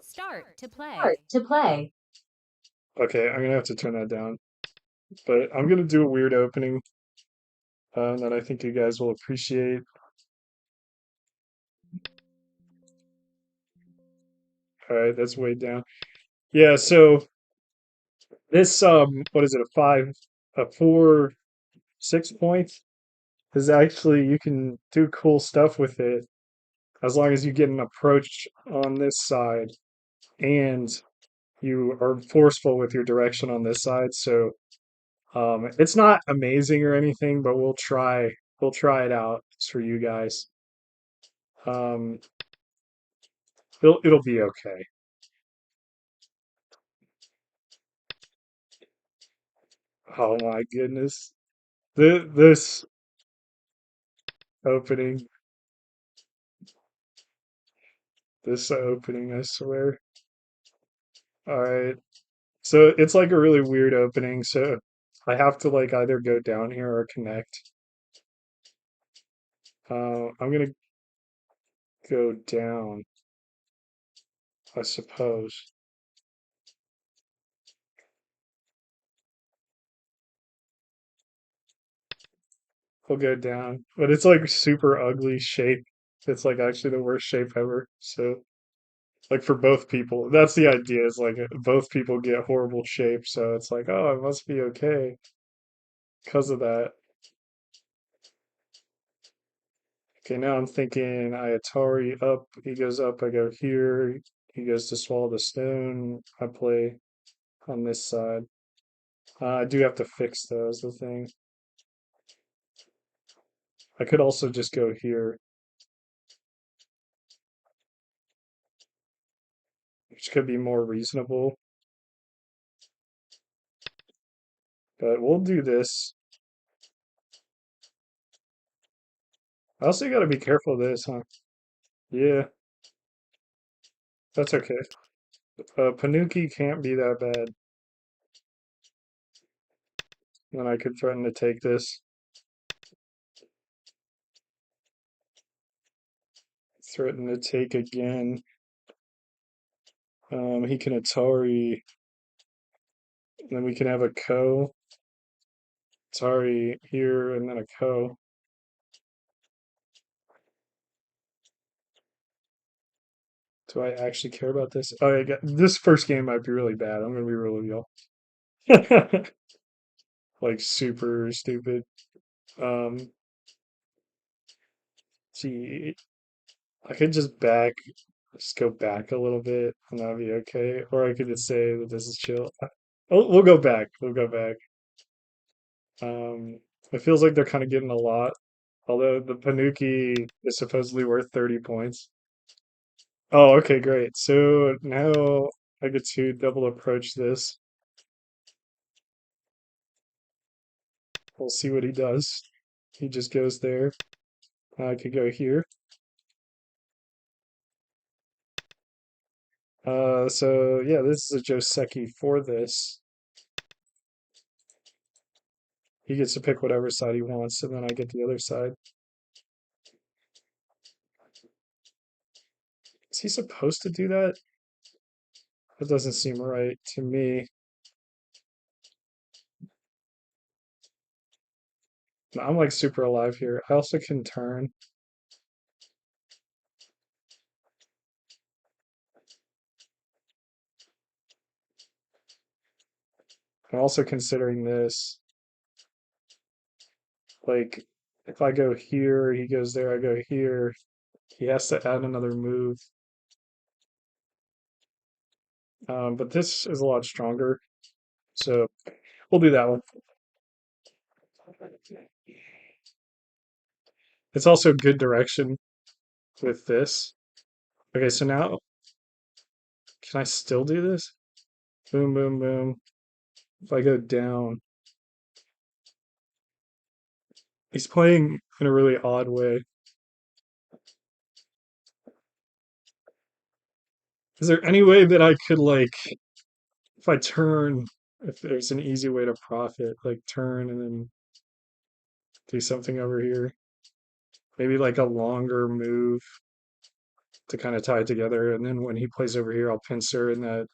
Start to Start play. to play. Okay, I'm gonna have to turn that down. But I'm gonna do a weird opening that I think you guys will appreciate. All right, that's way down. Yeah, so this what is it, a 4, 6 point is actually you can do cool stuff with it as long as you get an approach on this side and you are forceful with your direction on this side. So it's not amazing or anything, but we'll try it out just for you guys. Um, it'll be okay. Oh my goodness. This opening, this opening, I swear. All right. So it's like a really weird opening. So I have to like either go down here or connect. I'm gonna go down, I suppose. We'll go down, but it's like super ugly shape. It's like actually the worst shape ever. So like for both people, that's the idea. Is like both people get horrible shape. So it's like, oh, it must be okay because of that. Okay, now I'm thinking Atari up. He goes up. I go here. He goes to swallow the stone. I play on this side. I do have to fix those. The thing. I could also just go here, which could be more reasonable. But we'll do this. I also got to be careful of this, huh? Yeah, that's okay. Panuki can't be that bad. Then I could threaten to take this. Threaten to take again. He can Atari. And then we can have a Ko. Atari here and then a Ko. Do I actually care about this? Oh, this first game might be really bad. I'm gonna be real with y'all. Like super stupid. Um, gee, I could just go back a little bit, and that'd be okay. Or I could just say that this is chill. Oh, we'll go back. We'll go back. Um, it feels like they're kind of getting a lot. Although the Panuki is supposedly worth 30 points. Oh, okay, great. So now I get to double approach this. We'll see what he does. He just goes there. I could go here. So yeah, this is a Joseki for this. He gets to pick whatever side he wants, and then I get the other side. Is he supposed to do that? That doesn't seem right to me. I'm like super alive here. I also can turn. I'm also considering this. Like, if I go here, he goes there, I go here. He has to add another move. But this is a lot stronger. So we'll do that one. It's also good direction with this. Okay, so now can I still do this? Boom, boom, boom. If I go down, he's playing in a really odd way. Is there any way that I could like, if I turn, if there's an easy way to profit, like turn and then do something over here? Maybe like a longer move. to kind of tie it together. And then when he plays over here, I'll pincer, and that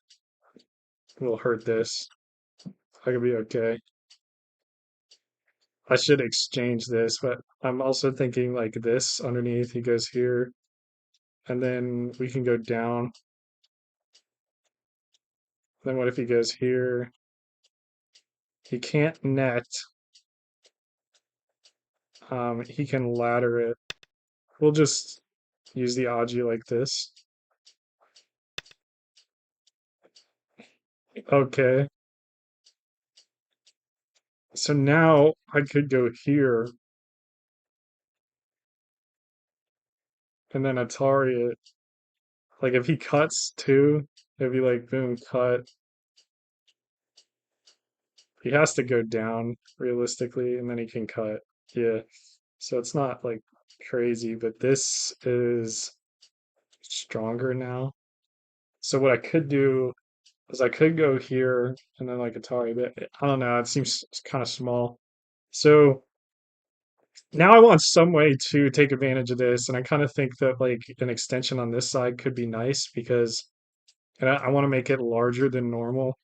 will hurt this. I could be okay. I should exchange this, but I'm also thinking like this underneath. He goes here, and then we can go down. Then what if he goes here? He can't net. He can ladder it. We'll just use the Aji like this. Okay. So now I could go here and then Atari it. Like if he cuts too, it'd be like boom, cut. He has to go down realistically, and then he can cut. Yeah. So it's not like crazy, but this is stronger now. So what I could do is I could go here and then like Atari, but I don't know. It seems kind of small. So now I want some way to take advantage of this, and I kind of think that like an extension on this side could be nice because and I want to make it larger than normal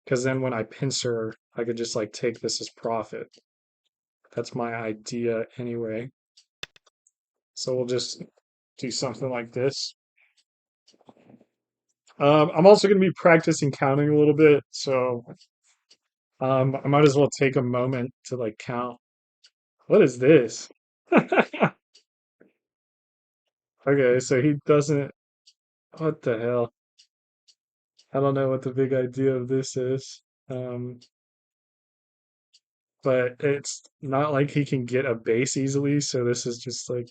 because then when I pincer, I could just like take this as profit. That's my idea anyway. So we'll just do something like this. I'm also going to be practicing counting a little bit, so I might as well take a moment to like count. What is this? Okay, so he doesn't. What the hell? I don't know what the big idea of this is. Um, but it's not like he can get a base easily, so this is just like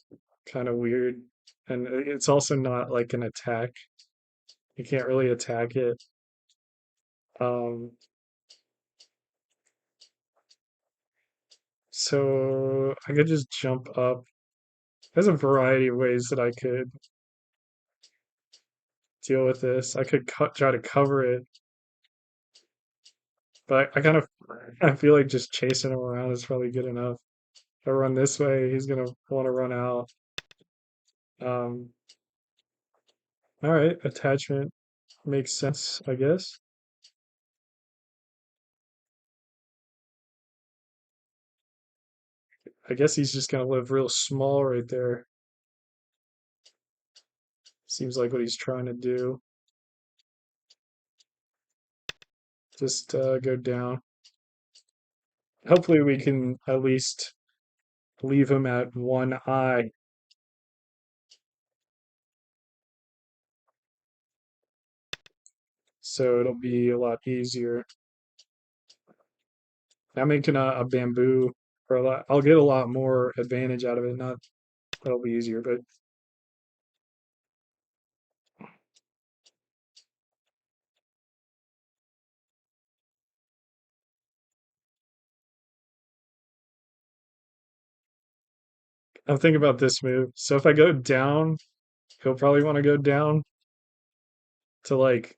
kind of weird. And it's also not like an attack. You can't really attack it. Um, so I could just jump up. There's a variety of ways that I could deal with this. I could try to cover it, but I kind of I feel like just chasing him around is probably good enough. If I run this way, he's gonna want to run out. Um, all right, attachment makes sense, I guess. I guess he's just gonna live real small right there. Seems like what he's trying to do. Just go down. Hopefully we can at least leave him at one eye. So it'll be a lot easier. I'm making a bamboo for a lot. I'll get a lot more advantage out of it. Not that'll be easier, but I'm thinking about this move. So if I go down, he'll probably want to go down to like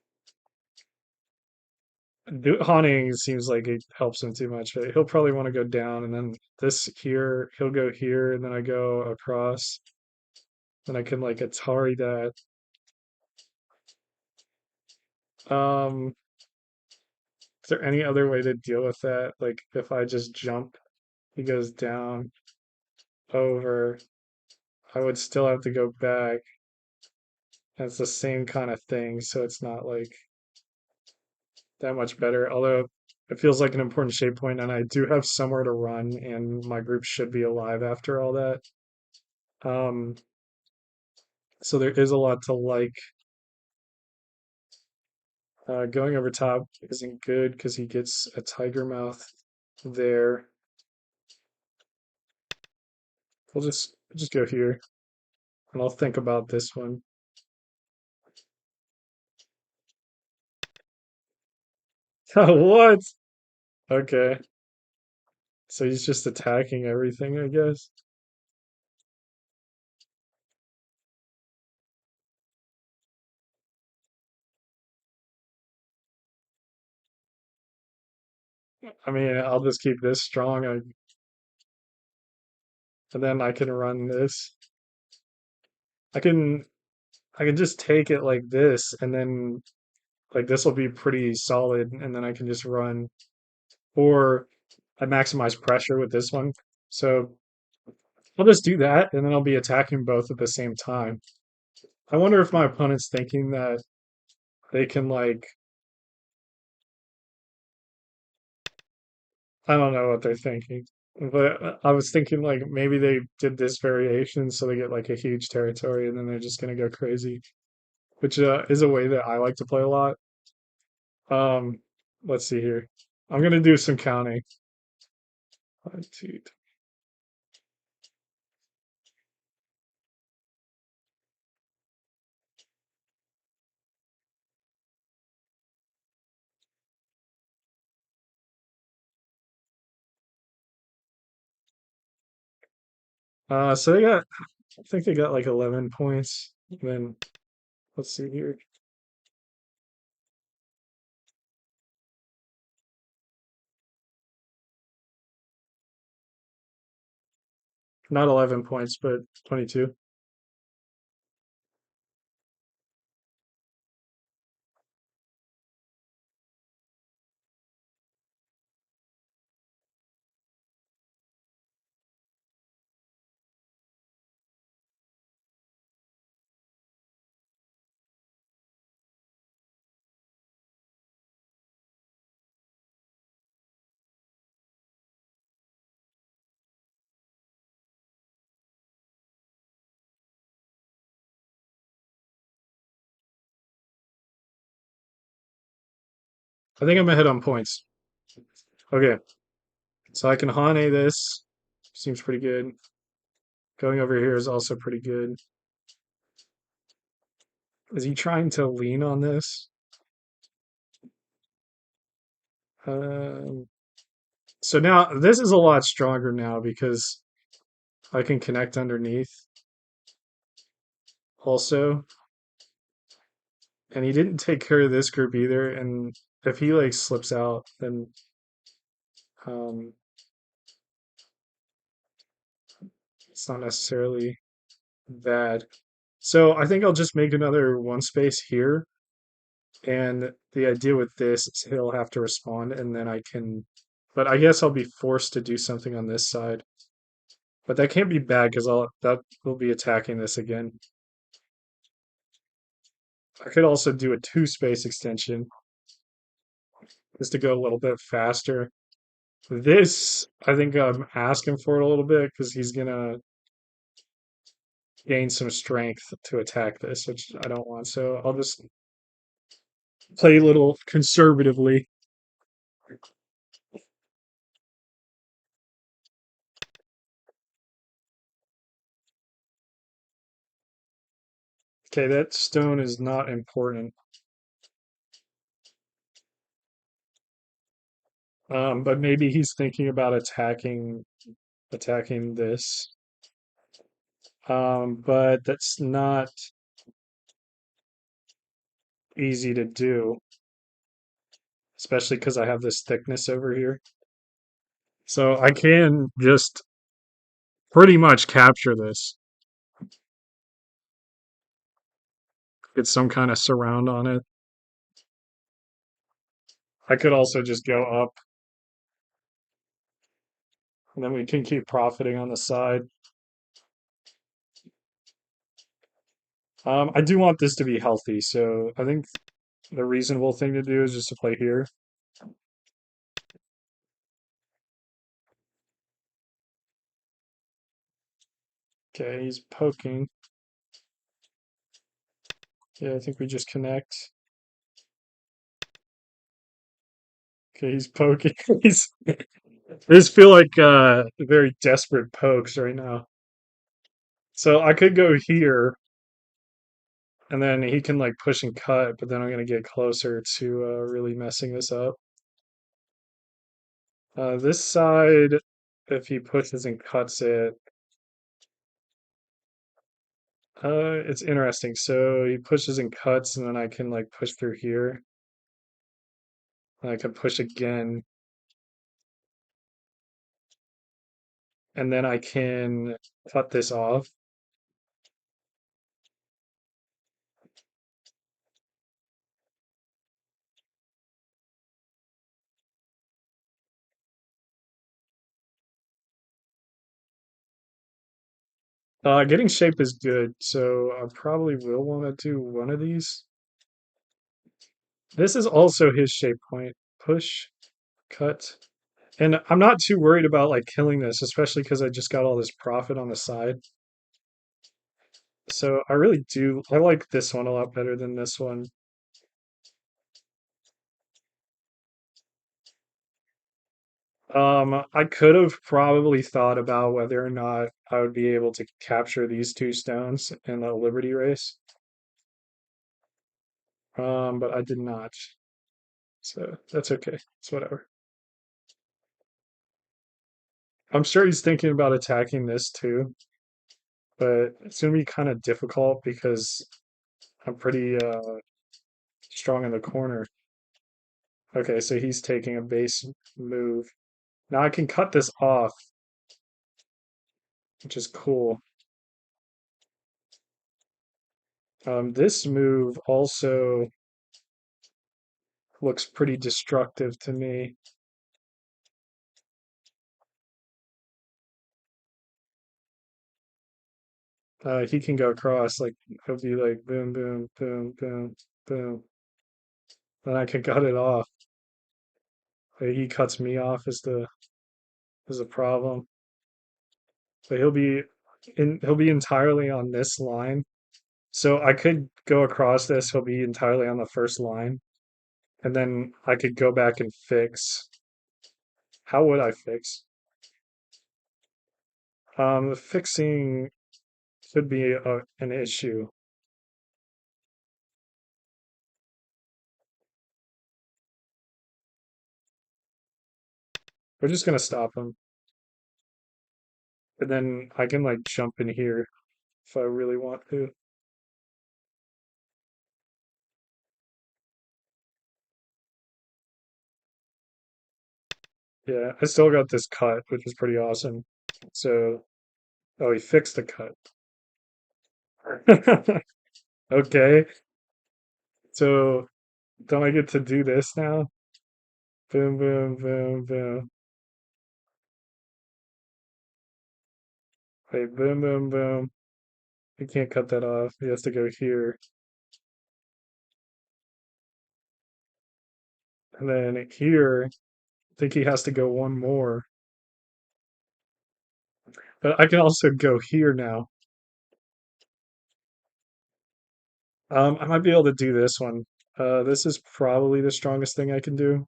haunting seems like it helps him too much. But he'll probably want to go down, and then this here, he'll go here, and then I go across. Then I can like Atari that. Um, is there any other way to deal with that? Like if I just jump, he goes down, over. I would still have to go back. And it's the same kind of thing, so it's not like that much better. Although it feels like an important shape point, and I do have somewhere to run, and my group should be alive after all that. Um, so there is a lot to like. Going over top isn't good because he gets a tiger mouth there. We'll just go here, and I'll think about this one. What? Okay, so he's just attacking everything, I guess. I mean, I'll just keep this strong, and then I can run this. I can. I can just take it like this, and then like this will be pretty solid, and then I can just run. Or I maximize pressure with this one. So I'll just do that, and then I'll be attacking both at the same time. I wonder if my opponent's thinking that they can like I don't know what they're thinking. But I was thinking like maybe they did this variation so they get like a huge territory and then they're just gonna go crazy, which is a way that I like to play a lot. Um, let's see here. I'm gonna do some counting. One, two, so they got, I think they got like 11 points. And then let's see here. Not 11 points, but 22. I think I'm ahead on points. Okay, so I can Hane this. Seems pretty good. Going over here is also pretty good. Is he trying to lean on this? Um, so now this is a lot stronger now because I can connect underneath also. And he didn't take care of this group either. And if he like slips out, then um, it's not necessarily bad. So I think I'll just make another one space here. And the idea with this is he'll have to respond, and then I can. But I guess I'll be forced to do something on this side. But that can't be bad because I'll that will be attacking this again. I could also do a two space extension just to go a little bit faster. This, I think I'm asking for it a little bit because he's gonna gain some strength to attack this, which I don't want. So I'll just play a little conservatively. Okay, that stone is not important. But maybe he's thinking about attacking this. But that's not easy to do, especially because I have this thickness over here. So I can just pretty much capture this. Get some kind of surround on it. I could also just go up, and then we can keep profiting on the side. I do want this to be healthy, so I think the reasonable thing to do is just to play here. Okay, he's poking. Yeah, I think we just connect. Okay, he's poking. He's These feel like very desperate pokes right now. So I could go here, and then he can like push and cut, but then I'm gonna get closer to really messing this up. This side, if he pushes and cuts it, it's interesting. So he pushes and cuts, and then I can like push through here. And I can push again, and then I can cut this off. Getting shape is good, so I probably will want to do one of these. This is also his shape point. Push, cut. And I'm not too worried about like killing this, especially because I just got all this profit on the side. So I really do. I like this one a lot better than this one. I could have probably thought about whether or not I would be able to capture these two stones in the Liberty race. But I did not. So that's okay. It's whatever. I'm sure he's thinking about attacking this too, but it's gonna be kind of difficult because I'm pretty strong in the corner. Okay, so he's taking a base move. Now I can cut this off, which is cool. This move also looks pretty destructive to me. He can go across, like he'll be like boom, boom, boom, boom, boom. Then I can cut it off. He cuts me off is the problem. But he'll be entirely on this line. So I could go across this. He'll be entirely on the first line, and then I could go back and fix. How would I fix? Fixing could be an issue. We're just gonna stop him, and then I can like jump in here if I really want to. Yeah, I still got this cut, which is pretty awesome. So, oh, he fixed the cut. Okay, so don't I get to do this now? Boom, boom, boom, boom. Wait, boom, boom, boom. He can't cut that off. He has to go here. And then here, I think he has to go one more. But I can also go here now. I might be able to do this one. This is probably the strongest thing I can do.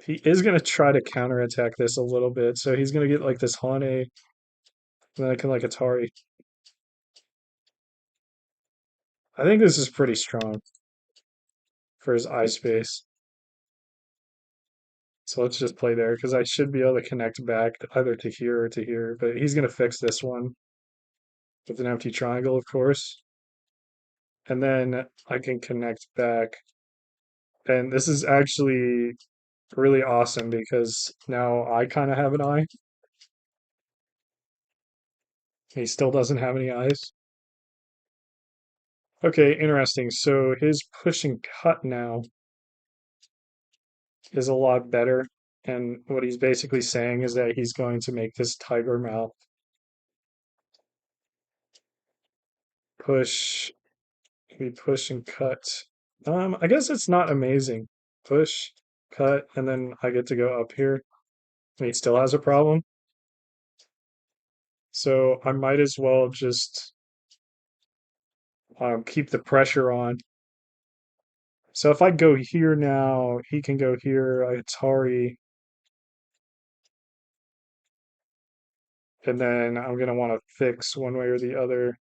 He is going to try to counterattack this a little bit. So he's going to get like this Hane, and then I can like Atari. I think this is pretty strong for his eye space. So let's just play there because I should be able to connect back either to here or to here. But he's going to fix this one with an empty triangle, of course. And then I can connect back. And this is actually really awesome because now I kind of have an eye. He still doesn't have any eyes. Okay, interesting. So his push and cut now is a lot better. And what he's basically saying is that he's going to make this tiger mouth push. We push and cut. I guess it's not amazing. Push, cut, and then I get to go up here. And he still has a problem. So I might as well just keep the pressure on. So if I go here now, he can go here, Atari, and then I'm gonna want to fix one way or the other.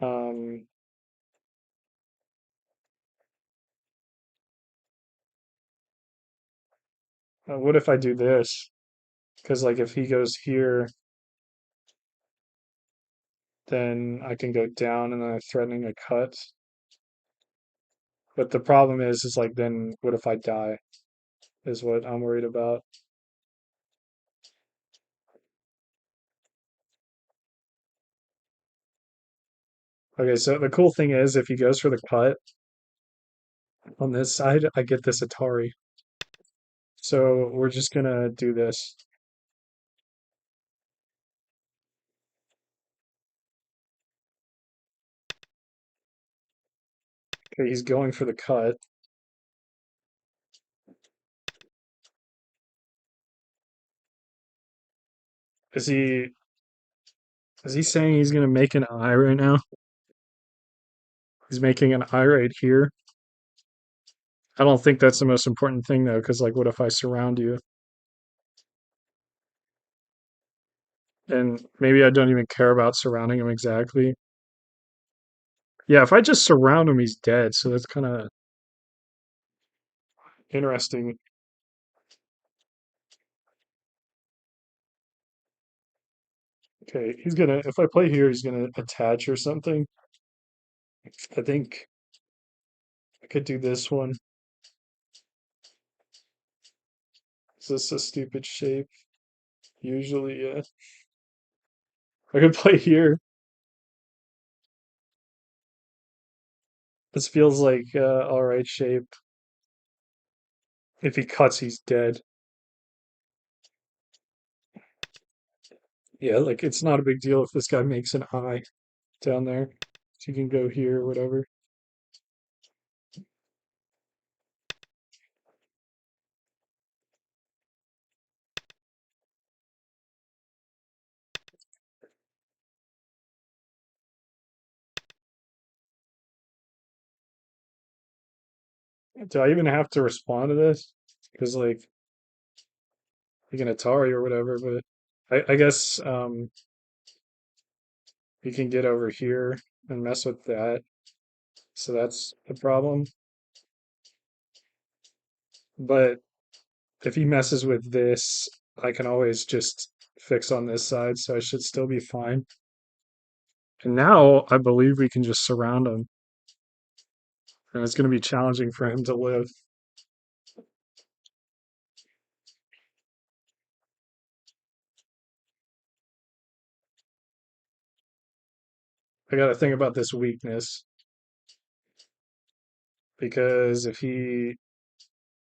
Um, what if I do this? Because like if he goes here, then I can go down and then I'm threatening a cut. But the problem is like then what if I die? Is what I'm worried about. Okay, so the cool thing is if he goes for the cut on this side, I get this Atari. So we're just gonna do this. Okay, he's going for the cut. Is he is he saying he's gonna make an eye right now? He's making an eye right here. I don't think that's the most important thing though, because like what if I surround you? And maybe I don't even care about surrounding him exactly. Yeah, if I just surround him, he's dead. So that's kind of interesting. Okay, he's gonna, if I play here, he's gonna attach or something. I think I could do this one. Is this a stupid shape? Usually, yeah. I could play here. This feels like all right shape. If he cuts, he's dead. Yeah, like it's not a big deal if this guy makes an eye down there. So you can go here or whatever. Do I even have to respond to this? Because like you can Atari or whatever, but I guess you can get over here and mess with that. So that's the problem. But if he messes with this, I can always just fix on this side, so I should still be fine. And now I believe we can just surround him, and it's going to be challenging for him to live. I got to think about this weakness because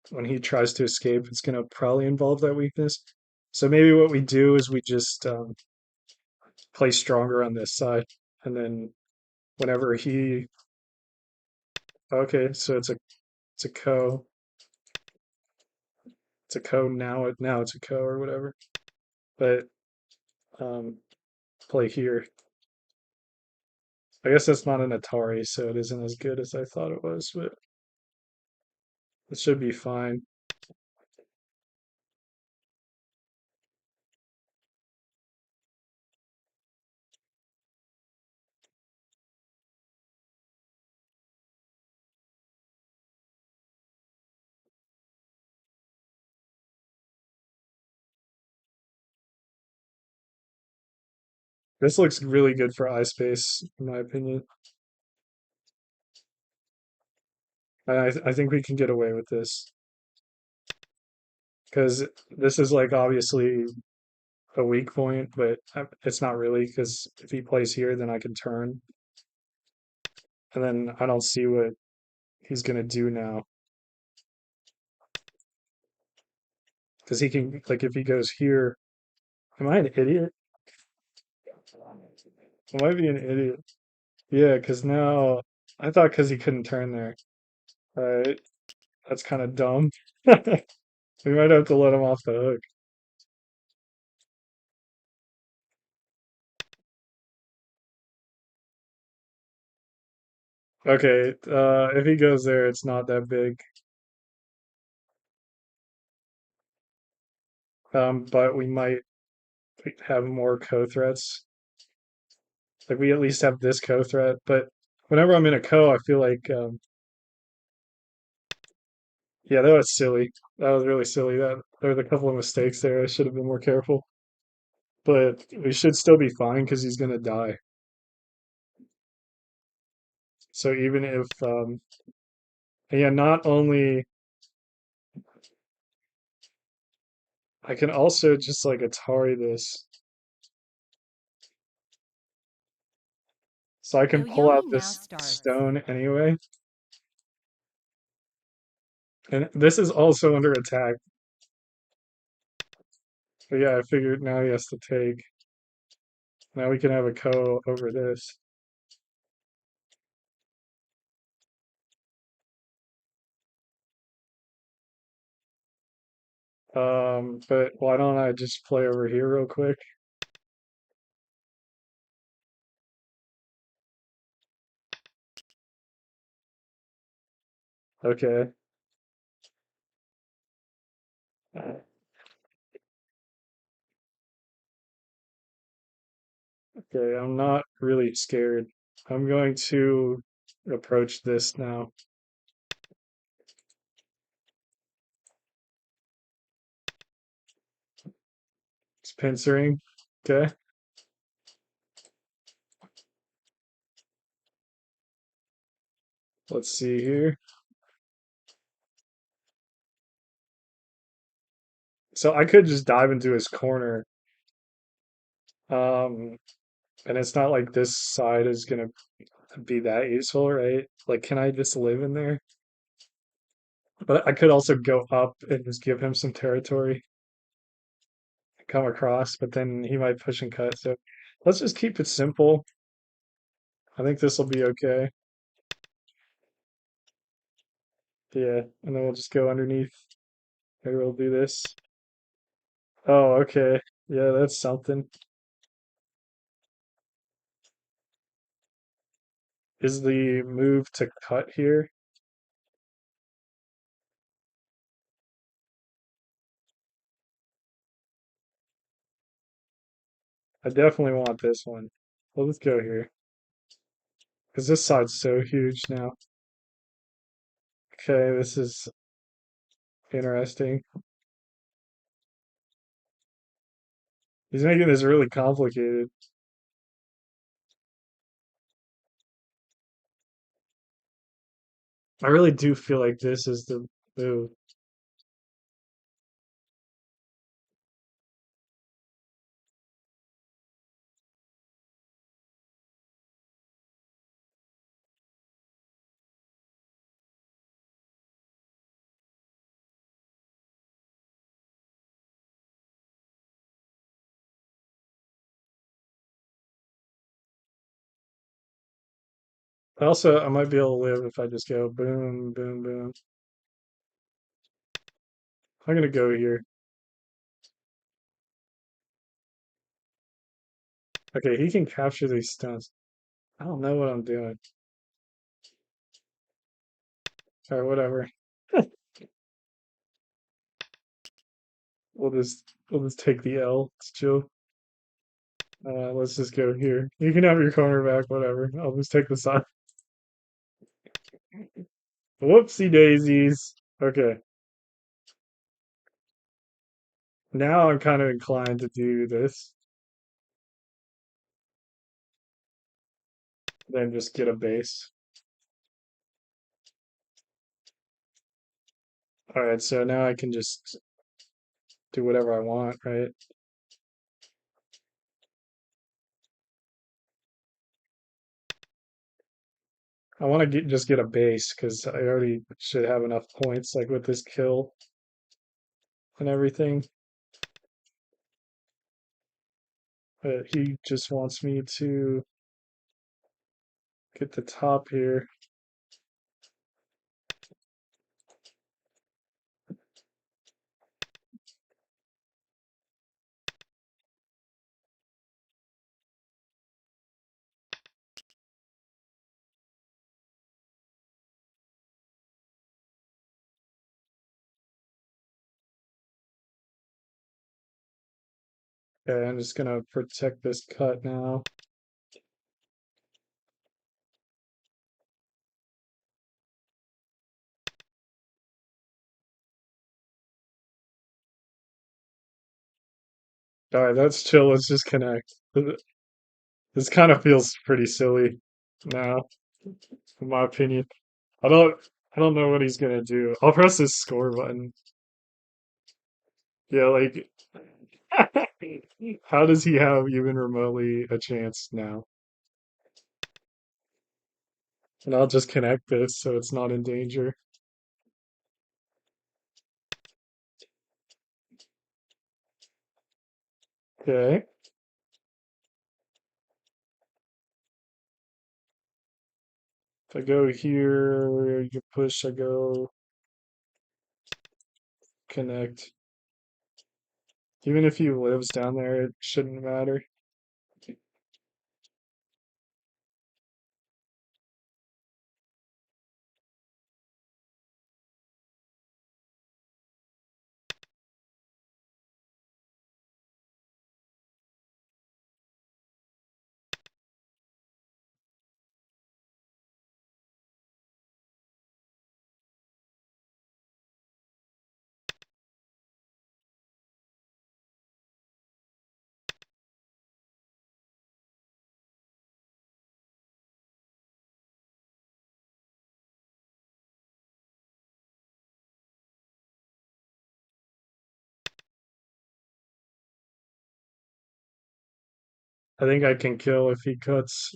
when he tries to escape, it's going to probably involve that weakness. So maybe what we do is we just play stronger on this side, and then whenever he, okay, so it's a co, it's a co now. Now it's a co or whatever. But um, play here. I guess that's not an Atari, so it isn't as good as I thought it was, but it should be fine. This looks really good for iSpace, in my opinion. I think we can get away with this because this is like obviously a weak point, but it's not really because if he plays here, then I can turn, and then I don't see what he's gonna do now because he can like if he goes here. Am I an idiot? I might be an idiot. Yeah, because now I thought because he couldn't turn there. All right, that's kind of dumb. We might have to let him off the hook. Okay, if he goes there, it's not that big. But we might have more co-threats. Like we at least have this co-threat. But whenever I'm in a co, I feel like, yeah, that was silly. That was really silly. That there was a couple of mistakes there. I should have been more careful. But we should still be fine because he's gonna die. So even if, yeah, not only I can also just like Atari this, so I can pull out Yo-yoing now this starts. stone anyway. And this is also under attack. But yeah, I figured now he has to take. Now we can have a co over this. But why don't I just play over here real quick? Okay. Okay, I'm not really scared. I'm going to approach this now. It's pincering. Okay, let's see here. So I could just dive into his corner. Um, and it's not like this side is gonna be that useful, right? Like, can I just live in there? But I could also go up and just give him some territory, come across, but then he might push and cut. So let's just keep it simple. I think this will be okay. Yeah, and then we'll just go underneath. Maybe we'll do this. Oh, okay. Yeah, that's something. Is the move to cut here? I definitely want this one. Well, let's go here. Because this side's so huge now. Okay, this is interesting. He's making this really complicated. I really do feel like this is the move. Also, I might be able to live if I just go boom, boom, boom. I'm gonna go here. Okay, he can capture these stunts. I don't know what I'm doing. Or whatever. We'll just take the L. It's chill. Let's just go here. You can have your corner back, whatever. I'll just take the side. Whoopsie daisies. Okay. Now I'm kind of inclined to do this. Then just get a base. Alright, so now I can just do whatever I want, right? I want to just get a base because I already should have enough points, like with this kill and everything. But he just wants me to get the top here. Okay, I'm just gonna protect this cut now. Alright, that's chill. Let's just connect. This kind of feels pretty silly now, in my opinion. I don't I don't know what he's gonna do. I'll press this score button. Yeah, like how does he have even remotely a chance now? And I'll just connect this so it's not in danger. Okay. If I go here, you push, I go connect. Even if he lives down there, it shouldn't matter. I think I can kill if he cuts.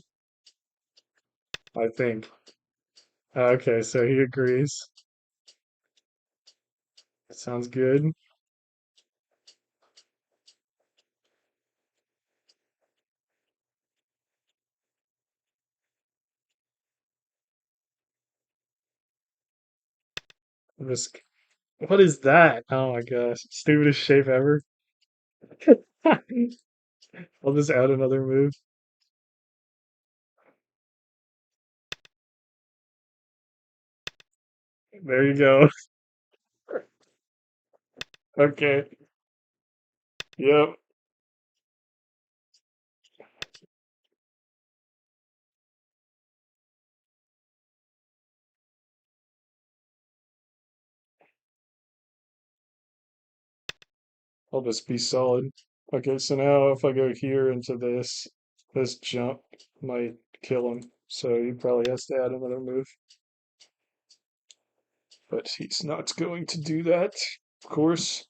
I think. Okay, so he agrees. Sounds good. This, what is that? Oh my gosh. Stupidest shape ever. I'll just add another move. There you go. Okay. Yep. I'll just be solid. Okay, so now if I go here into this jump might kill him. So he probably has to add another move. But he's not going to do that, of course.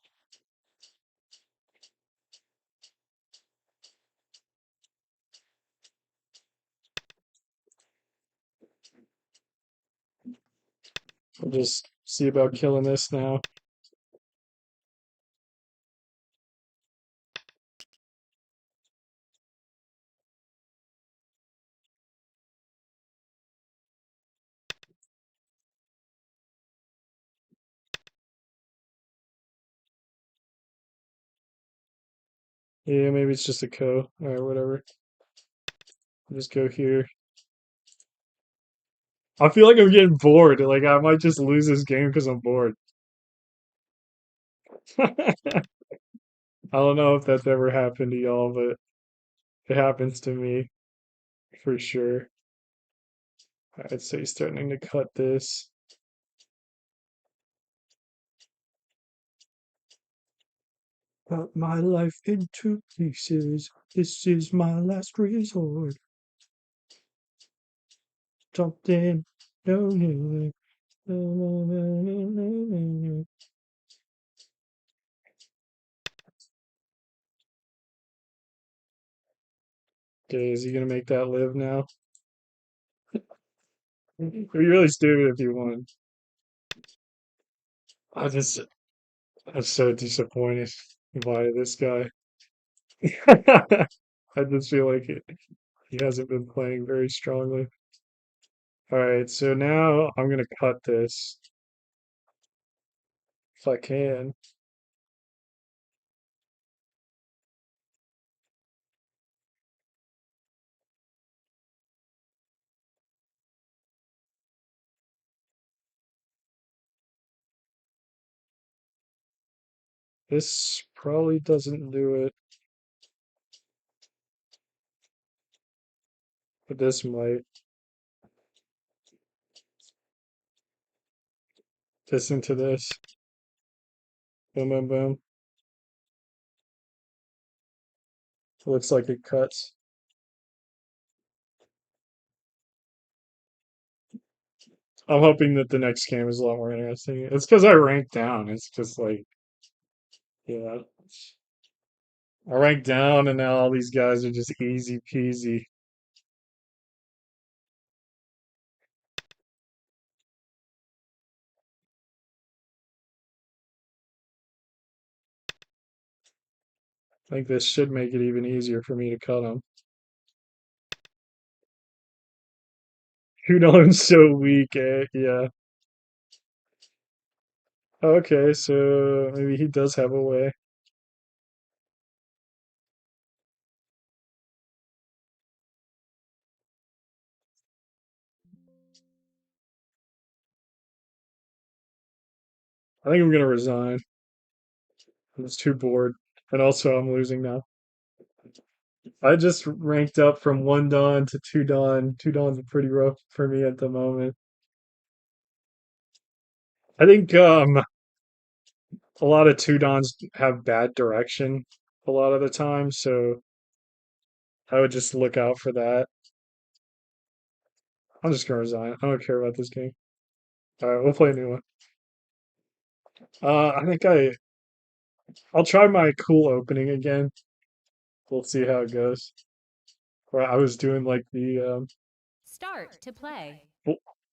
I'll just see about killing this now. Yeah, maybe it's just a co. Alright, whatever. I'll just go here. I feel like I'm getting bored. Like I might just lose this game because I'm bored. I don't know if that's ever happened to y'all, but it happens to me for sure. I'd say starting to cut this. Cut my life into pieces. This is my last resort. Jumped in. No, no, no, no, no, no, no. Okay, is he gonna make that live now? It'd be really stupid if you won. I just, I'm so disappointed by this guy. I just feel like he hasn't been playing very strongly. All right, so now I'm gonna cut this if I can. This probably doesn't do it, but this might. This into this. Boom, boom, boom. Looks like it cuts. I'm hoping that the next game is a lot more interesting. It's because I ranked down. It's just like, yeah, I ranked down, and now all these guys are just easy peasy. I think this should make it even easier for me to cut him. Hudon's so weak, eh? Yeah. Okay, so maybe he does have a way. I think I'm gonna resign. I'm just too bored. And also I'm losing now. I just ranked up from one Dawn to two Dawn. Two Dawn's pretty rough for me at the moment. I think a lot of two Dawns have bad direction a lot of the time, so I would just look out for that. I'm just gonna resign. I don't care about this game. All right, we'll play a new one. I think I'll try my cool opening again. We'll see how it goes. Where I was doing like the Start to play.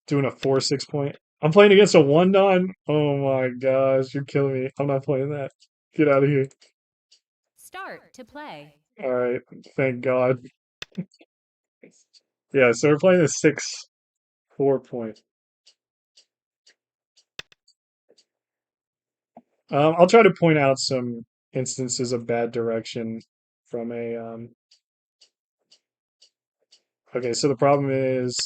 doing a 4-6 point. I'm playing against a one Dawn. Oh my gosh, you're killing me. I'm not playing that. Get out of here. Start to play. All right, thank God. Yeah, so we're playing a 6-4 point. I'll try to point out some instances of bad direction from a okay, so the problem is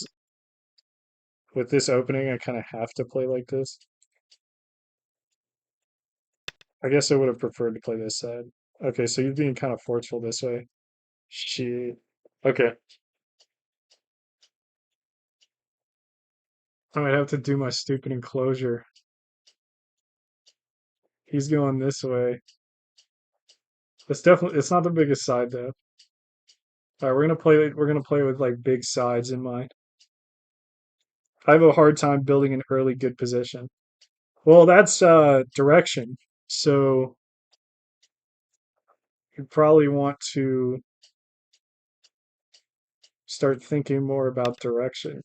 with this opening, I kind of have to play like this. I guess I would have preferred to play this side. Okay, so you're being kind of forceful this way. Shit. Okay, I might have to do my stupid enclosure. He's going this way. It's not the biggest side though. All right, we're gonna play with like big sides in mind. I have a hard time building an early good position. Well, that's direction. So you probably want to start thinking more about direction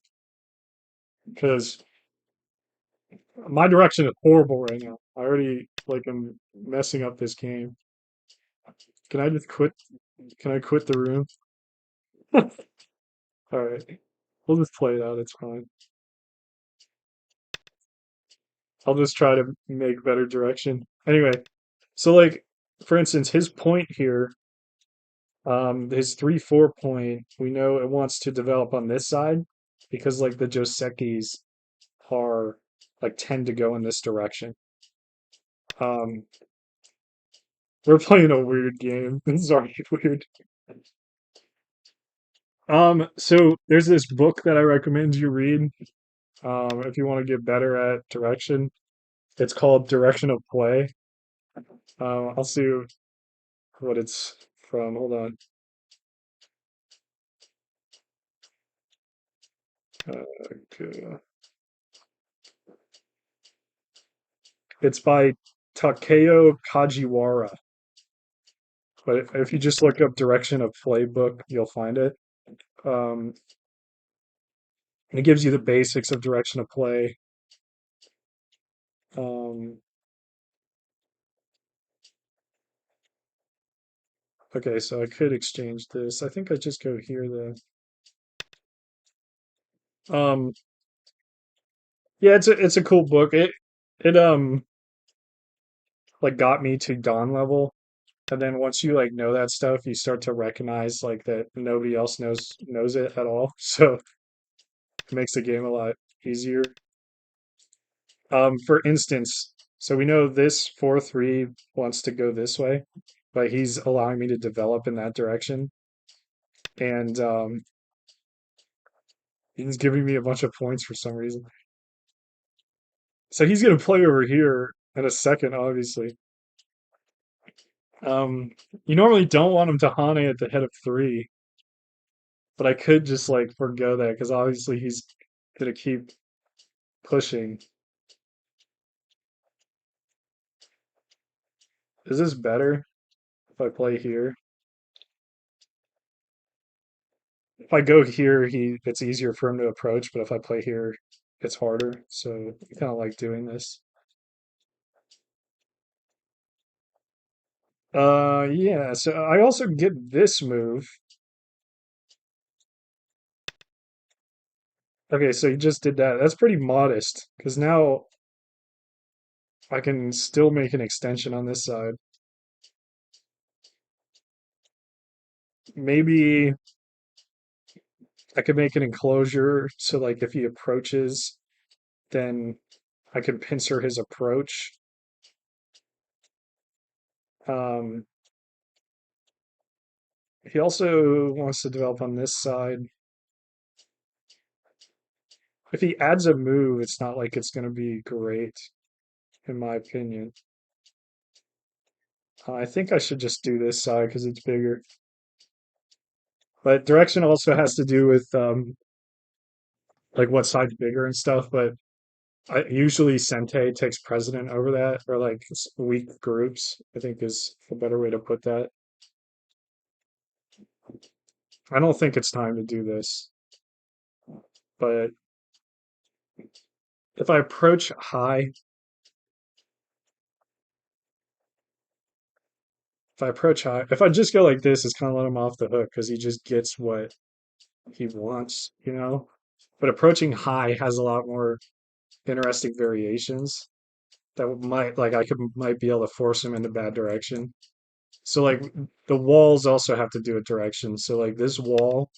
because my direction is horrible right now. I already like I'm messing up this game. Can I just quit? Can I quit the room? All right. We'll just play it out. It's fine. I'll just try to make better direction. Anyway, so like for instance, his point here, his 3-4 point, we know it wants to develop on this side because like the Josekis are like tend to go in this direction. Um, we're playing a weird game. This is already weird. So there's this book that I recommend you read, if you want to get better at direction. It's called Direction of Play. I'll see what it's from. Hold on. Okay. It's by Takeo Kajiwara. But if you just look up Direction of Play book, you'll find it. Um, and it gives you the basics of Direction of Play. Um, okay, so I could exchange this. I think I just go here though. Yeah, it's a cool book. It like got me to Dawn level. And then once you like know that stuff, you start to recognize like that nobody else knows it at all. So it makes the game a lot easier. For instance, so we know this 4-3 wants to go this way, but he's allowing me to develop in that direction. And he's giving me a bunch of points for some reason. So he's gonna play over here in a second, obviously. Um, you normally don't want him to Hane at the head of three, but I could just like forgo that because obviously he's gonna keep pushing. Is this better if I play here? If I go here, it's easier for him to approach, but if I play here, it's harder. So I kind of like doing this. Yeah, so I also get this move. Okay, so you just did that. That's pretty modest because now I can still make an extension on this side. Maybe I could make an enclosure so like if he approaches, then I can pincer his approach. Um, he also wants to develop on this side. If he adds a move, it's not like it's going to be great, in my opinion. I think I should just do this side because it's bigger. But direction also has to do with like what side's bigger and stuff. But usually Sente takes precedent over that, or like weak groups, I think is a better way to put that. I don't think it's time to do this, but if I approach high, if I just go like this, it's kind of let him off the hook because he just gets what he wants, you know? But approaching high has a lot more interesting variations that might, like, I could might be able to force him in a bad direction. So, like, the walls also have to do with direction. So, like, this wall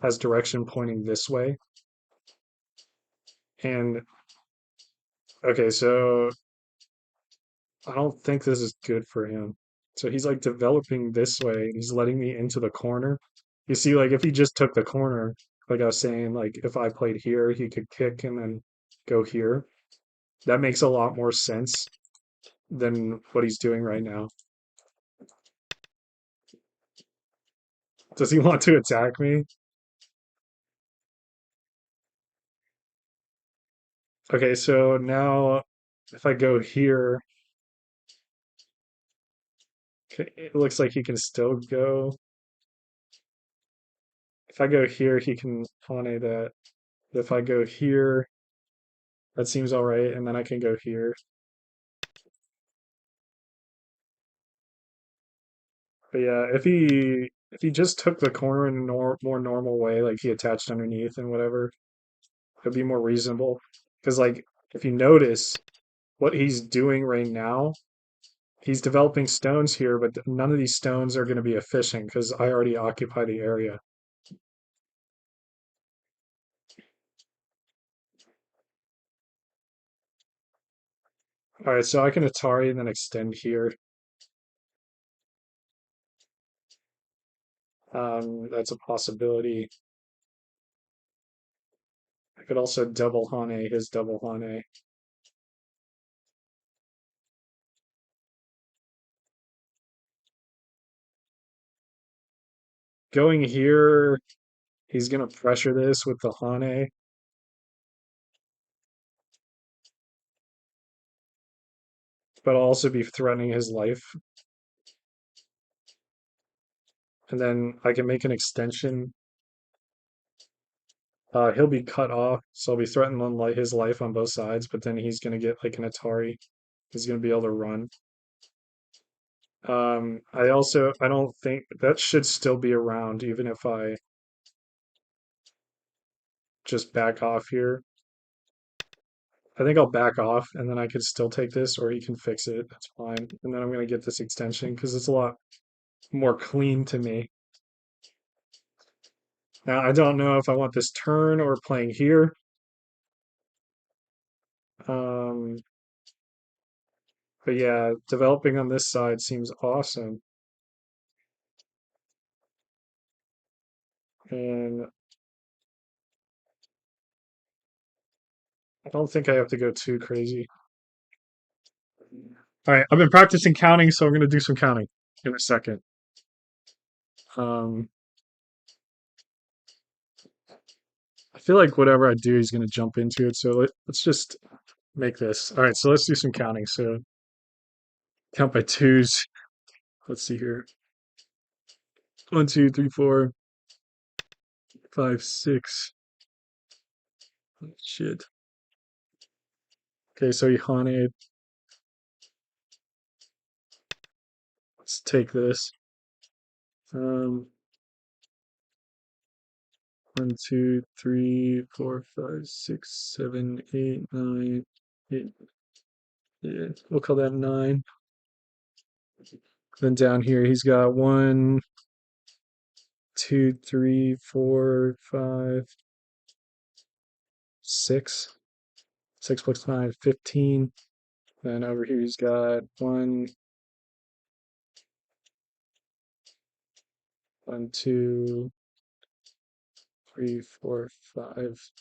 has direction pointing this way. And, okay, so I don't think this is good for him. So he's like developing this way and he's letting me into the corner. You see, like if he just took the corner, like I was saying, like if I played here, he could kick and then go here. That makes a lot more sense than what he's doing right now. Does he want to attack me? Okay, so now if I go here, okay, it looks like he can still go. If I go here, he can pawn that. If I go here, that seems all right, and then I can go here. But yeah, if he just took the corner in a more normal way, like he attached underneath and whatever, it'd be more reasonable. Because like if you notice what he's doing right now, he's developing stones here, but none of these stones are going to be efficient because I already occupy the area. All right, so I can Atari and then extend here. That's a possibility. I could also double Hane his double Hane. Going here, he's gonna pressure this with the Hane, but I'll also be threatening his life. And then I can make an extension. He'll be cut off, so I'll be threatening on like his life on both sides. But then he's gonna get like an Atari. He's gonna be able to run. I don't think that should still be around, even if I just back off here. I think I'll back off, and then I could still take this, or he can fix it. That's fine. And then I'm gonna get this extension because it's a lot more clean to me. Now I don't know if I want this turn or playing here. Um, but yeah, developing on this side seems awesome. And I don't think I have to go too crazy. All right, I've been practicing counting, so I'm going to do some counting in a second. Um, I feel like whatever I do, he's going to jump into it. So let's just make this. All right, so let's do some counting. So count by twos. Let's see here. One, two, three, four, five, six. Shit. Okay, so he haunted. Let's take this. Um, 1, 2, 3, 4, 5, 6, 7, 8, 9, 8. Yeah, we'll call that 9. Then down here, he's got 1, 2, 3, 4, 5, 6. 6 plus 9, 15. Then over here, he's got 1, 1, 2, 3, 4, 5.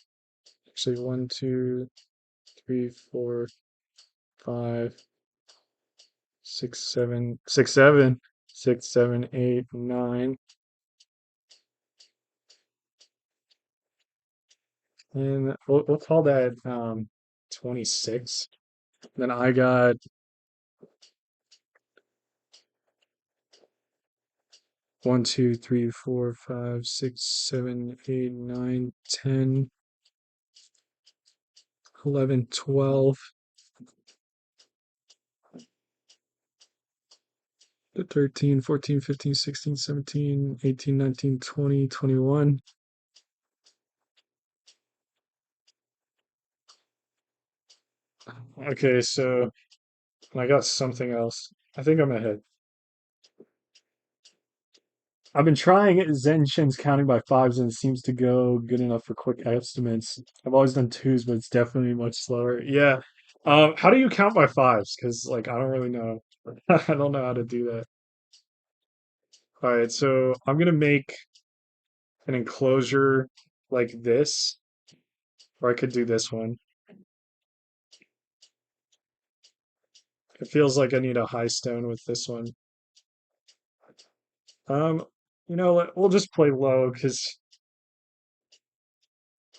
Actually, 1, 2, 3, 4, 5, 6, 7, 6, 7, 6, 7, 8, 9. And we'll call that 26. Then I got 1, 2, 3, 4, 5, 6, 7, 8, 9, 10, 11, 12, 13, 14, 15, 16, 17, 18, 19, 20, 21. Okay, so I got something else. I think I'm ahead. I've been trying Zen Shin's counting by fives and it seems to go good enough for quick estimates. I've always done twos, but it's definitely much slower. Yeah. How do you count by fives? Because like I don't really know. I don't know how to do that. All right, so I'm gonna make an enclosure like this, or I could do this one. It feels like I need a high stone with this one. Um, we'll just play low because,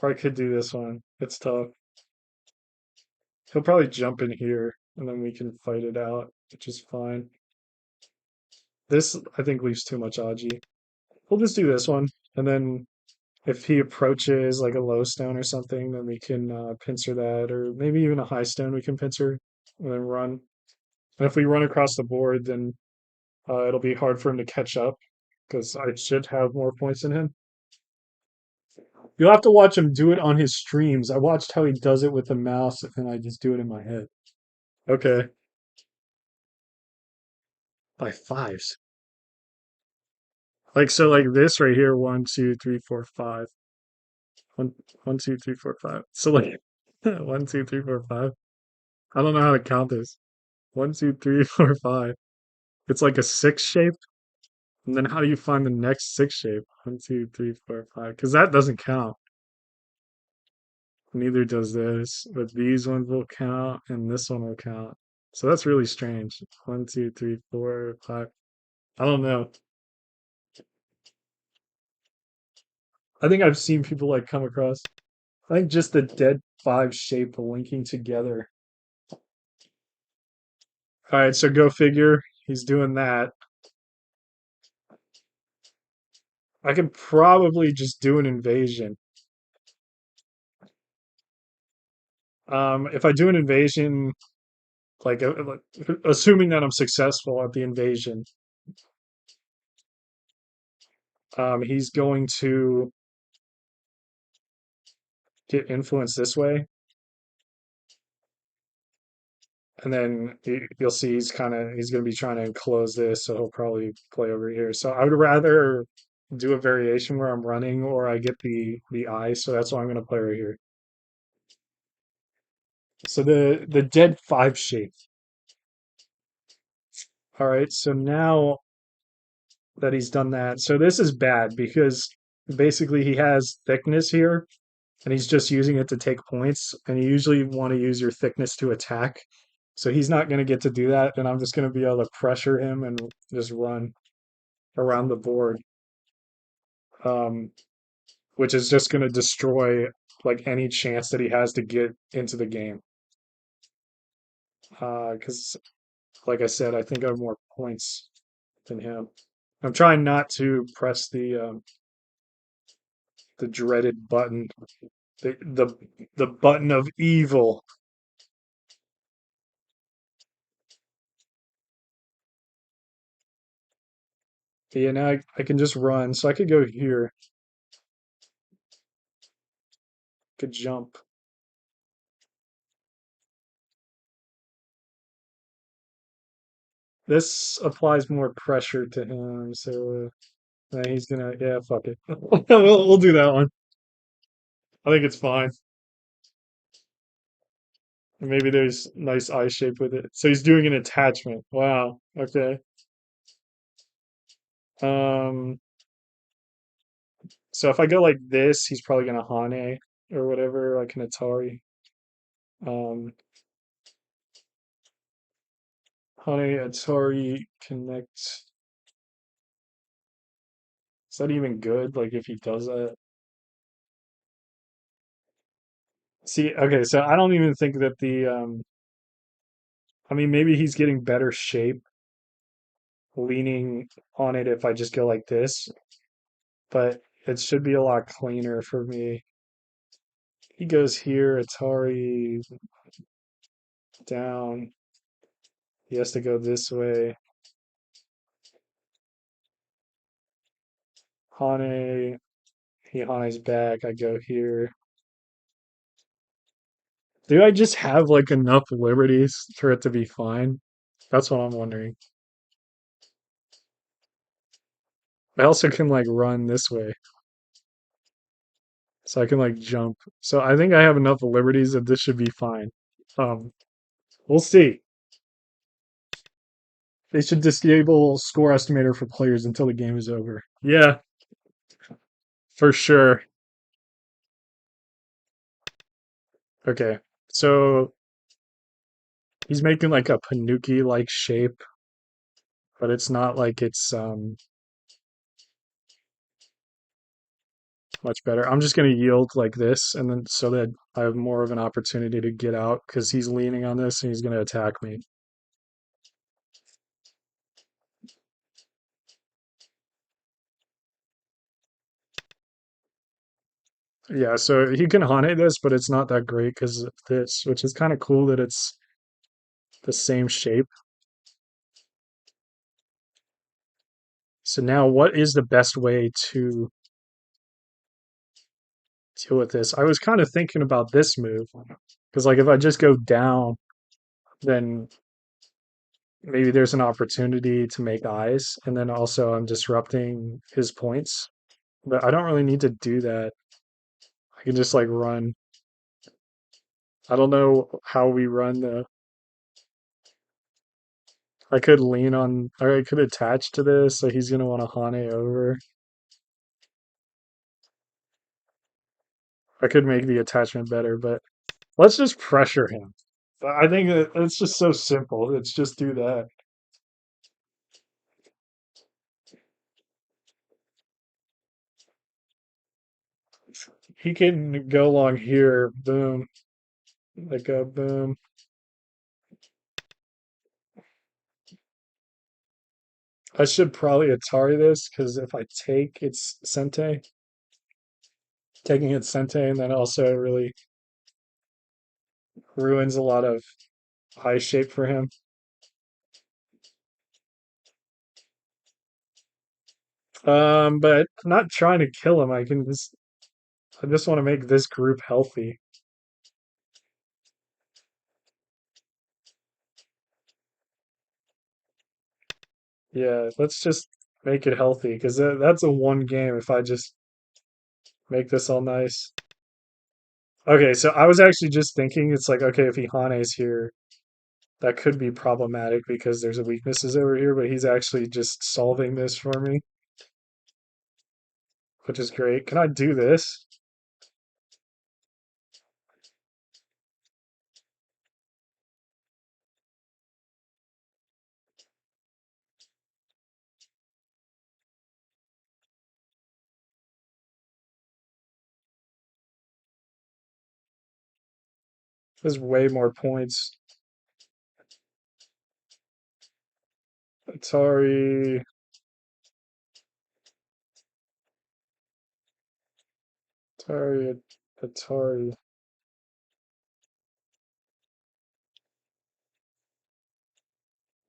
or I could do this one. It's tough. He'll probably jump in here, and then we can fight it out, which is fine. This, I think, leaves too much Aji. We'll just do this one, and then if he approaches like a low stone or something, then we can pincer that, or maybe even a high stone we can pincer, and then run. And if we run across the board, then it'll be hard for him to catch up, because I should have more points than him. You'll have to watch him do it on his streams. I watched how he does it with the mouse, and I just do it in my head. Okay, by fives. Like so, like this right here. 1, 2, 3, 4, 5. One, 1, 2, 3, 4, 5. So like 1, 2, 3, 4, 5. I don't know how to count this. 1, 2, 3, 4, 5. It's like a six shape. And then how do you find the next six shape? 1, 2, 3, 4, 5. Because that doesn't count. Neither does this. But these ones will count, and this one will count. So that's really strange. 1, 2, 3, 4, 5. I don't know. I think I've seen people like come across. I think just the dead five shape linking together. All right, so go figure. He's doing that. I could probably just do an invasion. If I do an invasion, like, assuming that I'm successful at the invasion, he's going to get influence this way, and then you'll see he's going to be trying to enclose this, so he'll probably play over here. So I would rather do a variation where I'm running, or I get the eye. So that's why I'm going to play right here. So the dead five shape. All right, so now that he's done that, so this is bad because basically he has thickness here, and he's just using it to take points. And you usually want to use your thickness to attack. So he's not going to get to do that. And I'm just going to be able to pressure him and just run around the board, um, which is just going to destroy like any chance that he has to get into the game. Because, like I said, I think I have more points than him. I'm trying not to press the dreaded button, the button of evil. Yeah, now I can just run. So I could go here, could jump. This applies more pressure to him, so he's gonna, yeah, fuck it. We'll do that one. I think it's fine. Maybe there's nice eye shape with it. So he's doing an attachment. Wow. Okay. Um, so if I go like this, he's probably gonna Hane or whatever, like an Atari. Um, Hane Atari connect. Is that even good? Like if he does that? See, okay, so I don't even think that I mean maybe he's getting better shape leaning on it if I just go like this, but it should be a lot cleaner for me. He goes here, Atari down. He has to go this way. Hane, he Hane's back. I go here. Do I just have like enough liberties for it to be fine? That's what I'm wondering. I also can like run this way, so I can like jump. So I think I have enough liberties that this should be fine. Um, we'll see. They should disable score estimator for players until the game is over. Yeah, for sure. Okay, so he's making like a Panuki like shape, but it's not like it's much better. I'm just gonna yield like this, and then so that I have more of an opportunity to get out because he's leaning on this and he's gonna attack me. Yeah, so he can Hane this, but it's not that great because of this, which is kind of cool that it's the same shape. So now what is the best way to deal with this? I was kind of thinking about this move because like if I just go down, then maybe there's an opportunity to make eyes, and then also I'm disrupting his points. But I don't really need to do that. I can just like run. I don't know how we run the. I could lean on, or I could attach to this, so he's gonna want to Hane over. I could make the attachment better, but let's just pressure him. I think that it's just so simple. Let's just do that. He can go along here, boom, like a boom. I should probably Atari this because if I take its Sente, taking its Sente, and then also really ruins a lot of eye shape for him. But I'm not trying to kill him. I just want to make this group healthy. Yeah, let's just make it healthy because that's a one game if I just make this all nice. Okay, so I was actually just thinking it's like, okay, if Ihane's here, that could be problematic because there's a weaknesses over here, but he's actually just solving this for me, which is great. Can I do this? There's way more points. Atari, Atari, Atari.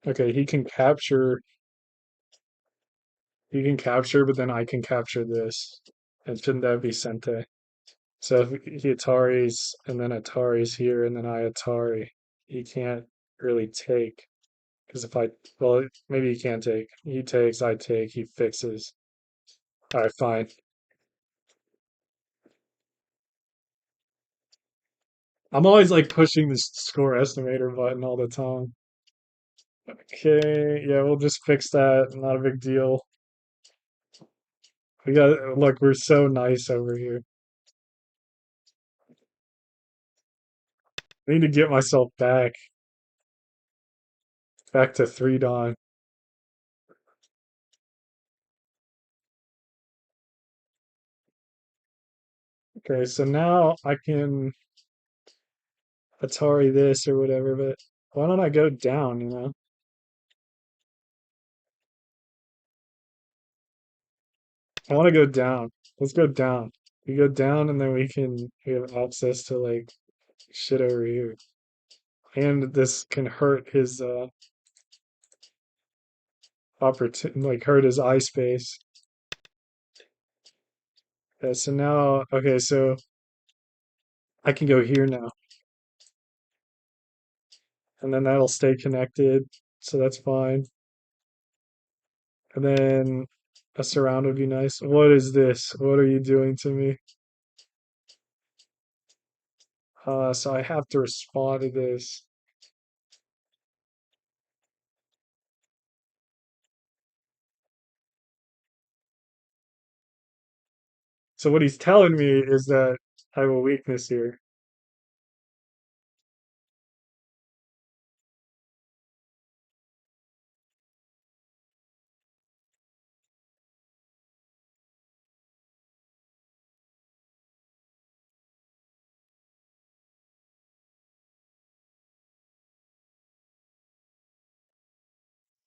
Okay, he can capture. You can capture, but then I can capture this. And shouldn't that be Sente? So if he Ataris and then Atari's here and then I Atari, he can't really take. Because if I, well, maybe he can take. He takes, I take, he fixes. All right, fine. I'm always like pushing this score estimator button all the time. Okay, yeah, we'll just fix that. Not a big deal. We got, look, we're so nice over here. I need to get myself back to 3 Dawn. Okay, so now I can Atari this or whatever, but why don't I go down, you know? I want to go down. Let's go down. We go down and then we have access to like shit over here. And this can hurt his opportunity, like hurt his eye space. Yeah, so now, okay, so I can go here now. And then that'll stay connected. So that's fine. And then a surround would be nice. What is this? What are you doing to me? So I have to respond to this. So what he's telling me is that I have a weakness here.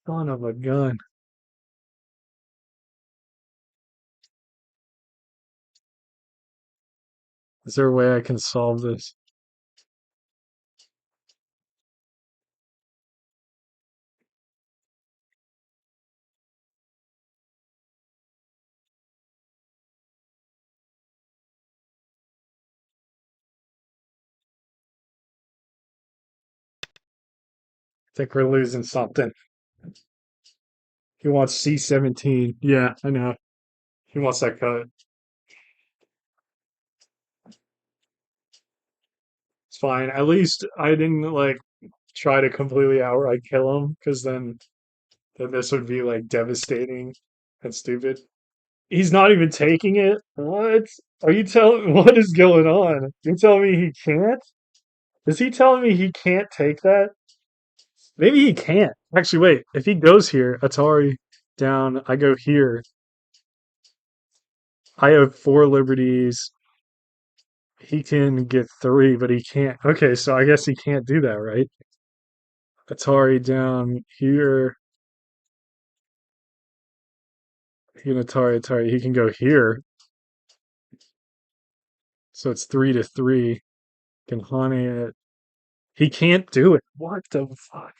Son of a gun. Is there a way I can solve this? I think we're losing something. He wants C17. Yeah, I know. He wants that cut. It's fine. At least I didn't like try to completely outright kill him, because then this would be like devastating and stupid. He's not even taking it? What? Are you telling what is going on? You're telling me he can't? Is he telling me he can't take that? Maybe he can't. Actually, wait. If he goes here, Atari down, I go here. I have 4 liberties. He can get 3, but he can't. Okay, so I guess he can't do that, right? Atari down here. He can Atari. He can go here. So it's 3 to 3. Can Hane it. He can't do it. What the fuck?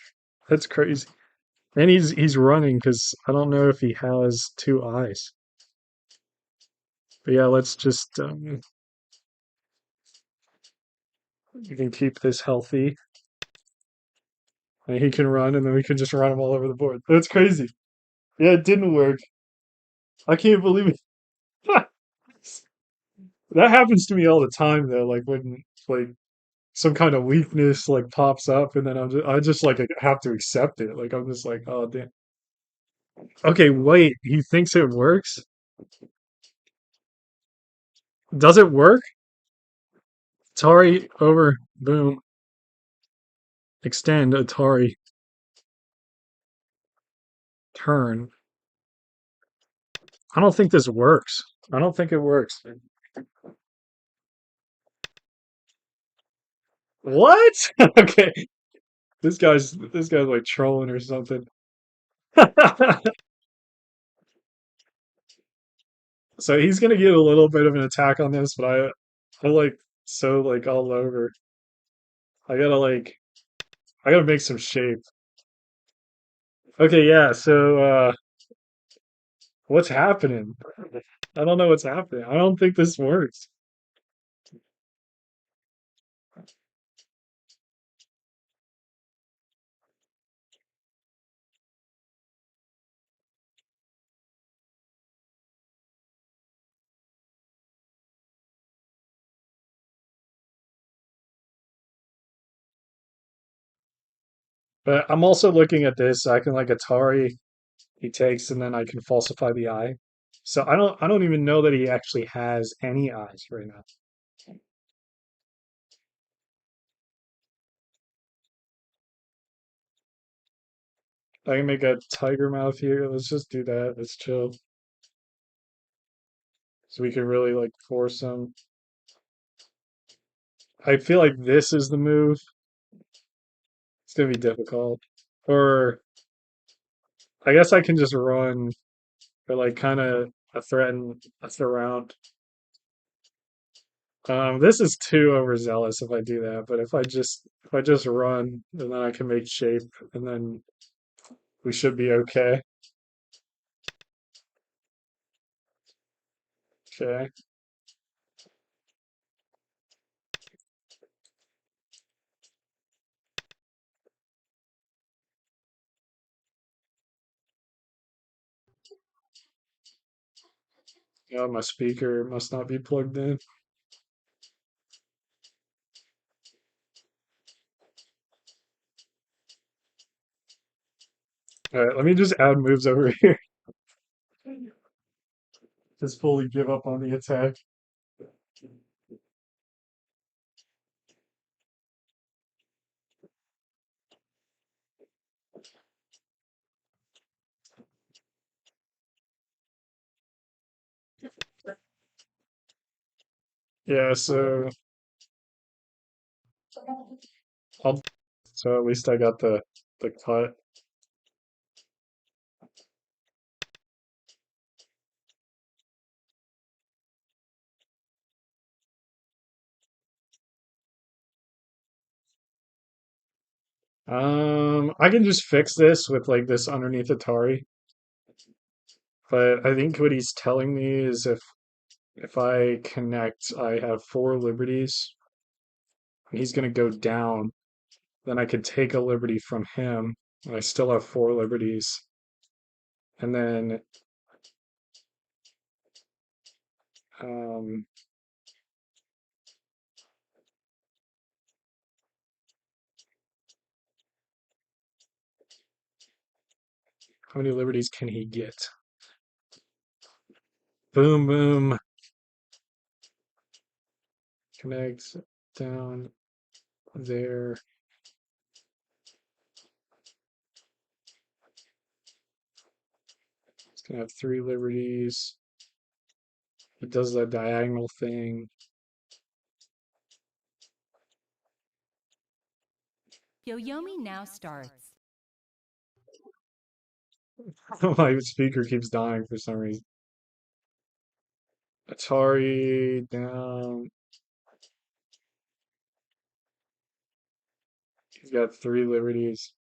That's crazy. And he's running because I don't know if he has 2 eyes. But yeah, let's just you can keep this healthy. And he can run, and then we can just run him all over the board. That's crazy. Yeah, it didn't work. I can't believe it. That happens to me all the time though. Like when like some kind of weakness like pops up, and then I just like have to accept it. Like I'm just like, oh damn. Okay, wait. He thinks it works. Does it work? Atari over. Boom. Extend Atari turn. I don't think this works. I don't think it works. What? Okay. This guy's like trolling or something. So he's gonna get a little bit of an attack on this, but I like so like all over. I gotta like I gotta make some shape. Okay, yeah, so What's happening? I don't know what's happening. I don't think this works. But I'm also looking at this. So I can like Atari. He takes, and then I can falsify the eye. So I don't even know that he actually has any eyes right now. I can make a tiger mouth here. Let's just do that. Let's chill. So we can really like force him. I feel like this is the move. It's gonna be difficult. Or I guess I can just run or like kind of a threaten a surround. This is too overzealous if I do that, but if I just run, and then I can make shape, and then we should be okay. Okay. Oh, my speaker must not be plugged in. All right, let me just add moves over here. Just fully give up on the attack. Yeah, I'll so at least I got the cut. I can just fix this with like this underneath Atari, but I think what he's telling me is if I connect, I have four liberties. He's gonna go down. Then I could take a liberty from him, and I still have four liberties. And then um, how many liberties can he get? Boom, boom. Connect down there. He's gonna have three liberties. He does the diagonal thing. Yoyomi now starts. My speaker keeps dying for some reason. Atari down. He's got three liberties.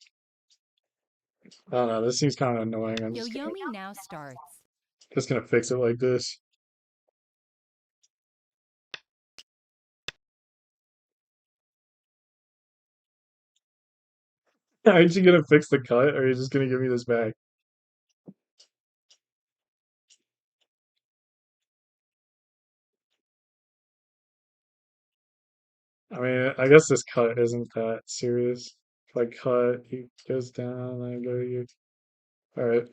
I don't know. This seems kind of annoying. I'm Yoyomi now starts. just gonna fix it like this. Aren't you gonna fix the cut, or are you just gonna give me this back? I mean, I guess this cut isn't that serious. If I cut, he goes down, I go here. All right.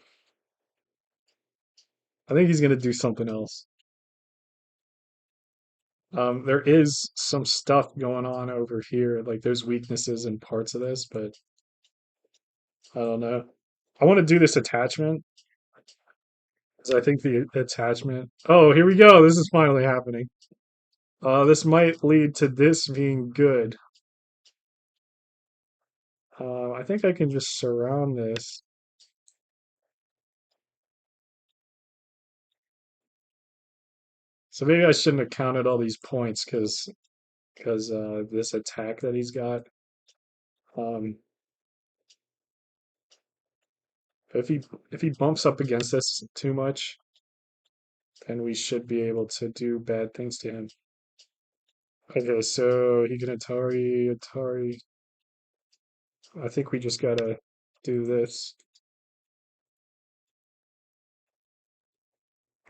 I think he's gonna do something else. There is some stuff going on over here. Like there's weaknesses in parts of this, but I don't know. I want to do this attachment because I think the attachment. Oh, here we go. This is finally happening. This might lead to this being good. I think I can just surround this. So maybe I shouldn't have counted all these points because this attack that he's got. Um, if he bumps up against this too much, and we should be able to do bad things to him. Okay, so he can Atari. I think we just gotta do this.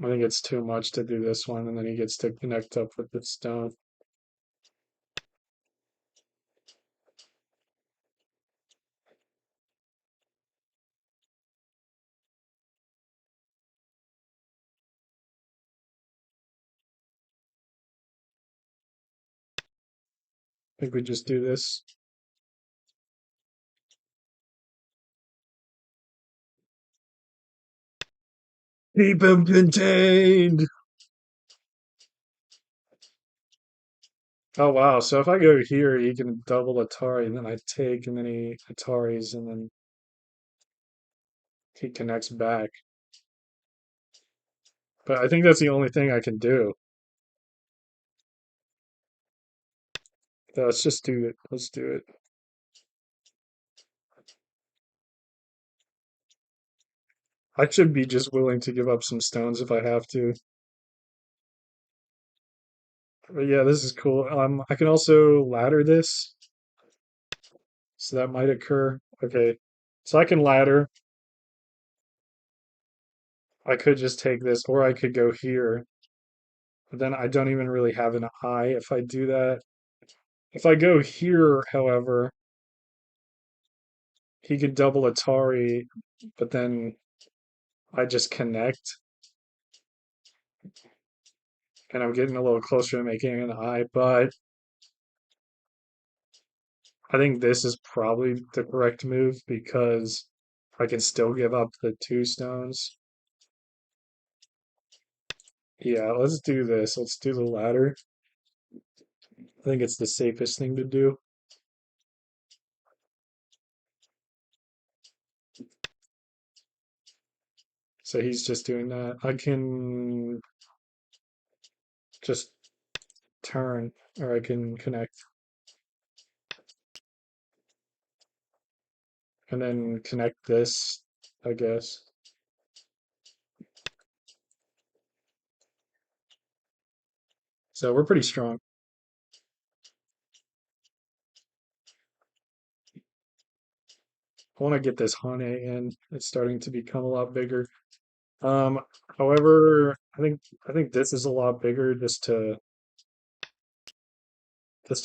I think it's too much to do this one, and then he gets to connect up with the stone. I think we just do this. Keep him contained! Oh wow, so if I go here, he can double Atari, and then I take, and then he Ataris, and then he connects back. But I think that's the only thing I can do. Let's just do it. Let's do it. I should be just willing to give up some stones if I have to. But yeah, this is cool. I can also ladder this, so that might occur. Okay, so I can ladder. I could just take this, or I could go here. But then I don't even really have an eye if I do that. If I go here, however, he could double Atari, but then I just connect, and I'm getting a little closer to making an eye. But I think this is probably the correct move because I can still give up the two stones. Yeah, let's do this. Let's do the ladder. I think it's the safest thing to do. So he's just doing that. I can just turn, or I can connect, and then connect this, I guess. So we're pretty strong. I want to get this Hane in. It's starting to become a lot bigger. Um, However, I think this is a lot bigger just to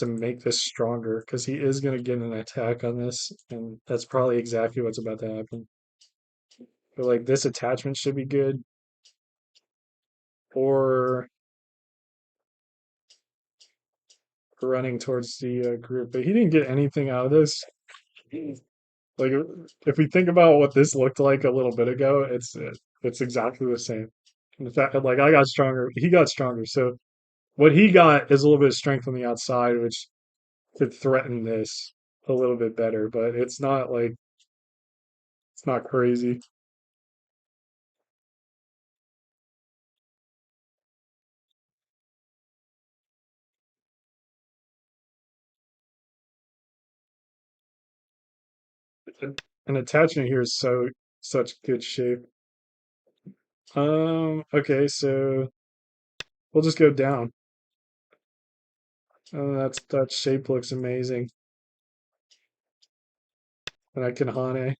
make this stronger because he is going to get an attack on this, and that's probably exactly what's about to happen. But like this attachment should be good, or running towards the group. But he didn't get anything out of this. Like if we think about what this looked like a little bit ago, it's exactly the same. In fact, like I got stronger, he got stronger. So what he got is a little bit of strength on the outside, which could threaten this a little bit better, but it's not crazy. An attachment here is such good shape. Okay, so we'll just go down. Oh, that shape looks amazing. And I can Hane.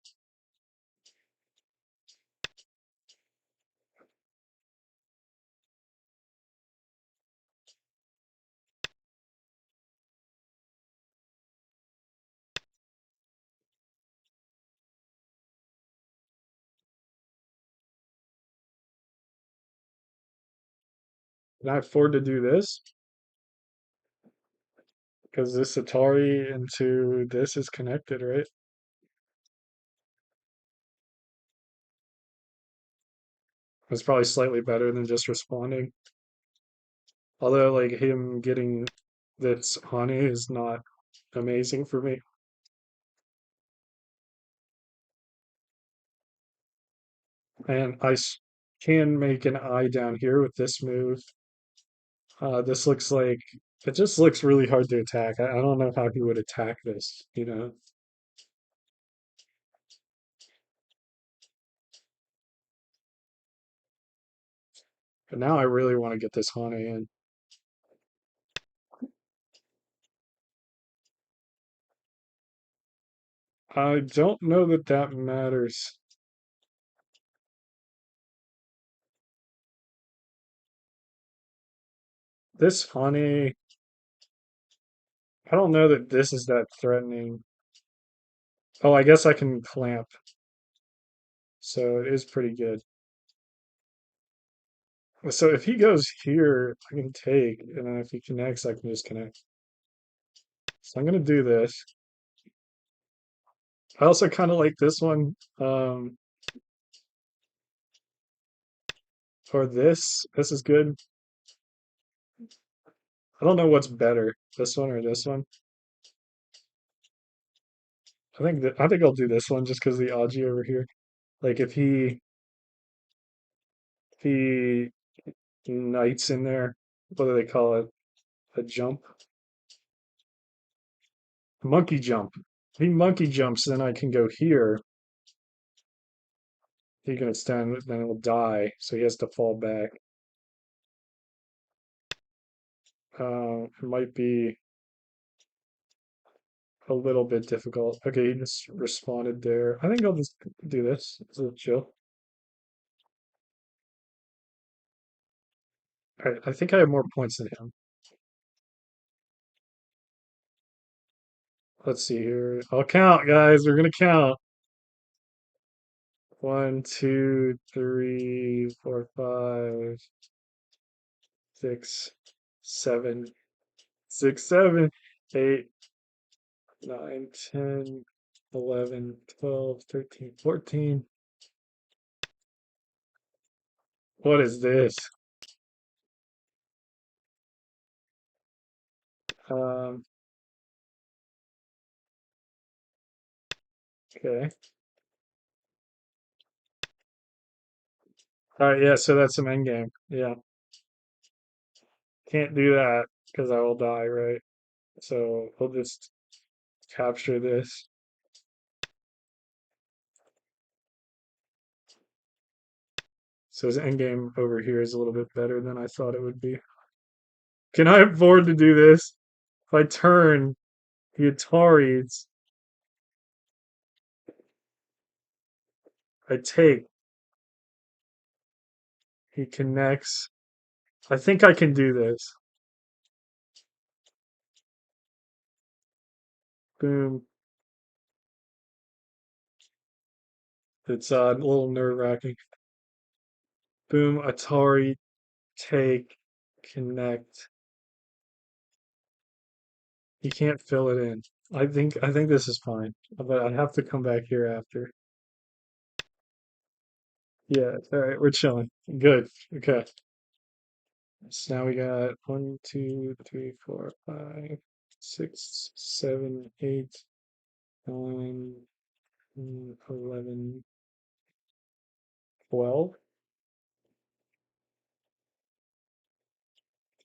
Can I afford to do this? Because this Atari into this is connected, right? It's probably slightly better than just responding. Although, like, him getting this Hane is not amazing for me. And can make an eye down here with this move. This looks like it just looks really hard to attack. I don't know how he would attack this, you know. But now I really want to get this Hane in. I don't know that that matters. This Hane, I don't know that this is that threatening. Oh, I guess I can clamp, so it is pretty good. So if he goes here, I can take, and then if he connects, I can just connect. So I'm gonna do this. I also kind of like this one, or this. This is good. I don't know what's better, this one or this one. I think I'll do this one just because the Aji over here. Like if he knights in there, what do they call it? A jump, a monkey jump. If he monkey jumps, then I can go here. He can extend, then it will die, so he has to fall back. It might be a little bit difficult. Okay, he just responded there. I think I'll just do this. It's a chill. All right, I think I have more points than him. Let's see here. I'll count, guys. We're gonna count. 1, 2, 3, 4, 5, 6, 7, 6, 7, 8, 9, 10, 11, 12, 13, 14. What is this? Um, okay. All right, yeah, so that's some endgame. Yeah. Can't do that because I will die, right? So we'll just capture this. So his endgame over here is a little bit better than I thought it would be. Can I afford to do this? If I turn the Ataris, I take, he connects. I think I can do this. Boom. It's a little nerve-wracking. Boom, Atari, take, connect. He can't fill it in. I think this is fine, but I have to come back here after. Yeah, all right, we're chilling. Good. Okay. So now we got 1, 2, 3, 4, 5, 6, 7, 8, 9, 11, 12,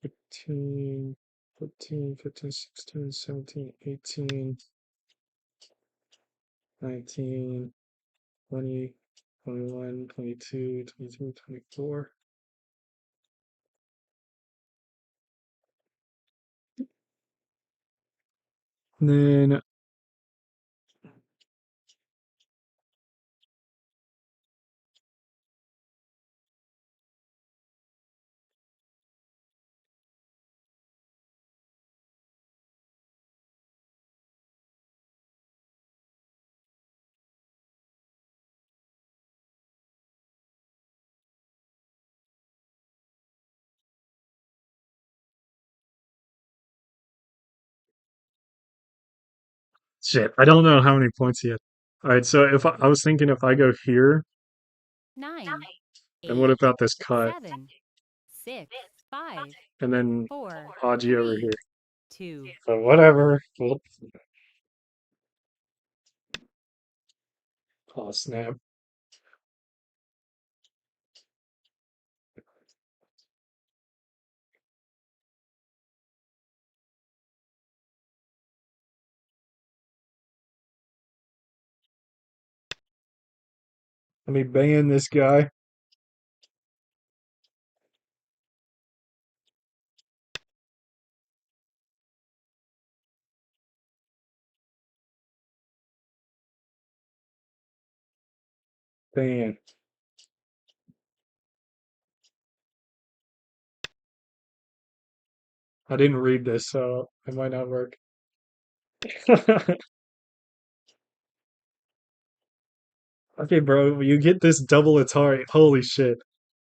13, 14, 15, 16, 17, 18, 19, 20, 21, 22, 23, 24. And then shit, I don't know how many points he had. All right, so if I was thinking if I go here, 9, then what 8, about this cut? 7, 6, 5, And then 4, Haji over 3, here. 2. But whatever. Well, oh, snap. Let me ban this guy. Man, I didn't read this, so it might not work. Okay, bro, you get this double Atari. Holy shit.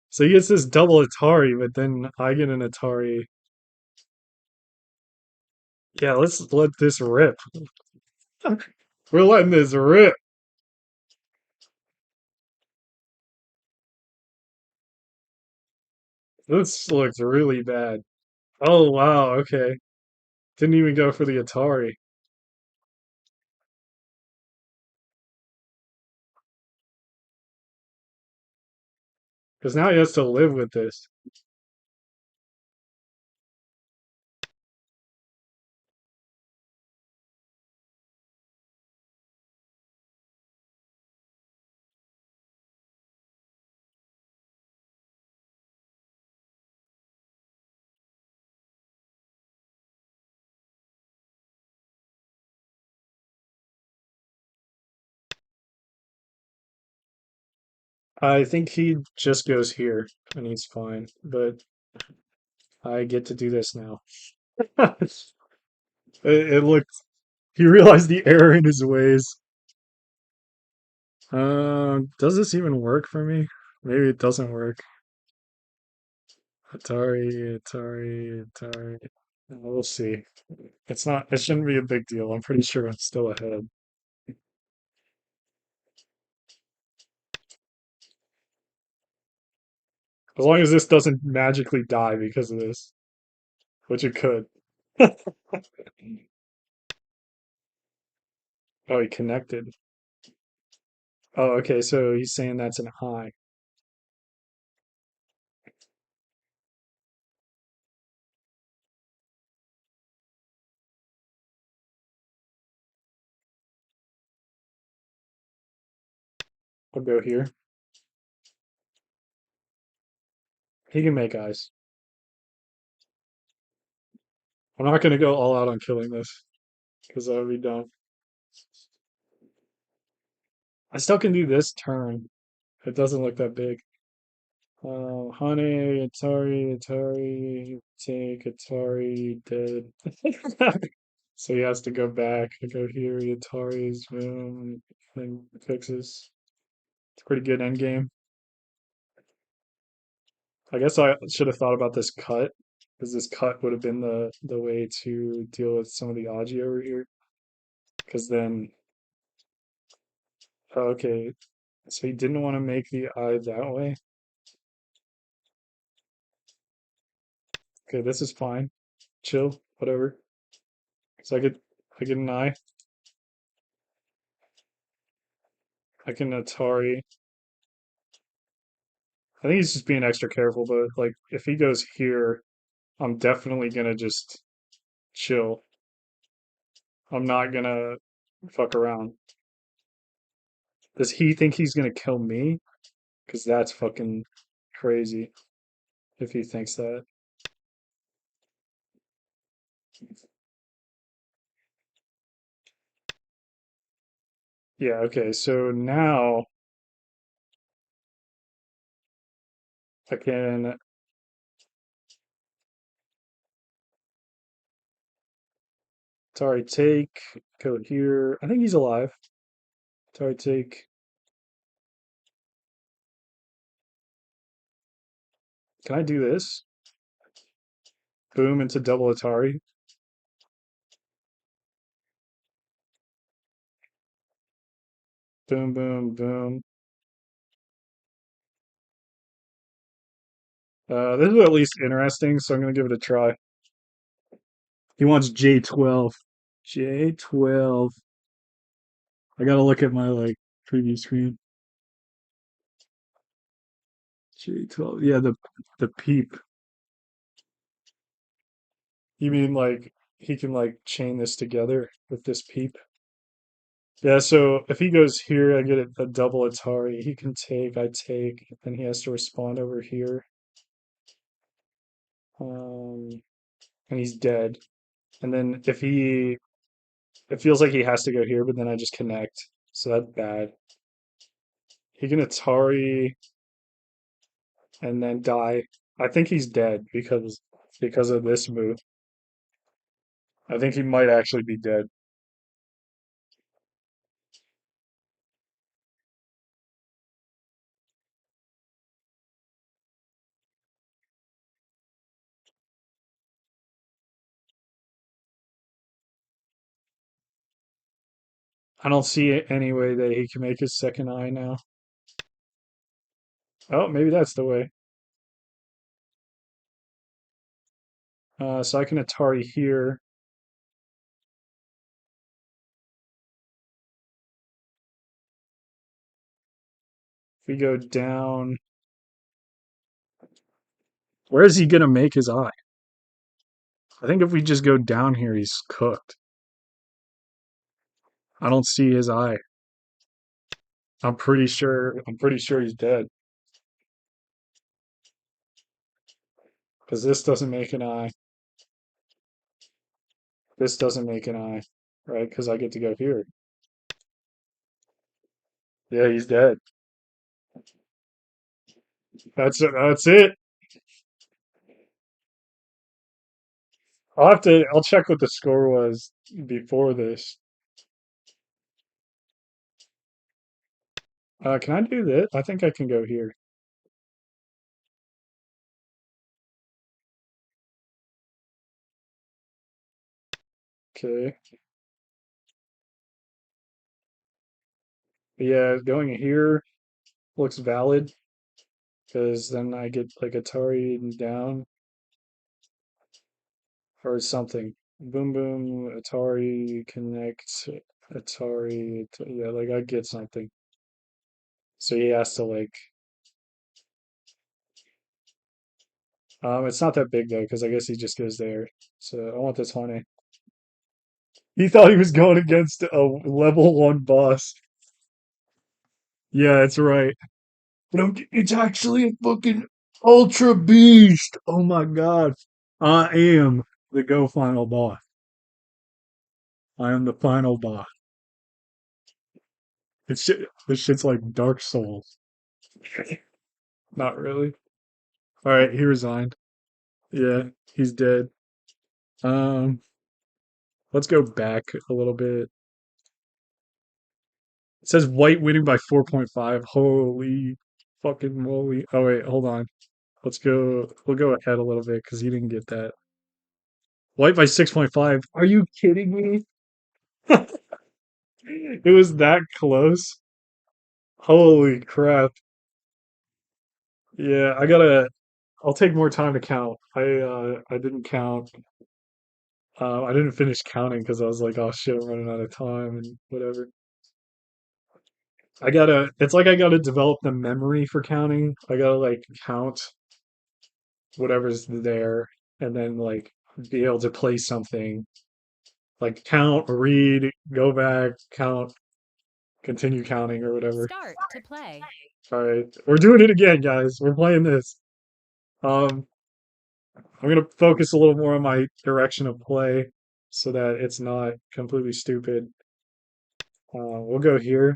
So he gets this double Atari, but then I get an Atari. Yeah, let's let this rip. We're letting this rip. This looks really bad. Oh, wow, okay. Didn't even go for the Atari. Because now he has to live with this. I think he just goes here and he's fine, but I get to do this now. It looked, he realized the error in his ways. Does this even work for me? Maybe it doesn't work. Atari, Atari, Atari. We'll see. It's not, it shouldn't be a big deal. I'm pretty sure I'm still ahead. As long as this doesn't magically die because of this, which it could. Oh, he connected. Oh, okay, so he's saying that's an I. I'll go here. He can make eyes. I'm not gonna go all out on killing this, because that would be dumb. I still can do this turn. It doesn't look that big. Honey, Atari, Atari, take Atari, dead. So he has to go back. I go here, Atari's, boom, and fixes. It's a pretty good end game. I guess I should have thought about this cut, because this cut would have been the way to deal with some of the Aji over here. Because then, oh, okay, so he didn't want to make the eye that way. Okay, this is fine. Chill, whatever. So I get an eye. I can Atari. I think he's just being extra careful, but like if he goes here, I'm definitely gonna just chill. I'm not gonna fuck around. Does he think he's gonna kill me? Because that's fucking crazy if he thinks that. Yeah, okay, so now I can Atari take, go here. I think he's alive. Atari take. Can I do this? Boom into double Atari. Boom, boom, boom. This is at least interesting, so I'm gonna give it a try. He wants J12. J12. I gotta look at my like preview screen. J12. Yeah, the peep. You mean like he can like chain this together with this peep? Yeah, so if he goes here, I get a double Atari. He can take, I take, then he has to respond over here. Um, and he's dead. And then if he, it feels like he has to go here, but then I just connect. So that's bad. he can Atari and then die. I think he's dead because of this move. I think he might actually be dead. I don't see any way that he can make his second eye now. Oh, maybe that's the way. So I can Atari here. If we go down, where is he gonna make his eye? I think if we just go down here, he's cooked. I don't see his eye. I'm pretty sure. I'm pretty sure he's dead because this doesn't make an eye. This doesn't make an eye, right? Because I get to go here. Yeah, he's dead. That's it. That's it. I'll have to. I'll check what the score was before this. Can I do this? I think I can go here. Okay. Yeah, going here looks valid because then I get like Atari down or something. Boom, boom, Atari connect, Atari. Yeah, like I get something. So he has to like. It's not that big though because I guess he just goes there. So I want this 20. He thought he was going against a level one boss. Yeah, it's right. But it's actually a fucking ultra beast. Oh my god. I am the go final boss. I am the final boss. This shit's like Dark Souls. Not really. All right, he resigned. Yeah, he's dead. Um, let's go back a little bit. It says white winning by 4.5. Holy fucking moly. Oh wait, hold on. Let's go. We'll go ahead a little bit because he didn't get that. White by 6.5. Are you kidding me? It was that close. Holy crap. Yeah, I'll take more time to count. I didn't count. I didn't finish counting because I was like, oh shit, I'm running out of time and whatever. It's like I gotta develop the memory for counting. I gotta like count whatever's there and then like be able to play something. Like count, read, go back, count, continue counting or whatever. Start to play. All right, we're doing it again, guys. We're playing this. Um, I'm gonna focus a little more on my direction of play so that it's not completely stupid. We'll go here,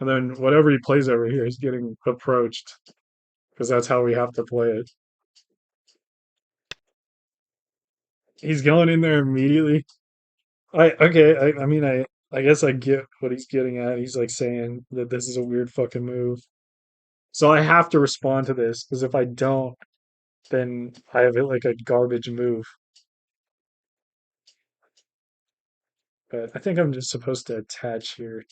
and then whatever he plays over here is getting approached because that's how we have to play it. He's going in there immediately. I mean I guess I get what he's getting at. He's like saying that this is a weird fucking move. So I have to respond to this because if I don't, then I have it like a garbage move. But I think I'm just supposed to attach here.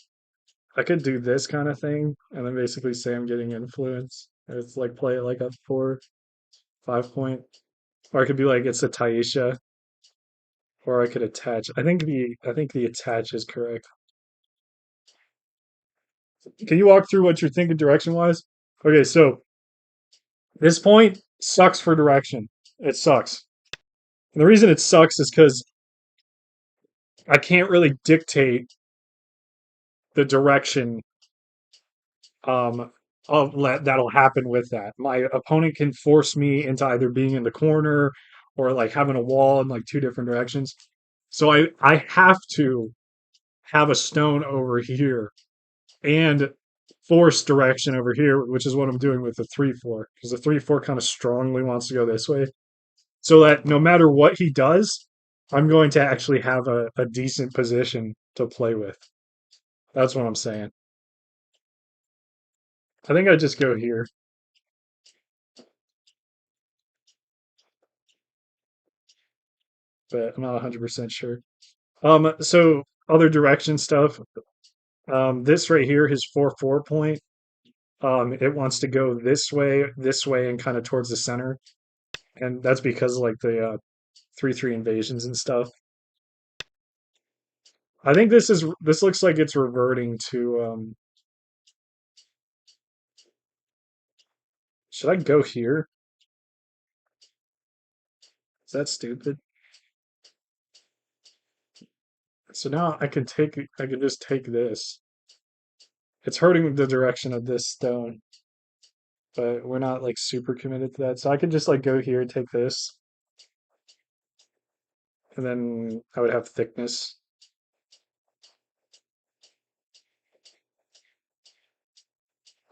I could do this kind of thing and then basically say I'm getting influence. It's like play it like a 4, 5 point. Or I could be like it's a Taisha. Or I could attach. I think the attach is correct. Can you walk through what you're thinking direction wise? Okay, so this point sucks for direction. It sucks. And the reason it sucks is because I can't really dictate the direction um that'll happen with that. My opponent can force me into either being in the corner or like having a wall in like two different directions. So I have to have a stone over here and force direction over here, which is what I'm doing with the 3-4, because the 3-4 kind of strongly wants to go this way. So that no matter what he does, I'm going to actually have a decent position to play with. That's what I'm saying. I think I just go here, but I'm not 100% sure. So other direction stuff. This right here, his 4-4 point. It wants to go this way, and kind of towards the center, and that's because like the 3-3 invasions and stuff. I think this looks like it's reverting to. Should I go here? Is that stupid? So now I can just take this. It's hurting the direction of this stone, but we're not like super committed to that. So I could just like go here, take this, and then I would have thickness.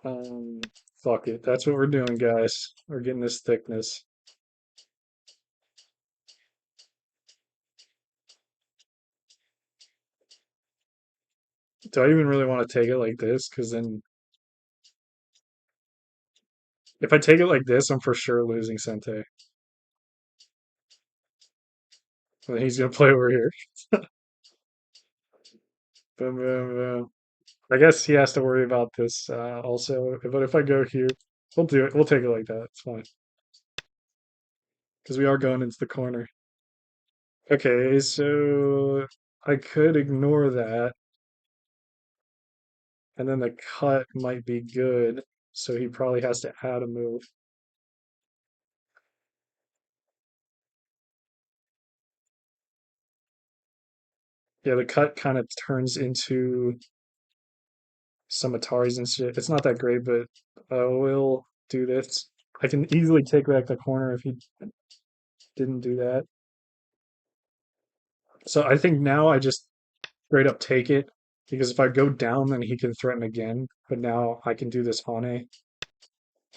Um, Fuck it. That's what we're doing, guys. We're getting this thickness. Do I even really want to take it like this? Because then if I take it like this, I'm for sure losing Sente. And he's gonna play over here. Boom, boom, boom. I guess he has to worry about this also. But if I go here, we'll do it. We'll take it like that. It's fine because we are going into the corner. Okay, so I could ignore that, and then the cut might be good. So he probably has to add a move. Yeah, the cut kind of turns into some Ataris and shit. It's not that great, but we'll do this. I can easily take back the corner if he didn't do that. So I think now I just straight up take it because if I go down, then he can threaten again. But now I can do this Hane,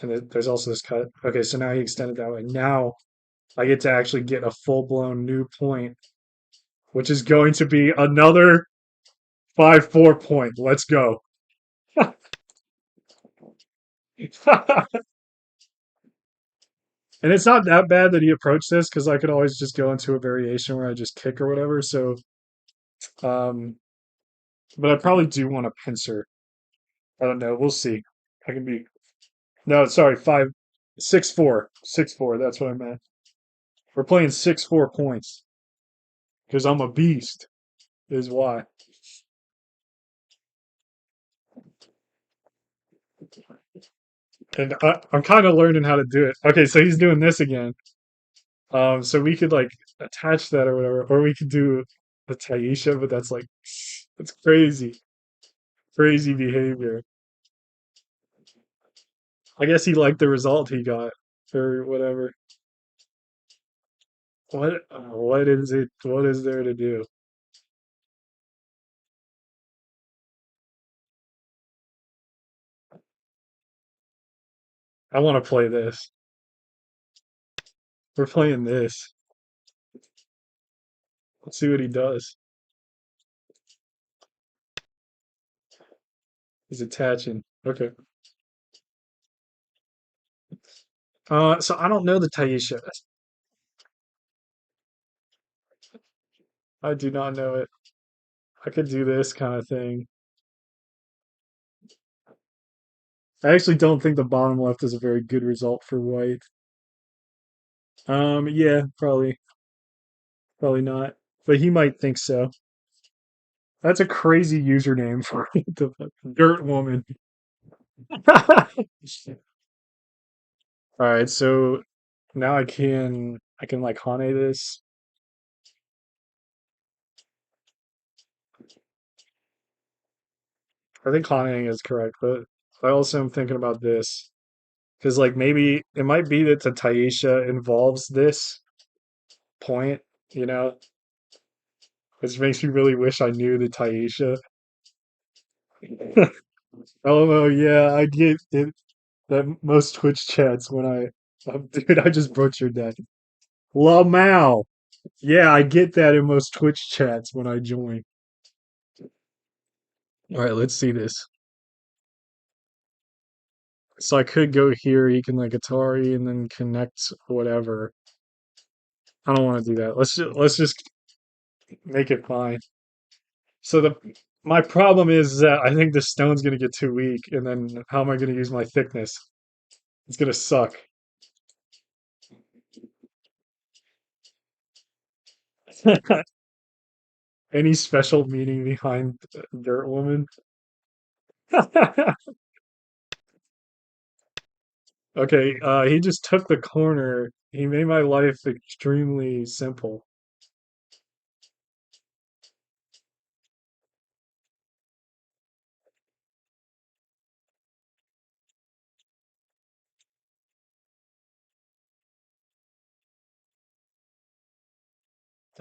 and there's also this cut. Okay, so now he extended that way. Now I get to actually get a full blown new point, which is going to be another 5-4 point. Let's go. And it's not that bad that he approached this because I could always just go into a variation where I just kick or whatever. So, um, but I probably do want a pincer. I don't know. We'll see. I can be no, sorry, 6-4, 6-4. That's what I meant. We're playing 6-4 points because I'm a beast. Is why. And I'm kind of learning how to do it. Okay, so he's doing this again. So we could like attach that or whatever, or we could do the Taisha, but that's crazy, crazy behavior. I guess he liked the result he got or whatever. What is it? What is there to do? I want to play this. We're playing this. Let's see what he does. He's attaching. Okay. So I don't know the Taisha. I do not know it. I could do this kind of thing. I actually don't think the bottom left is a very good result for white. Yeah, probably not. But he might think so. That's a crazy username for the dirt woman. All right, so now I can like Hane this. I think Haneing is correct, but I also am thinking about this because like maybe it might be that the Taisha involves this point, you know, which makes me really wish I knew the Taisha. Oh, yeah, I get it. That most Twitch chats when dude, I just butchered that. Lamau. Yeah, I get that in most Twitch chats when I join. All right, let's see this. So I could go here. You can like Atari and then connect whatever. I don't want to do that. Let's just make it fine. So the my problem is that I think the stone's gonna get too weak, and then how am I gonna use my thickness? It's gonna suck. Any special meaning behind Dirt Woman? Okay, he just took the corner. He made my life extremely simple.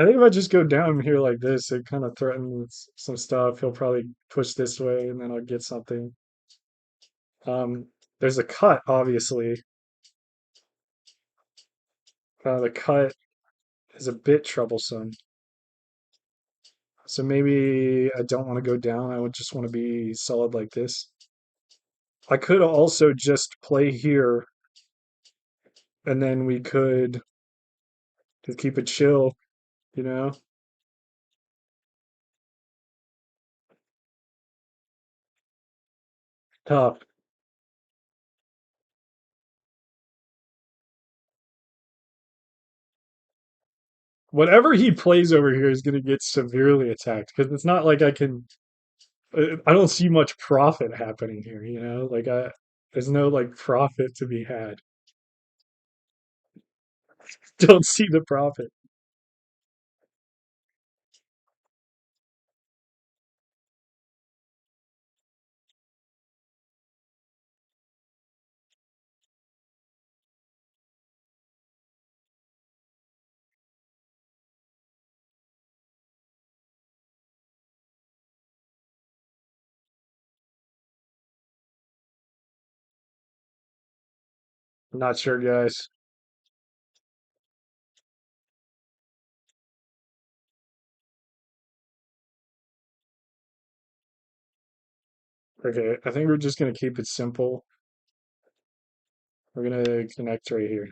I think if I just go down here like this, it kind of threatens some stuff. He'll probably push this way, and then I'll get something. There's a cut, obviously. The cut is a bit troublesome. So maybe I don't want to go down. I would just want to be solid like this. I could also just play here, and then we could just keep it chill, you know? Tough. Whatever he plays over here is going to get severely attacked because it's not like I don't see much profit happening here, you know? There's no like profit to be had. Don't see the profit. I'm not sure, guys. Okay, I think we're just going to keep it simple. We're going to connect right here.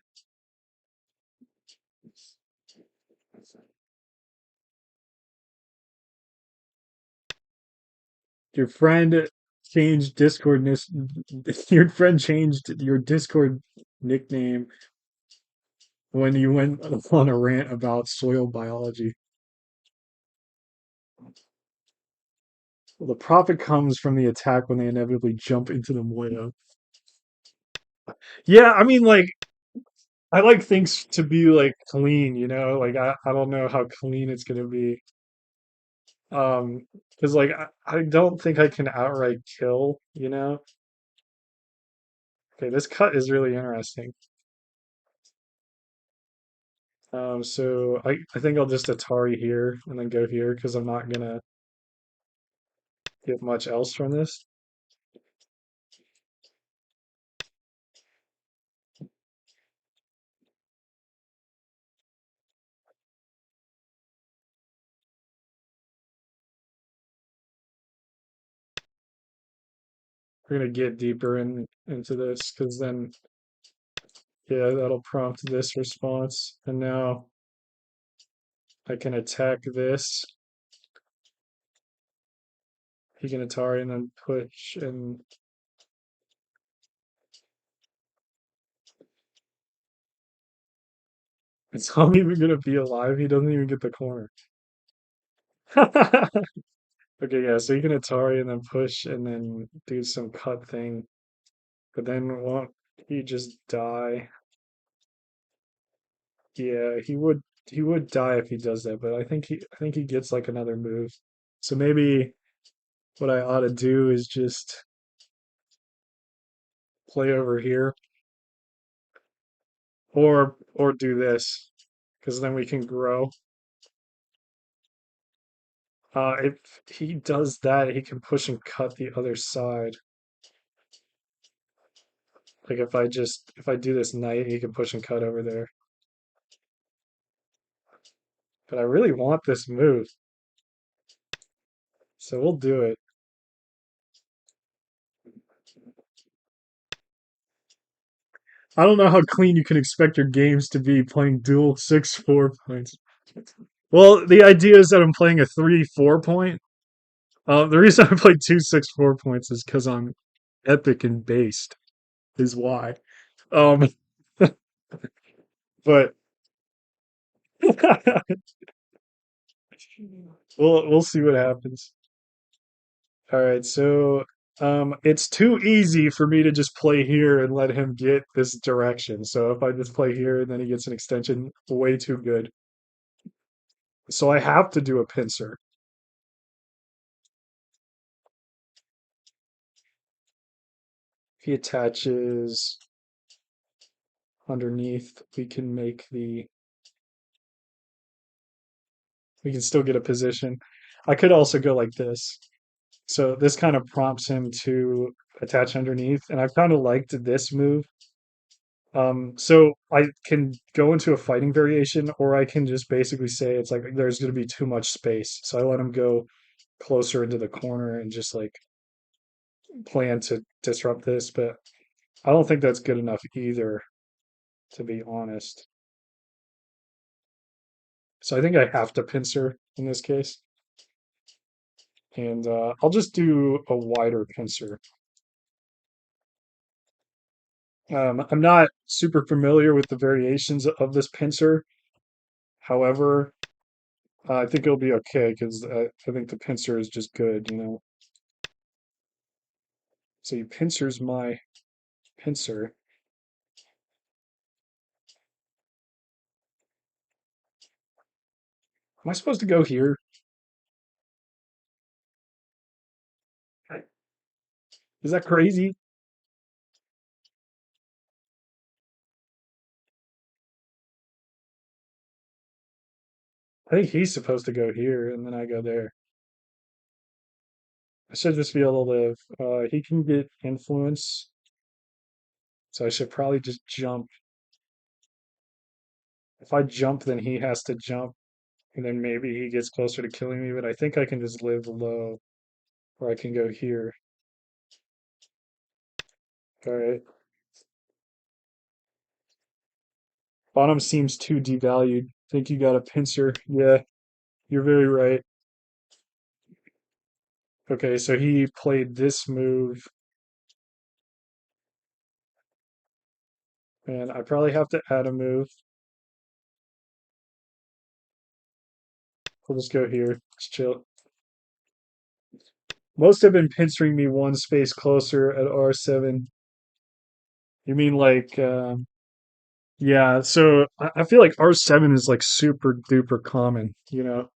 Your friend changed Discord. Your friend changed your Discord nickname when you went on a rant about soil biology. Well, the profit comes from the attack when they inevitably jump into the moyo. Yeah, I mean, like, I like things to be like clean, you know? Like, I don't know how clean it's gonna be. Because like I don't think I can outright kill, you know? Okay, this cut is really interesting. So I think I'll just Atari here and then go here because I'm not gonna get much else from this. We're gonna get deeper into this because then yeah, that'll prompt this response. And now I can attack this. He can Atari and then push and it's not even gonna be alive. He doesn't even get the corner. Okay, yeah, so he can Atari and then push and then do some cut thing. But then won't he just die? Yeah, he would die if he does that, but I think he gets like another move. So maybe what I ought to do is just play over here or do this because then we can grow. If he does that, he can push and cut the other side. Like if I do this knight, he can push and cut over there. But I really want this move, so we'll do it. I don't know how clean you can expect your games to be playing dual 6-4 points. Well, the idea is that I'm playing a 3-4 point. The reason I play 2 6-4 points is because I'm epic and based, is why. Um, but we'll see what happens. All right, so it's too easy for me to just play here and let him get this direction. So if I just play here and then he gets an extension, way too good. So I have to do a pincer. If he attaches underneath, we can still get a position. I could also go like this. So this kind of prompts him to attach underneath, and I've kind of liked this move. So I can go into a fighting variation, or I can just basically say it's like there's going to be too much space. So I let him go closer into the corner and just like plan to disrupt this. But I don't think that's good enough either, to be honest. So I think I have to pincer in this case. And I'll just do a wider pincer. I'm not super familiar with the variations of this pincer. However, I think it'll be okay because I think the pincer is just good, you know. So he pincers my pincer. Am I supposed to go here? Is that crazy? I think he's supposed to go here and then I go there. I should just be able to live. He can get influence, so I should probably just jump. If I jump, then he has to jump, and then maybe he gets closer to killing me, but I think I can just live low, or I can go here. All right. Bottom seems too devalued. Think you got a pincer. Yeah, you're very right. Okay, so he played this move, and I probably have to add a move. We'll just go here. Just chill. Most have been pincering me one space closer at R7. You mean like, yeah, so I feel like R7 is like super duper common, you know?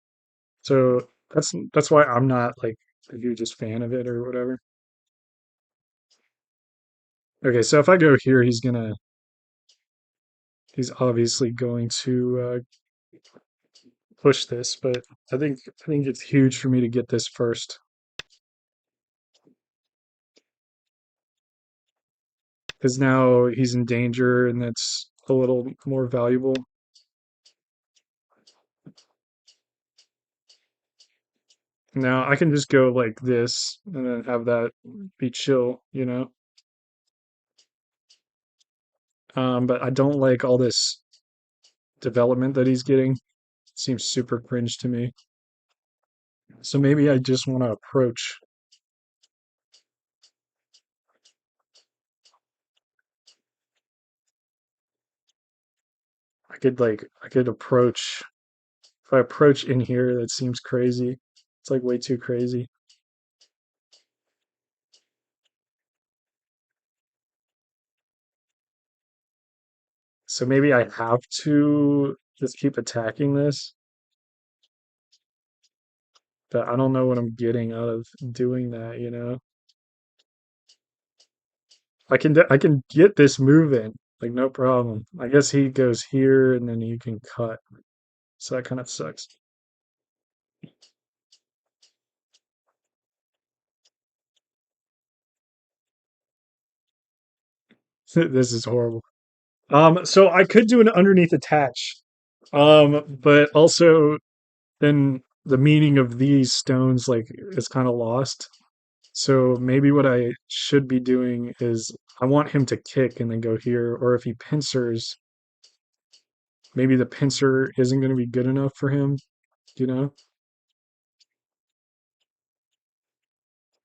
So that's why I'm not like a hugest fan of it or whatever. Okay, so if I go here, he's obviously going to push this, but I think it's huge for me to get this first. Because now he's in danger and that's a little more valuable. Now I can just go like this and then have that be chill, you know? But I don't like all this development that he's getting. Seems super cringe to me. So maybe I just want to approach. I could approach. If I approach in here, that seems crazy. It's like way too crazy. So maybe I have to just keep attacking this, but I don't know what I'm getting out of doing that, you know? I can get this move in, like no problem. I guess he goes here and then you can cut. So that kind of sucks. This is horrible. So I could do an underneath attach. But also then the meaning of these stones like is kind of lost. So maybe what I should be doing is I want him to kick and then go here, or if he pincers, maybe the pincer isn't going to be good enough for him, you know?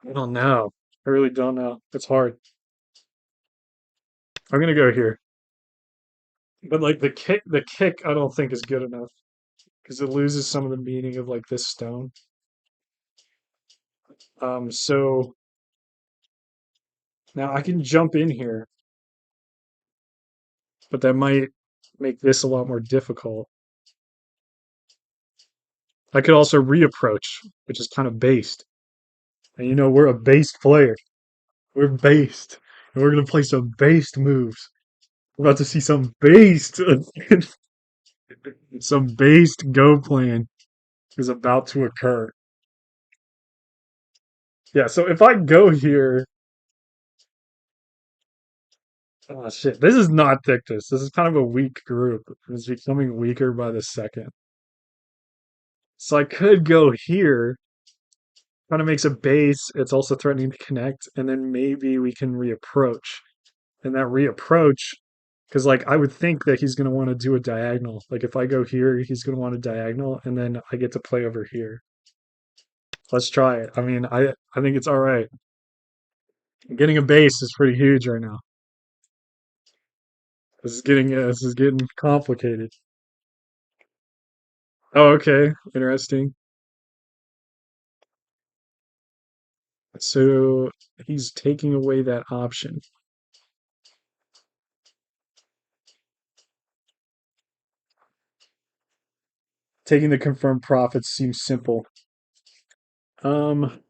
I don't know. I really don't know. It's hard. I'm going to go here. But like the kick I don't think is good enough because it loses some of the meaning of like this stone. So now I can jump in here, but that might make this a lot more difficult. I could also reapproach, which is kind of based. And we're a based player. We're based. And we're gonna play some based moves. We're about to see some based some based go plan is about to occur. Yeah, so if I go here, oh shit, this is not thickness. This is kind of a weak group. It's becoming weaker by the second. So I could go here, kind of makes a base. It's also threatening to connect, and then maybe we can reapproach. And that reapproach, because like I would think that he's going to want to do a diagonal. Like if I go here, he's going to want a diagonal, and then I get to play over here. Let's try it. I mean, I think it's all right. Getting a base is pretty huge right now. This is getting complicated. Oh, okay, interesting. So he's taking away that option. Taking the confirmed profits seems simple. Um,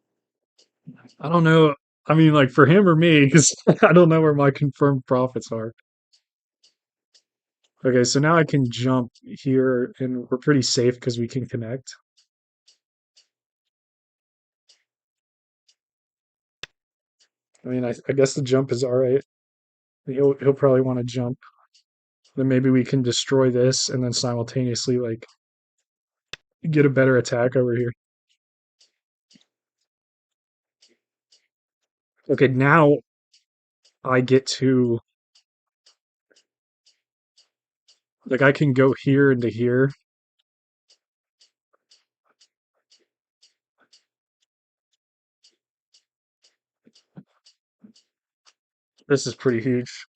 I don't know. I mean, like for him or me, because I don't know where my confirmed profits are. Okay, so now I can jump here, and we're pretty safe because we can connect. I mean, I guess the jump is all right. He'll probably want to jump. Then maybe we can destroy this, and then simultaneously like get a better attack over here. Okay, now I get to like I can go here into here. This is pretty huge.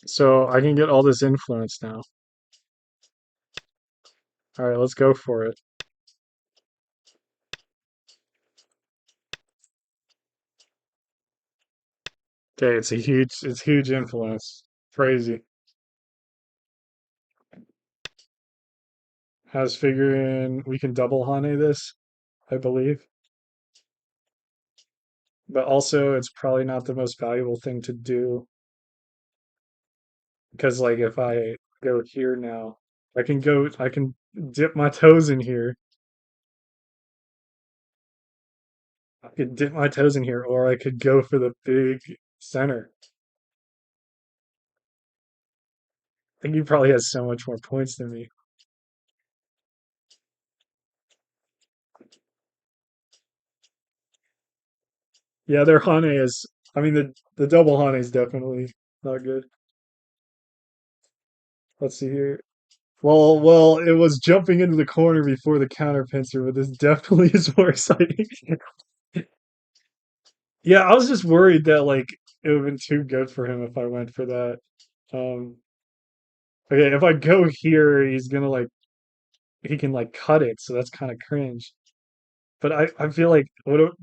So I can get all this influence now. All right, let's go for it. Okay, it's huge influence. Crazy. Has figuring we can double Hane this, I believe. But also it's probably not the most valuable thing to do because like if I go here now, I can dip my toes in here. I could dip my toes in here, or I could go for the big center. I think he probably has so much more points than me. Yeah, their Hane is. I mean, the double Hane is definitely not good. Let's see here. Well, it was jumping into the corner before the counter pincer, but this definitely is more exciting. Yeah, I was just worried that like it would have been too good for him if I went for that. Um, okay, if I go here, he's gonna like he can like cut it, so that's kind of cringe. But I feel like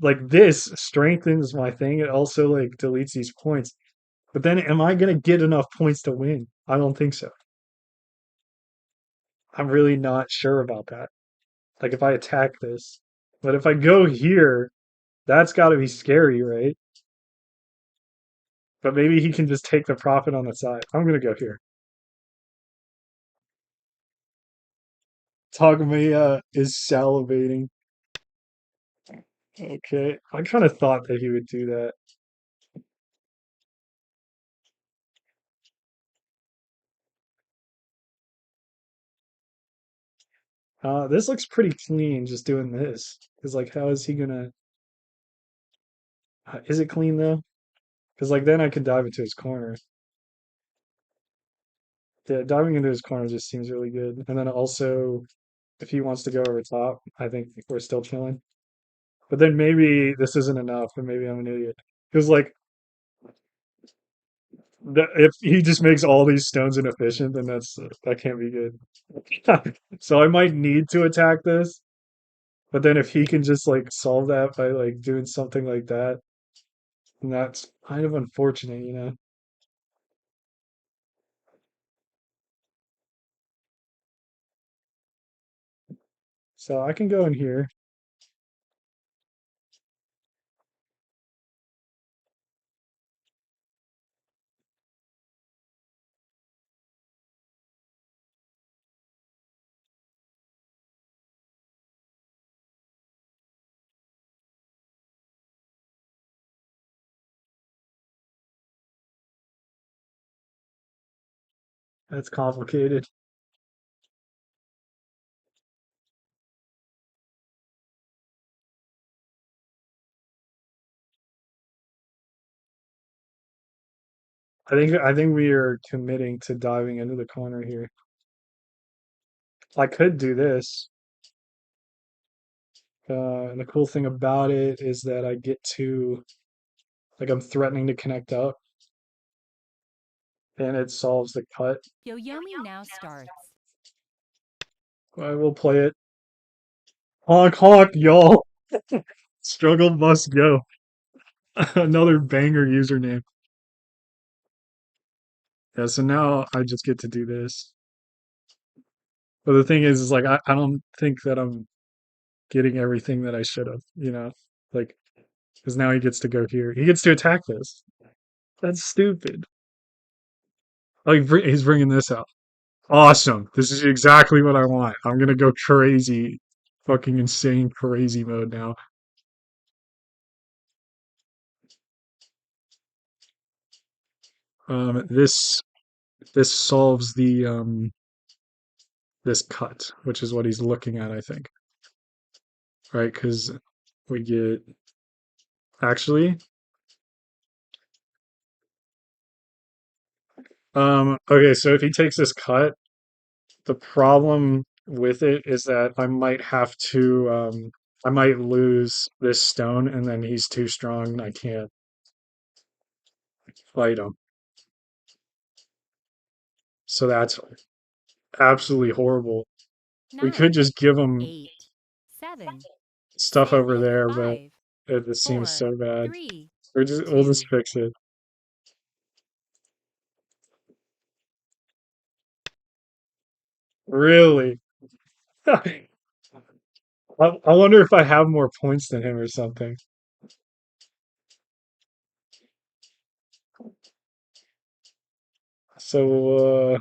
like this strengthens my thing. It also like deletes these points. But then am I gonna get enough points to win? I don't think so. I'm really not sure about that. Like if I attack this. But if I go here, that's gotta be scary, right? But maybe he can just take the profit on the side. I'm gonna go here. Togmeya is salivating. Okay, I kind of thought that he would do that. This looks pretty clean just doing this. Because, like, how is he gonna. Is it clean though? Because, like, then I could dive into his corner. Yeah, diving into his corner just seems really good. And then also, if he wants to go over top, I think we're still chilling. But then maybe this isn't enough, and maybe I'm an idiot. Because, like, if he just makes all these stones inefficient, then that can't be good. So I might need to attack this, but then if he can just like solve that by like doing something like that, then that's kind of unfortunate, you know. So I can go in here. That's complicated. I think we are committing to diving into the corner here. I could do this. And the cool thing about it is that I get to like I'm threatening to connect up, and it solves the cut. Yoyomi now starts. I will play it. Honk honk, y'all. Struggle must go. Another banger username. Yeah, so now I just get to do this. But the thing is like I don't think that I'm getting everything that I should have, you know? Like, because now he gets to go here. He gets to attack this. That's stupid. Like, he's bringing this out. Awesome. This is exactly what I want. I'm gonna go crazy. Fucking insane crazy mode now. This solves the this cut, which is what he's looking at, I think. Right? Because we get actually okay, so if he takes this cut, the problem with it is that I might lose this stone and then he's too strong and I can't fight him. So that's absolutely horrible. We could 9, just give him 8, 7, stuff 6, over there, but 5, it just seems 4, so bad. 3, We'll just 2. fix it. Really? I wonder if I have more points than him or something. So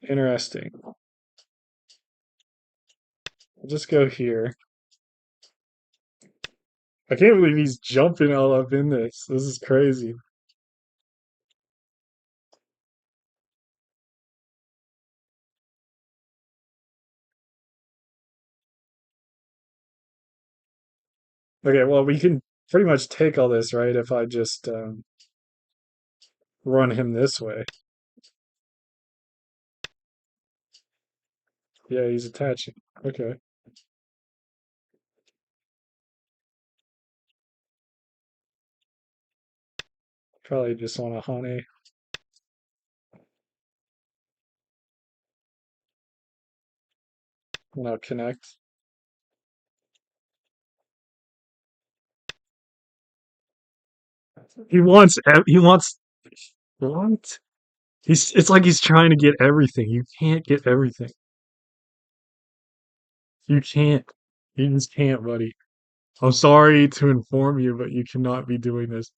interesting. I'll just go here. I can't believe he's jumping all up in this. This is crazy. Okay, well, we can pretty much take all this, right? If I just run him this way. Yeah, he's attaching. Okay. Probably just want to honey. And I'll connect. He wants, what? It's like he's trying to get everything. You can't get everything. You can't. You just can't, buddy. I'm sorry to inform you, but you cannot be doing this.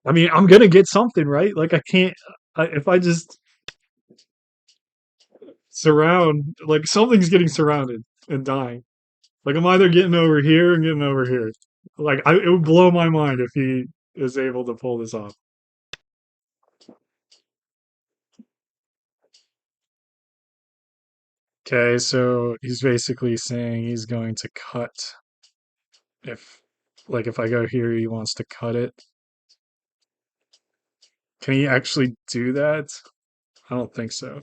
I mean, I'm gonna get something, right? Like I can't if I just surround like something's getting surrounded and dying. Like I'm either getting over here and getting over here. Like it would blow my mind if he is able to pull this off. Okay, so he's basically saying he's going to cut if like if I go here he wants to cut it. Can he actually do that? I don't think so.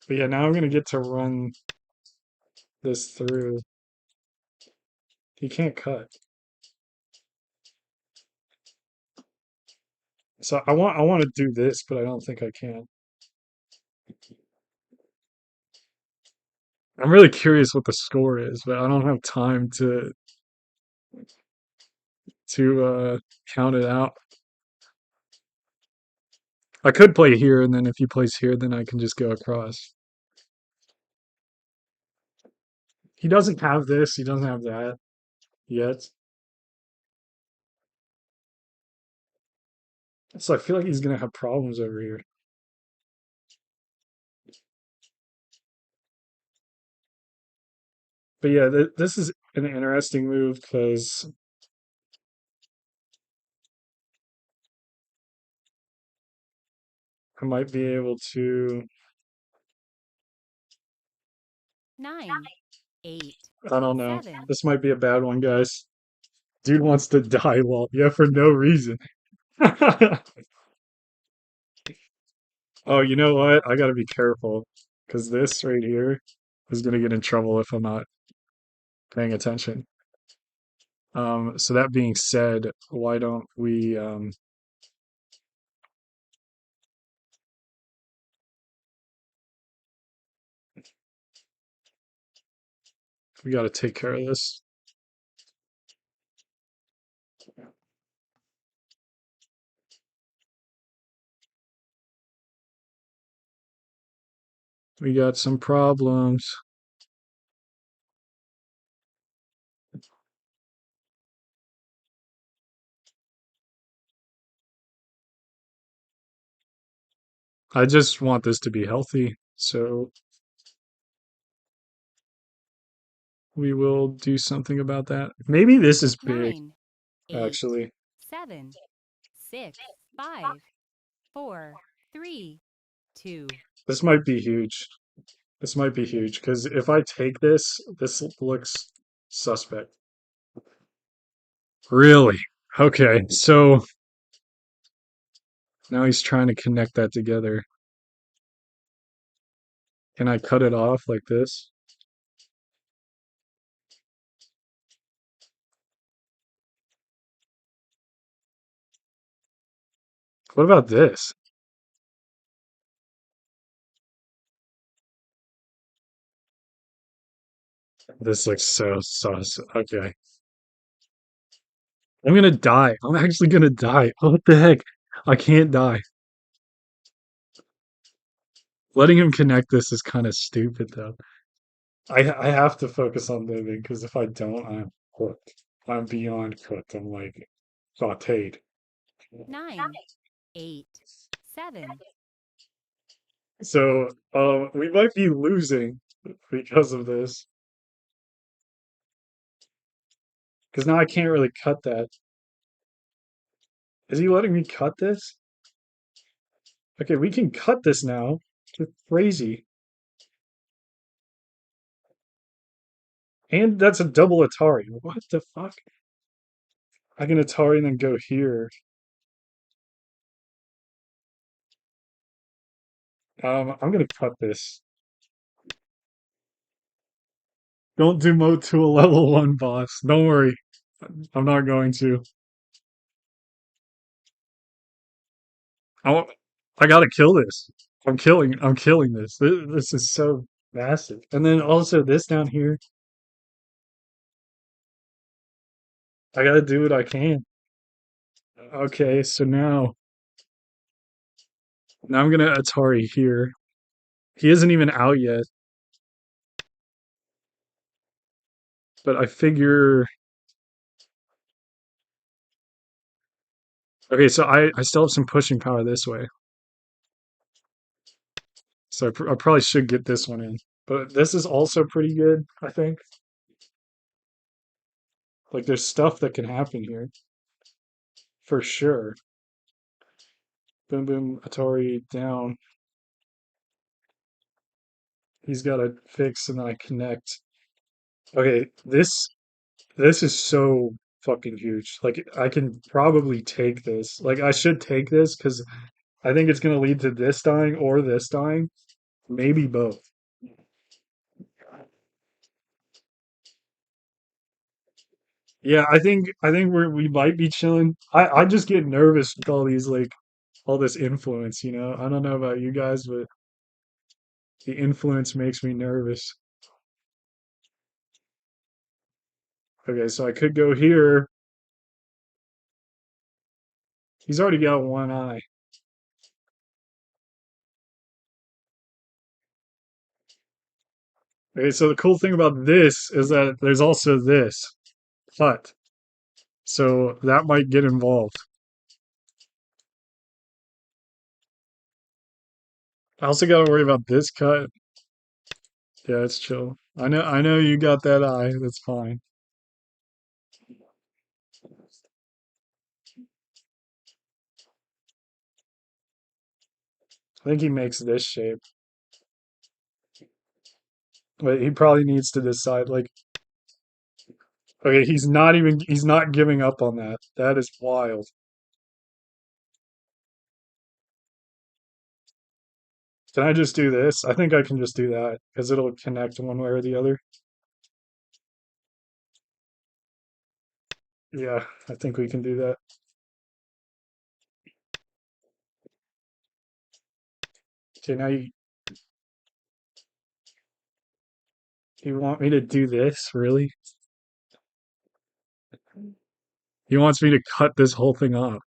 But yeah, now I'm gonna get to run this through. He can't cut. So I want to do this, but I don't think I can. I'm really curious what the score is, but I don't have time to count it out. I could play here, and then if he plays here, then I can just go across. He doesn't have this. He doesn't have that yet. So I feel like he's gonna have problems over here. But yeah, this is an interesting move because I might be able to. 9, 8, I don't know. 7. This might be a bad one, guys. Dude wants to die well, yeah, for no reason. Oh, you know what? I gotta be careful because this right here is gonna get in trouble if I'm not paying attention. So that being said, why don't we gotta take care of this. We got some problems. I just want this to be healthy, so we will do something about that. Maybe this is big, 9, 8, actually. 7, 6, 5, 4, 3, 2. This might be huge. This might be huge because if I take this, this looks suspect. Really? Okay, so now he's trying to connect that together. Can I cut it off like this? What about this? This looks so sus. Okay. I'm gonna die. I'm actually gonna die. What the heck? I can't die. Letting him connect this is kind of stupid, though. I have to focus on living because if I don't, I'm cooked. I'm beyond cooked. I'm like sauteed. 9, 8, 7. So, we might be losing because of this. Because now I can't really cut that. Is he letting me cut this? Okay, we can cut this now. It's crazy. And that's a double Atari. What the fuck? I can Atari and then go here. I'm gonna cut this. Don't demote to a level 1 boss. Don't worry. I'm not going to. I, wa- I gotta kill this. I'm killing this. This is so massive. And then also this down here. I gotta do what I can. Okay, so now I'm gonna Atari here. He isn't even out yet, but I figure Okay, so I still have some pushing power this way. So I probably should get this one in. But this is also pretty good, I think. Like there's stuff that can happen here for sure. Boom boom Atari down. He's got to fix and then I connect. Okay, this is so fucking huge. Like I can probably take this. Like I should take this because I think it's gonna lead to this dying or this dying. Maybe both. Yeah, I think we might be chilling. I just get nervous with all these like all this influence, you know. I don't know about you guys, but the influence makes me nervous. Okay, so I could go here. He's already got one eye. Okay, so the cool thing about this is that there's also this cut. So that might get involved. I also got to worry about this cut. Yeah, it's chill. I know you got that eye. That's fine. I think he makes this shape. But he probably needs to decide like okay, he's not giving up on that. That is wild. Can I just do this? I think I can just do that because it'll connect one way or the other. Yeah, I think we can do that. Okay, now you want me to do this, really? He wants me to cut this whole thing off.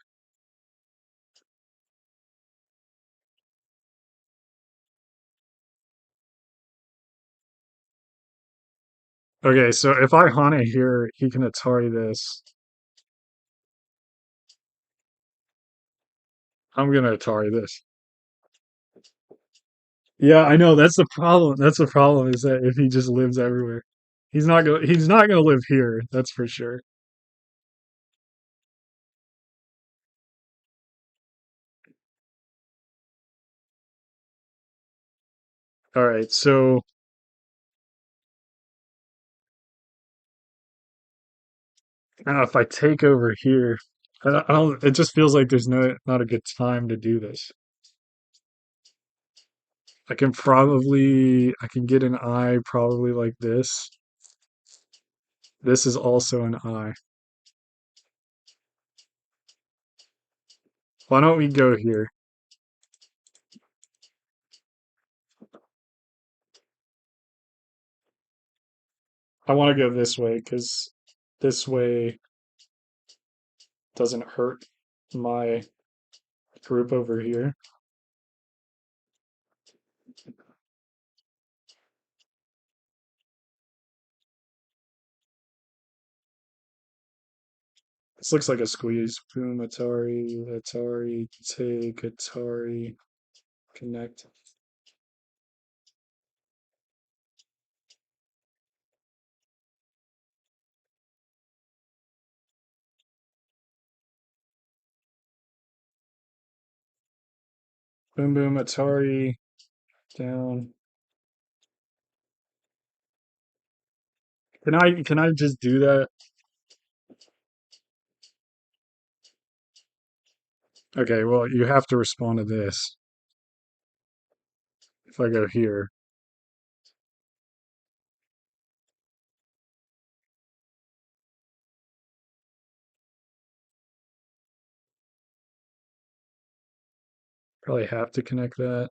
Okay, so if I Hane here, he can Atari this. I'm gonna Atari this. Yeah, I know. That's the problem. That's the problem is that if he just lives everywhere, he's not gonna live here. That's for sure. All right, so if I take over here, I don't. It just feels like there's not a good time to do this. I can get an eye probably like this. This is also an eye. Why don't we go here? I want to go this way because this way doesn't hurt my group over here. This looks like a squeeze. Boom, Atari, Atari, take, Atari, connect. Boom, boom, Atari, down. Can I just do that? Okay, well, you have to respond to this. If I go here, probably have to connect that.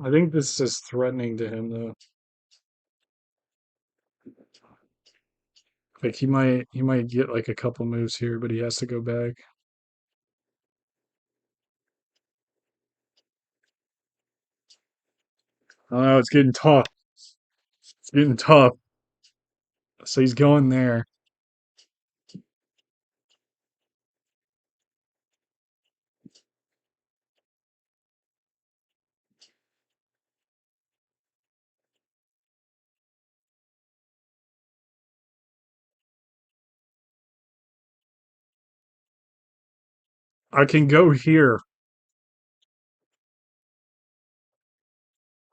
I think this is threatening to him though. Like he might get like a couple moves here, but he has to go back. I don't know, it's getting tough. It's getting tough. So he's going there. I can go here.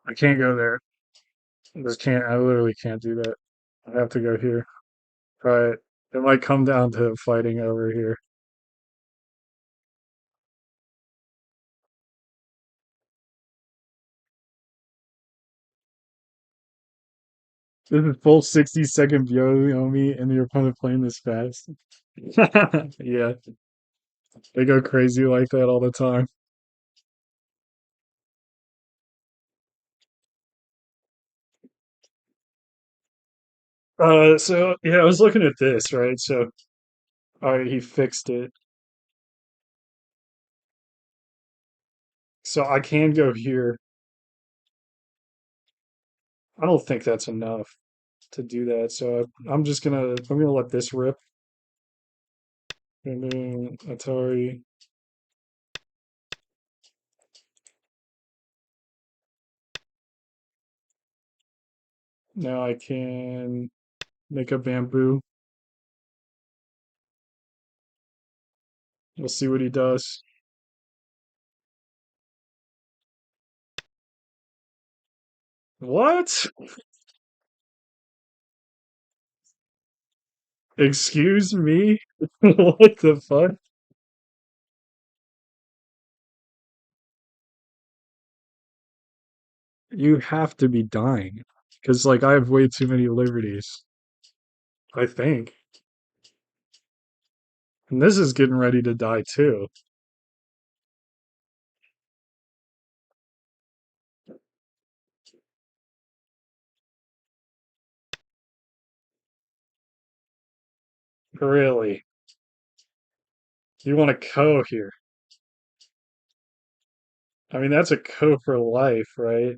I can't go there. I literally can't do that. I have to go here. Right. It might come down to fighting over here. This is full 60-second Byoyomi and your opponent playing this fast. Yeah, they go crazy like that all the time. So yeah, I was looking at this, right? So all right, he fixed it. So I can go here. I don't think that's enough to do that. So I'm gonna let this rip. And then Atari. Now I can make a bamboo. We'll see what he does. What? Excuse me? What the fuck? You have to be dying. Because, like, I have way too many liberties. I think. And this is getting ready to die too. Really? You want a co here? I mean, that's a co for life, right?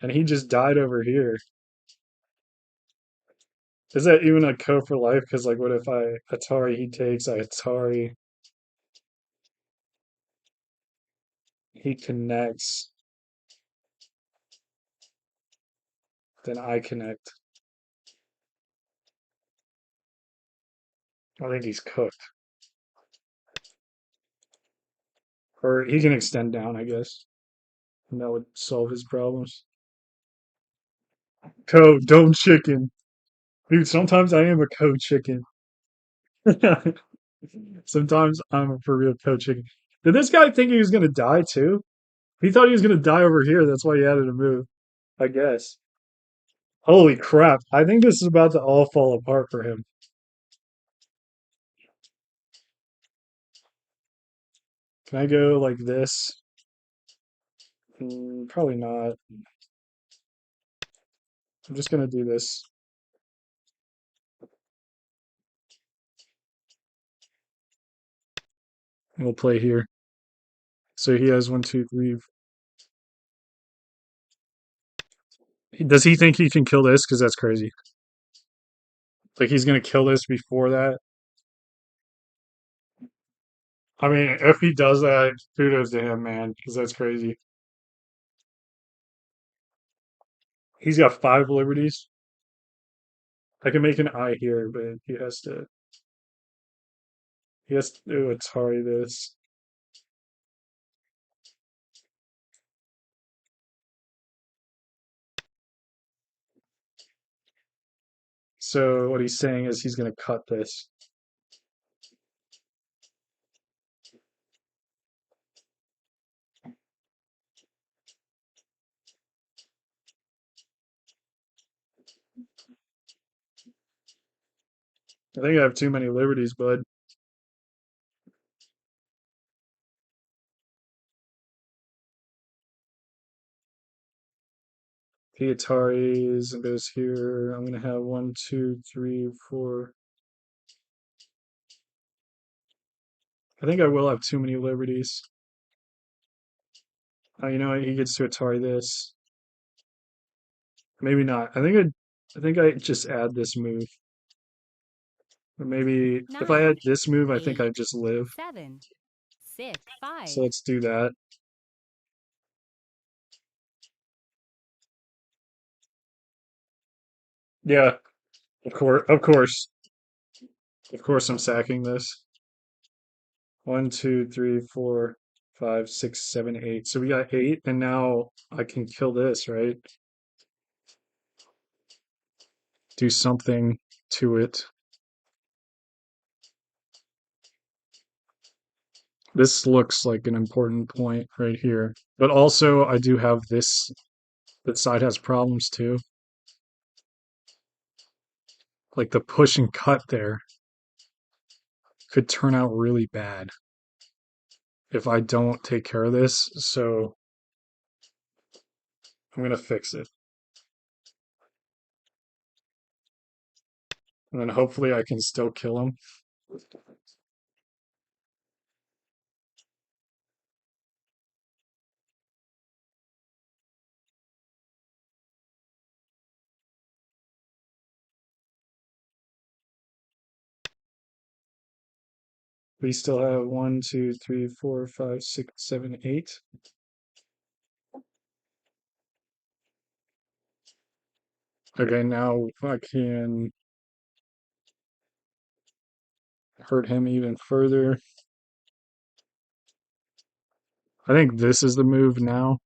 And he just died over here. Is that even a co for life? Because, like, what if I Atari he takes, I Atari, he connects, then I connect. I think he's cooked. Or he can extend down, I guess. And that would solve his problems. Co, dome chicken. Dude, sometimes I am a co chicken. Sometimes I'm a for real co chicken. Did this guy think he was gonna die too? He thought he was gonna die over here. That's why he added a move. I guess. Holy crap. I think this is about to all fall apart for him. Can I go like this? Probably not. I'm just gonna do this. And we'll play here. So he has one, two, three. Does he think he can kill this? Because that's crazy. Like he's gonna kill this before that. I mean, if he does that, kudos to him, man, because that's crazy. He's got 5 liberties. I can make an eye here, but he has to do Atari this. So what he's saying is he's gonna cut this. I think I have too many liberties, bud. The Atari's and goes here. I'm gonna have one, two, three, four. I think I will have too many liberties. You know what? He gets to Atari this. Maybe not. I think I just add this move. Or maybe if I 9, had this move, I think 8, I just live. 7, 6, So 5. let's do that. Yeah, of course, of course, of course. I'm sacking this. One, two, three, four, five, six, seven, eight. So we got eight, and now I can kill this, right? Do something to it. This looks like an important point right here. But also, I do have this. That side has problems too. Like the push and cut there could turn out really bad if I don't take care of this. So I'm gonna fix it. And then hopefully I can still kill him. We still have one, two, three, four, five, six, seven, eight. Okay, now I can hurt him even further. I think this is the move now.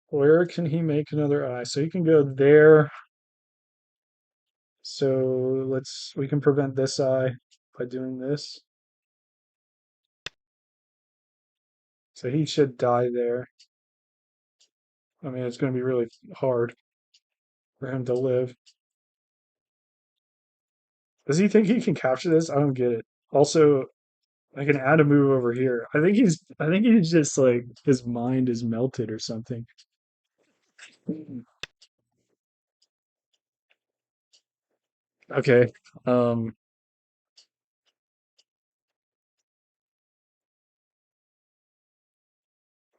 Where can he make another eye? So he can go there. So we can prevent this eye by doing this. So he should die there. I mean, it's going to be really hard for him to live. Does he think he can capture this? I don't get it. Also, I can add a move over here. I think he's just like his mind is melted or something. Okay. Um,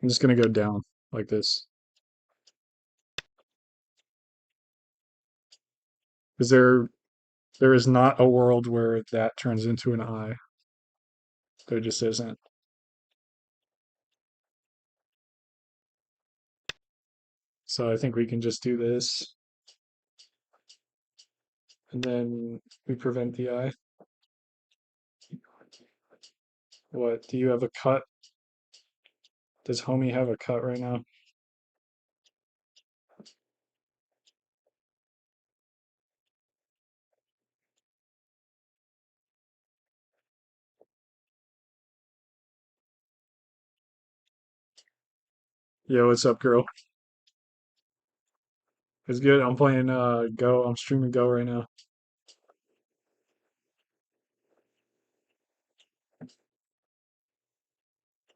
I'm just gonna go down like this. Is there is not a world where that turns into an eye. There just isn't. So I think we can just do this, and then we prevent the eye. What? Do you have a cut? Does homie have a cut right now? Yo, what's up, girl? It's good. I'm playing Go. I'm streaming Go right now.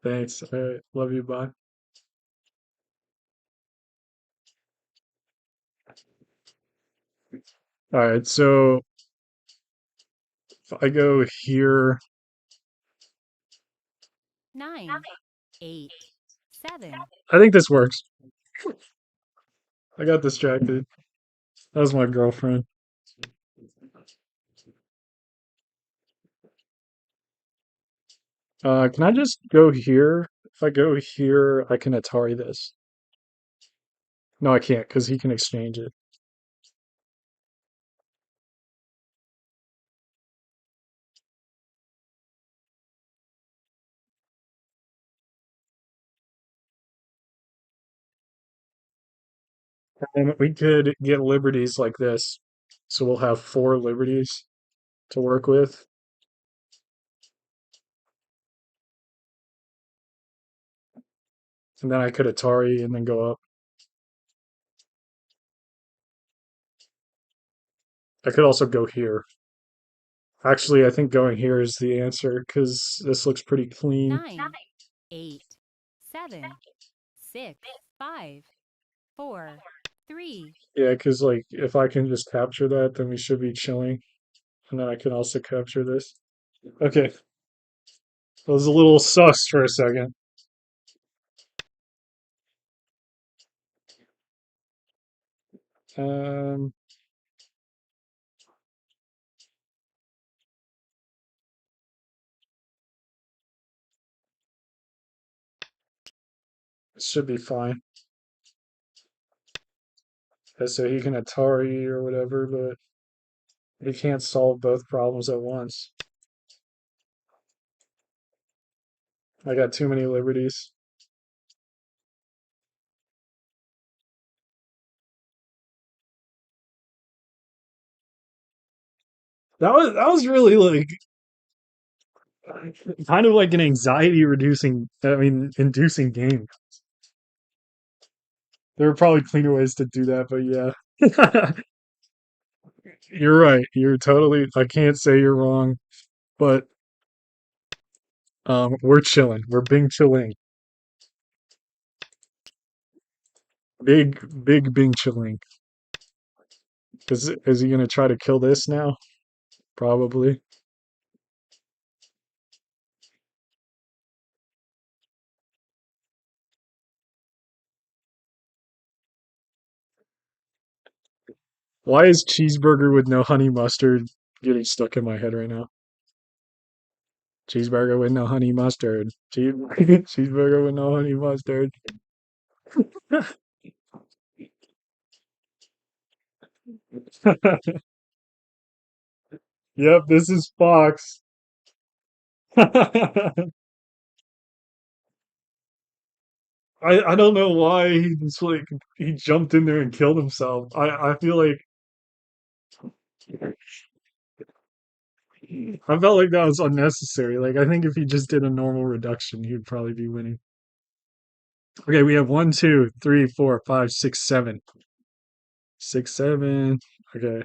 Thanks. All right. Love you. Bye. All right. So if I go here, 9, 8, 7. I think this works. I got distracted. That was my girlfriend. Can I just go here? If I go here, I can Atari this. No, I can't because he can exchange it. And we could get liberties like this. So we'll have four liberties to work with. and then I could Atari and then go up. I could also go here. Actually, I think going here is the answer because this looks pretty clean. 9, 8, 7, 6, 5, 4, 3. Yeah, because like if I can just capture that, then we should be chilling. And then I can also capture this. Okay. I was a little sus for a second. Um, it should be fine. Yeah, so he can Atari or whatever, but he can't solve both problems at once. I got too many liberties. That was really like kind of like an anxiety reducing, I mean, inducing game. There are probably cleaner ways to do that, but yeah. You're right. You're totally, I can't say you're wrong, but we're chilling. We're Bing chilling. Big Bing chilling. Is he gonna try to kill this now? Probably. Why is cheeseburger with no honey mustard getting stuck in my head right now? Cheeseburger with no honey mustard. Cheeseburger with no honey mustard. Yep, this is Fox. I don't know why he just like he jumped in there and killed himself. I feel like I felt like that was unnecessary. Like I think if he just did a normal reduction, he'd probably be winning. Okay, we have one, two, three, four, five, six, seven. Six, seven. Okay.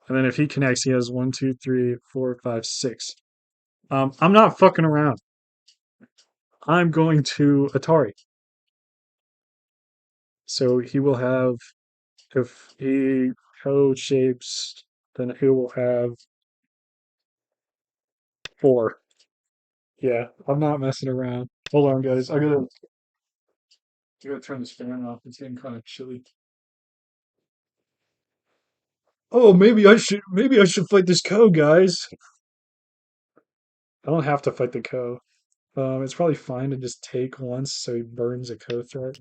And then if he connects, he has one, two, three, four, five, six. I'm not fucking around. I'm going to Atari. So he will have, if he co-shapes, then he will have four. Yeah, I'm not messing around. Hold on, guys. I gotta turn this fan off. It's getting kind of chilly. Oh, maybe I should fight this co, guys. I don't have to fight the co. It's probably fine to just take once so he burns a co threat.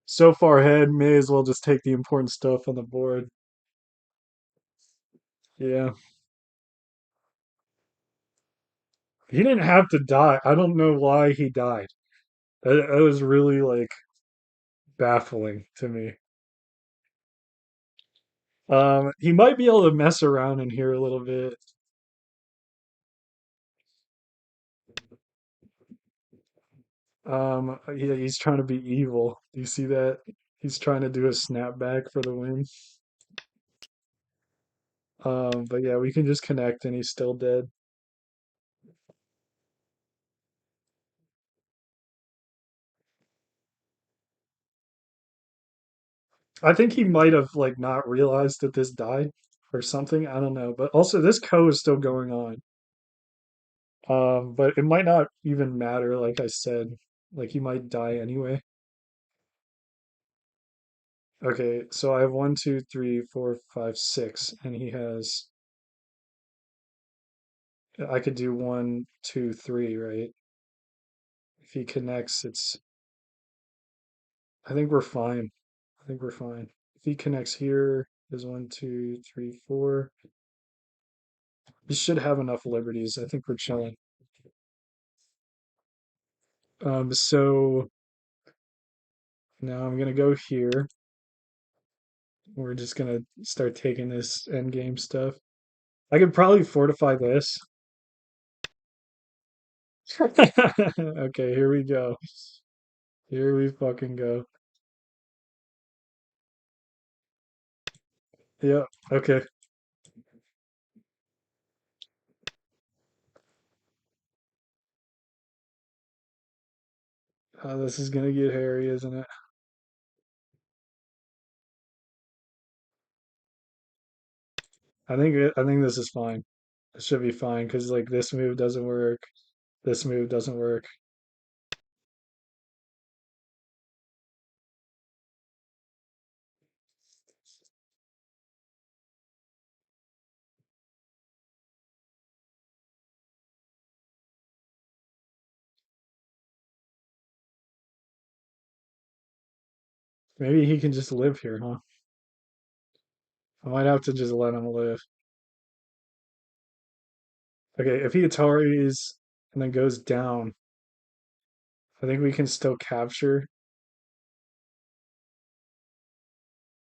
So far ahead, may as well just take the important stuff on the board. Yeah. He didn't have to die. I don't know why he died. That was really like baffling to me. He might be able to mess around in here a little bit. Yeah, he's trying to be evil. Do you see that? He's trying to do a snapback for the win. But yeah, we can just connect and he's still dead. I think he might have like not realized that this died or something. I don't know. But also this co is still going on. But it might not even matter, like I said. Like he might die anyway. Okay, so I have one, two, three, four, five, six, and he has I could do one, two, three, right? If he connects, it's I think we're fine. I think we're fine. If he connects here, there's one, two, three, four. We should have enough liberties. I think we're chilling. So now I'm gonna go here. We're just gonna start taking this end game stuff. I could probably fortify this. Okay, here we go. Here we fucking go. Yeah, okay. This is gonna get hairy, isn't it? I think this is fine. It should be fine because like this move doesn't work. This move doesn't work. Maybe he can just live here, huh? I might have to just let him live. Okay, if he Ataris and then goes down, I think we can still capture.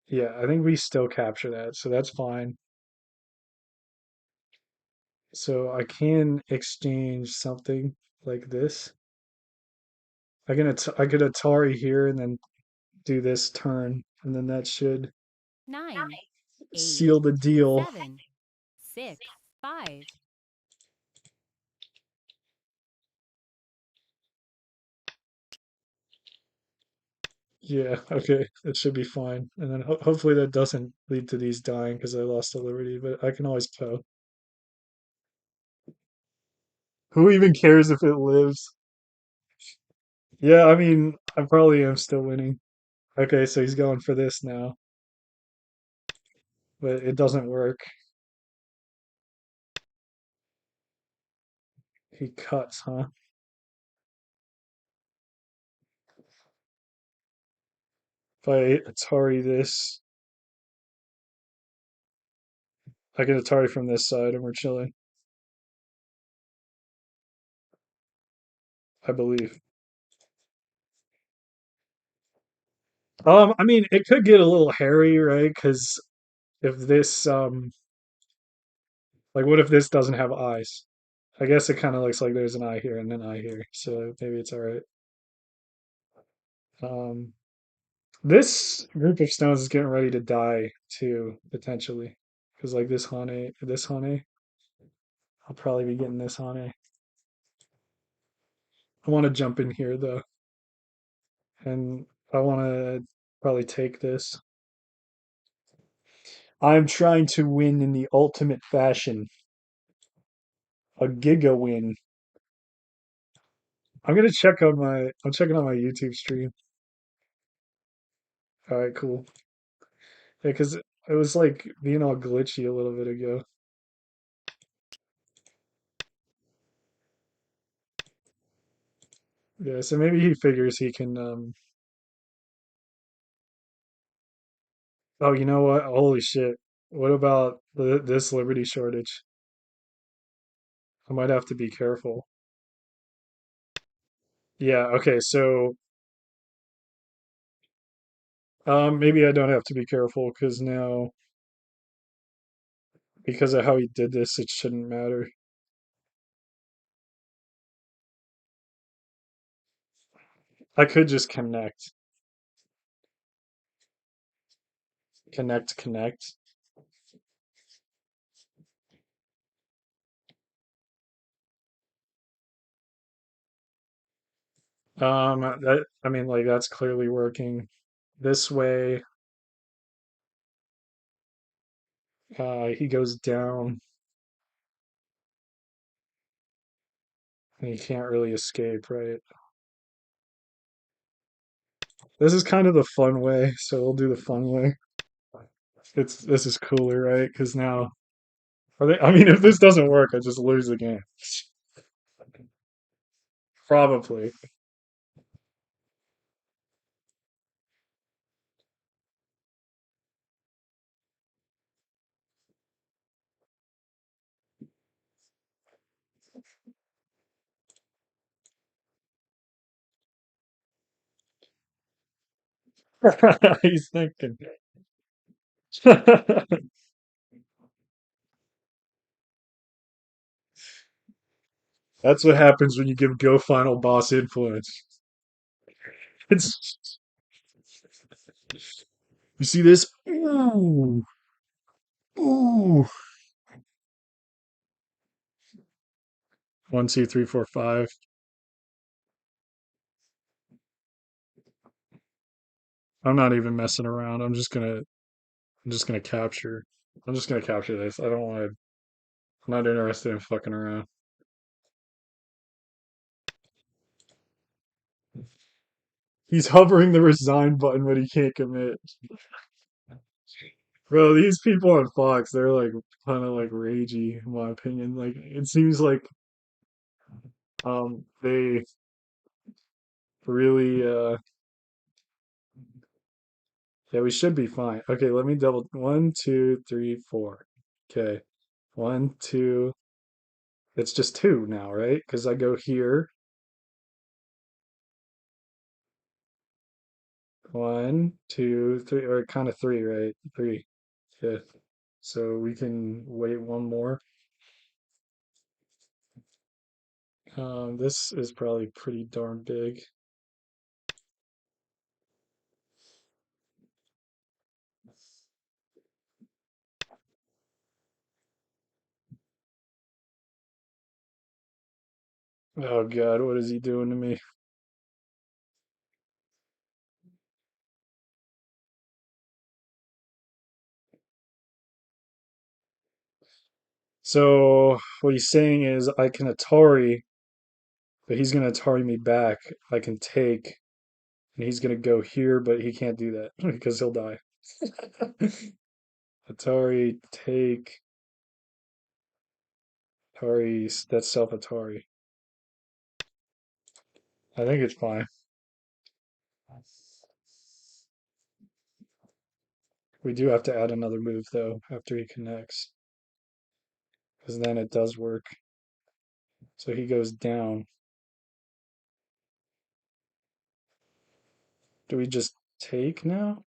Yeah, I think we still capture that, so that's fine. So I can exchange something like this. I could Atari here and then do this turn, and then that should 9, 8, seal the deal. 7, 6, 5. Yeah, okay, it should be fine. And then hopefully that doesn't lead to these dying because I lost the Liberty, but I can always tow. Who even cares if it lives? Yeah, I mean, I probably am still winning. Okay, so he's going for this now, but it doesn't work. He cuts, huh? If I Atari this, I can Atari from this side and we're chilling, I believe. I mean, it could get a little hairy, right? Because if this, like, what if this doesn't have eyes? I guess it kind of looks like there's an eye here and an eye here, so maybe it's all right. Um, this group of stones is getting ready to die too, potentially, because like this honey, I'll probably be getting this honey. I want to jump in here though, and I want to probably take this. I'm trying to win in the ultimate fashion, a giga win. I'm checking on my YouTube stream. All right, cool. Yeah, because it was like being all glitchy a little bit ago. Yeah, so maybe he figures he can. Oh, you know what? Holy shit! What about this Liberty shortage? I might have to be careful. Yeah. Okay. So, maybe I don't have to be careful because now, because of how he did this, it shouldn't matter. I could just connect. That I mean, like that's clearly working. This way, he goes down and he can't really escape, right? This is kind of the fun way, so we'll do the fun way. This is cooler, right? Because now, are they? I mean, if this doesn't work, I just lose the game. Probably. He's thinking. That's what happens when you give Go Final Boss influence. It's you see this? Ooh, ooh. 1, 2, 3, 4, 5. I'm not even messing around. I'm just gonna capture. I'm just gonna capture this. I don't want to. I'm not interested in fucking around. He's hovering the resign button, but he can't commit. Bro, these people on Fox, they're like kind of like ragey, in my opinion. Like it seems like they really yeah, we should be fine. Okay, let me double 1, 2, 3, 4. Okay. One, two. It's just two now, right? Because I go here. 1, 2, 3, or kind of three, right? Three. Yeah. So we can wait one more. This is probably pretty darn big. Oh God, what is he doing to me? So what he's saying is I can Atari, but he's gonna Atari me back. I can take, and he's gonna go here, but he can't do that because he'll die. Atari, take, Atari, that's self Atari. I think it's fine. We do have to add another move though after he connects, because then it does work. So he goes down. Do we just take now?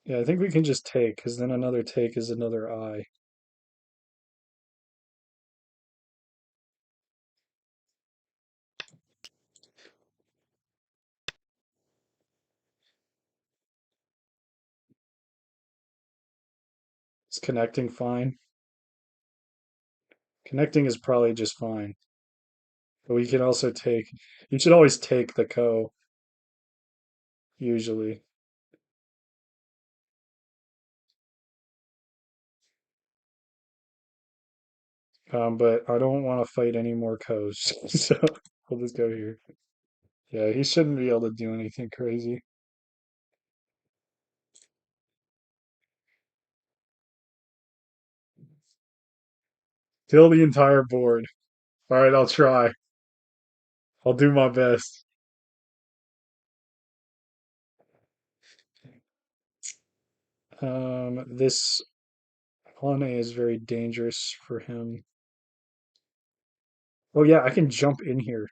Yeah, I think we can just take, because then another take is another I. Is connecting fine? Connecting is probably just fine. But we can also take, you should always take the co, usually. But I don't want to fight any more co's, so we'll just go here. Yeah, he shouldn't be able to do anything crazy. Fill the entire board. All right, I'll try. I'll do my best. This pawn A is very dangerous for him. Oh yeah, I can jump in here.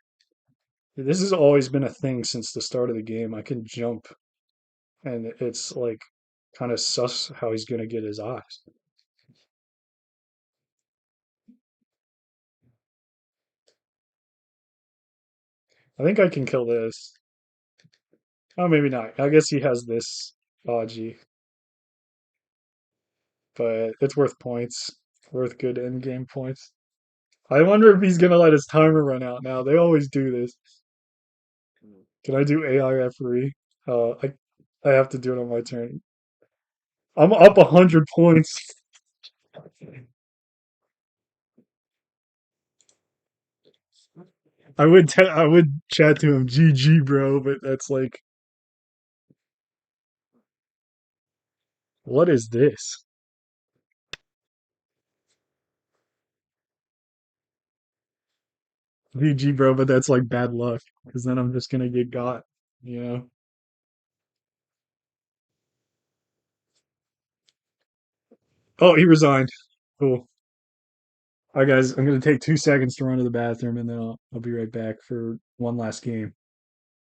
This has always been a thing since the start of the game. I can jump, and it's like kind of sus how he's gonna get his eyes. I think I can kill this. Oh, maybe not. I guess he has this dodgy, but it's worth points. Worth good end game points. I wonder if he's gonna let his timer run out now. They always do this. Can I do AI referee? I have to do it on my turn. I'm up 100 points. I would chat to him, GG, bro, but that's like, what is this? GG, bro, but that's like bad luck because then I'm just gonna get got, you know? Oh, he resigned. Cool. All right, guys, I'm gonna take 2 seconds to run to the bathroom and then I'll be right back for one last game.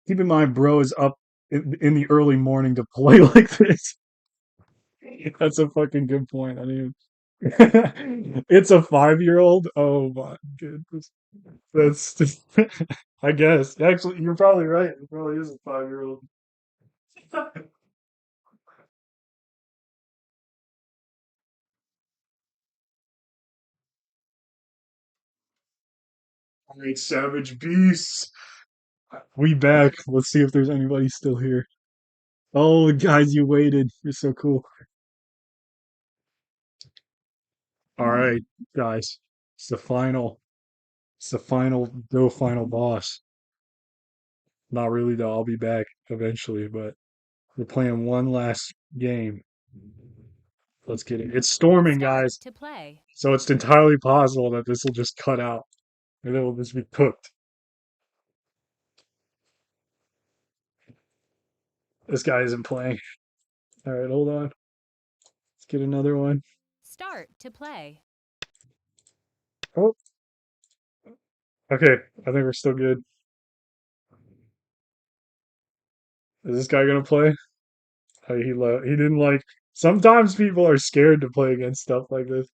Keep in mind, bro is up in the early morning to play like this. That's a fucking good point. I didn't even It's a 5-year-old. Oh my goodness. That's I guess. Actually, you're probably right. It probably is a 5-year-old. All right, Savage Beasts. We back. Let's see if there's anybody still here. Oh, guys, you waited. You're so cool. All right, guys. It's the final. It's the final go final boss. Not really though. I'll be back eventually, but we're playing one last game. Let's get it. It's storming, Start guys. to play. So it's entirely possible that this will just cut out and it will just be cooked. This guy isn't playing. All right, hold on. Let's get another one. Start to play. Oh, okay. I think we're still good. Is this guy gonna play? Oh, he left. He didn't like. Sometimes people are scared to play against stuff like this.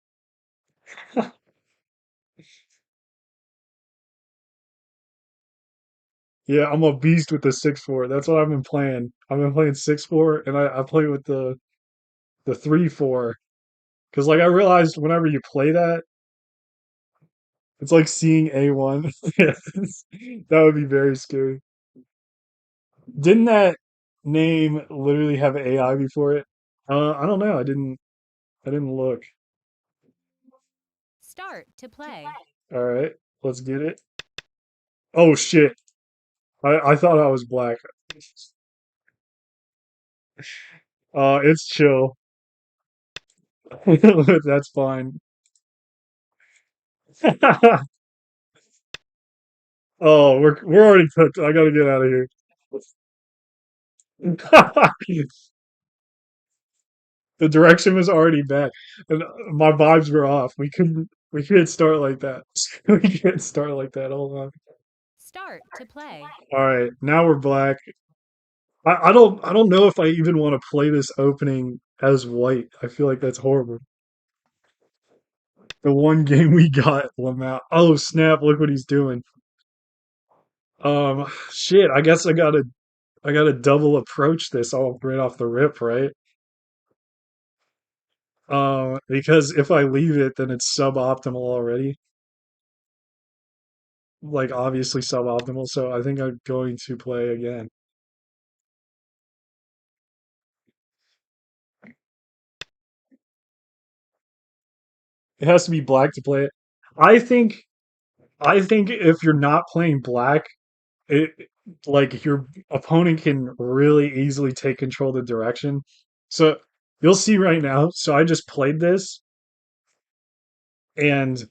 Yeah, I'm a beast with the 6-4. That's what I've been playing. I've been playing 6-4, and I play with the 3-4. Because like I realized whenever you play that, it's like seeing A1. Yes, that would be very scary. Didn't that name literally have AI before it? I don't know. I didn't look. Start to play. All right, let's get it. Oh shit. I thought I was black. It's chill. That's fine. Oh, we're already cooked. I gotta get out of here. The direction was already bad, and my vibes were off. We can't start like that. We can't start like that. Hold on. Start to play. All right, now we're black. I don't know if I even want to play this opening as white. I feel like that's horrible. The one game we got, Lamau. Oh snap! Look what he's doing. Shit. I guess I gotta double approach this all right off the rip, right? Because if I leave it, then it's suboptimal already. Like obviously suboptimal. So I think I'm going to play again. It has to be black to play it. I think I think if you're not playing black, it like your opponent can really easily take control of the direction. So you'll see right now. So I just played this, and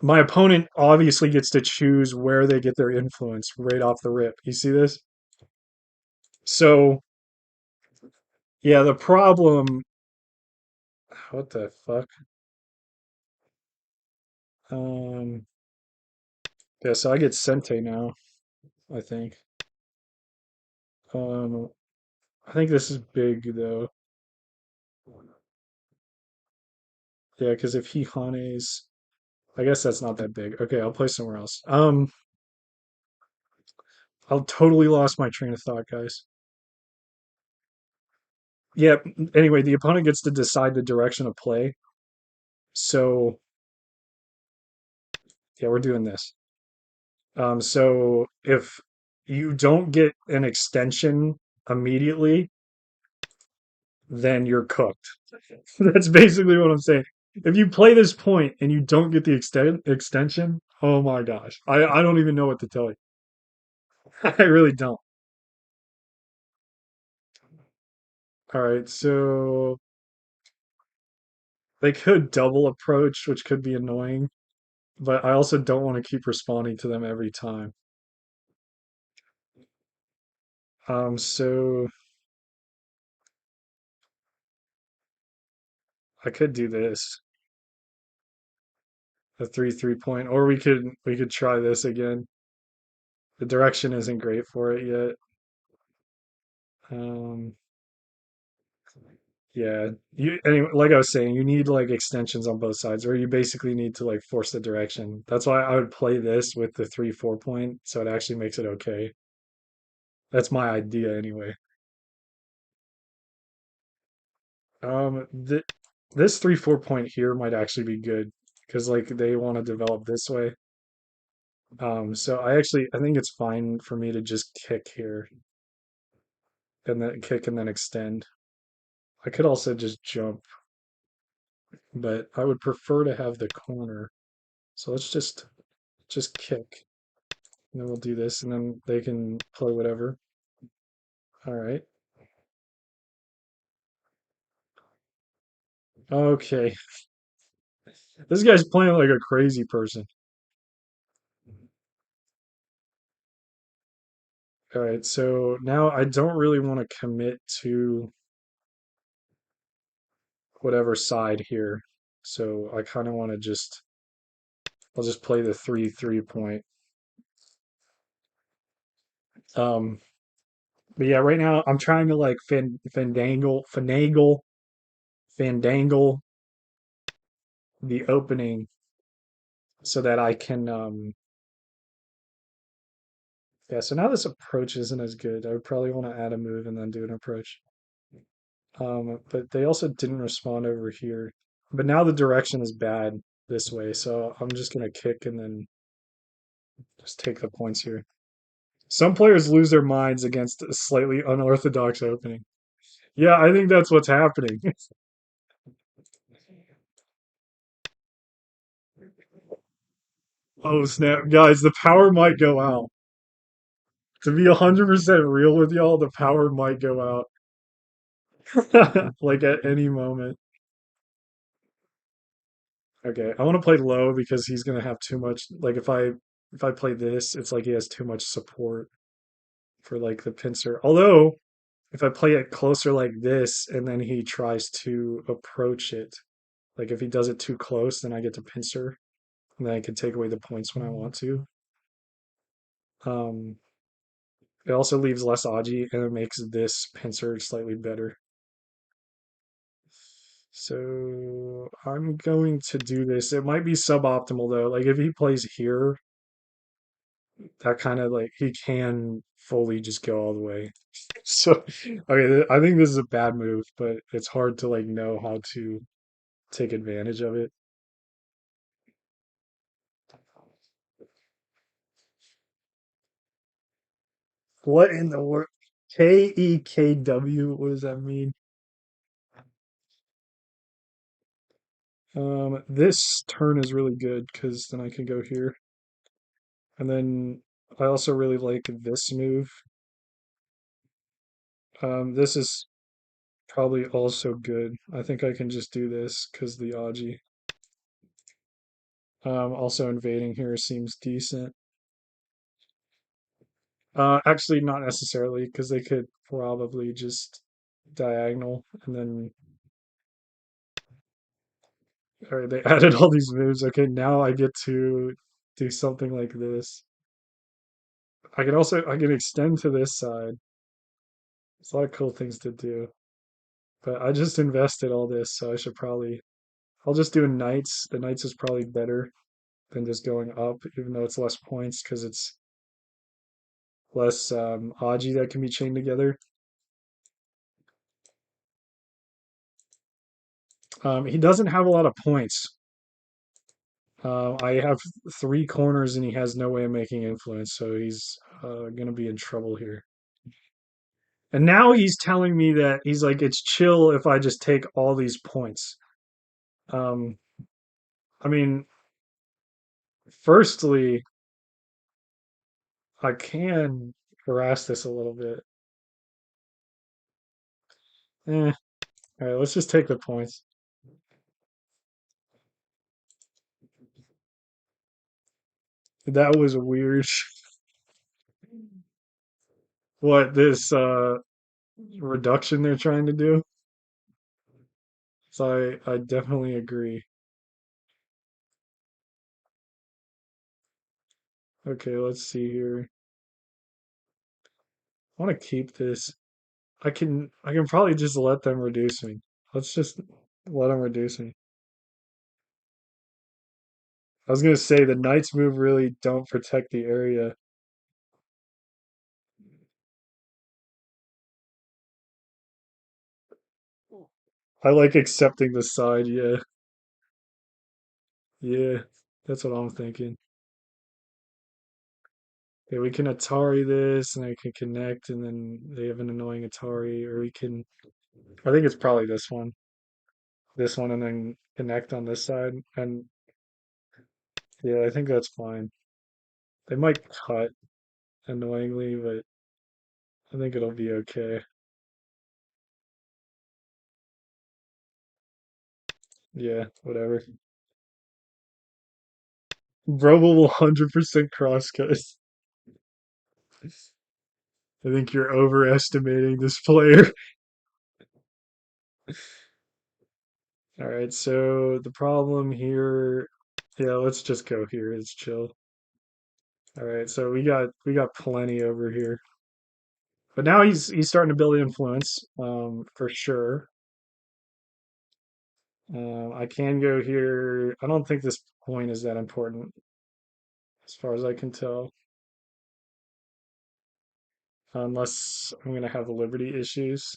my opponent obviously gets to choose where they get their influence right off the rip. You see this? So yeah, the problem. What the fuck? Um, yeah, so I get Sente now, I think. Um, I think this is big though. Yeah, because if he Hanes, I guess that's not that big. Okay, I'll play somewhere else. I'll totally lost my train of thought, guys. Yeah, anyway, the opponent gets to decide the direction of play. So, yeah, we're doing this. So if you don't get an extension immediately, then you're cooked. That's basically what I'm saying. If you play this point and you don't get the extension, oh my gosh. I don't even know what to tell you. I really don't. All right, so they could double approach, which could be annoying, but I also don't want to keep responding to them every time. So I could do this, a 3 point, or we could try this again. The direction isn't great for it yet. Um, Yeah. You anyway, like I was saying, you need like extensions on both sides, or you basically need to like force the direction. That's why I would play this with the 3 4 point, so it actually makes it okay. That's my idea anyway. Th this 3 4 point here might actually be good because like they want to develop this way. So I think it's fine for me to just kick here and then kick and then extend. I could also just jump, but I would prefer to have the corner. So let's just kick. And then we'll do this and then they can play whatever. All right. Okay. This guy's playing like a crazy person. All right, so now I don't really want to commit to whatever side here. So I kind of want to I'll just play the 3 3 point. Um, but yeah, right now I'm trying to like fandangle the opening so that I can yeah, so now this approach isn't as good. I would probably want to add a move and then do an approach. But they also didn't respond over here. But now the direction is bad this way, so I'm just gonna kick and then just take the points here. Some players lose their minds against a slightly unorthodox opening. Yeah, I think that's what's happening. Oh snap, guys, the power might go out. To be 100% real with y'all, the power might go out. Like at any moment. Okay, I want to play low because he's gonna have too much. Like if I play this, it's like he has too much support for like the pincer. Although if I play it closer like this and then he tries to approach it, like if he does it too close, then I get to pincer and then I can take away the points when I want to. Um, it also leaves less Aji and it makes this pincer slightly better. So I'm going to do this. It might be suboptimal though. Like if he plays here, that kind of like he can fully just go all the way. So okay, I think this is a bad move, but it's hard to like know how to take advantage of it. What in the world? KEKW? What does that mean? This turn is really good because then I can go here. And then I also really like this move. This is probably also good. I think I can just do this because the Aji. Also invading here seems decent. Actually, not necessarily because they could probably just diagonal and then. All right, they added all these moves. Okay, now I get to do something like this. I can extend to this side. There's a lot of cool things to do. But I just invested all this, so I should probably I'll just do knights. The knights is probably better than just going up, even though it's less points because it's less Aji that can be chained together. He doesn't have a lot of points. I have 3 corners and he has no way of making influence, so he's gonna be in trouble here. And now he's telling me that he's like, it's chill if I just take all these points. Um, I mean, firstly, I can harass this a little bit. All right, let's just take the points. That was weird. What this reduction they're trying to do? So I definitely agree. Okay, let's see here. I want to keep this. I can probably just let them reduce me. Let's just let him reduce me. I was gonna say the knights move really don't protect the area. I like accepting the side, yeah. Yeah, that's what I'm thinking. Okay, we can Atari this and I can connect and then they have an annoying Atari, or we can I think it's probably this one. This one and then connect on this side. And yeah, I think that's fine. They might cut annoyingly, but I think it'll be okay. Yeah, whatever. Bro will 100% crosscut. I think you're overestimating this player. All right, so the problem here, yeah, let's just go here. It's chill. All right, so we got plenty over here. But now he's starting to build influence, for sure. I can go here. I don't think this point is that important, as far as I can tell, unless I'm gonna have liberty issues.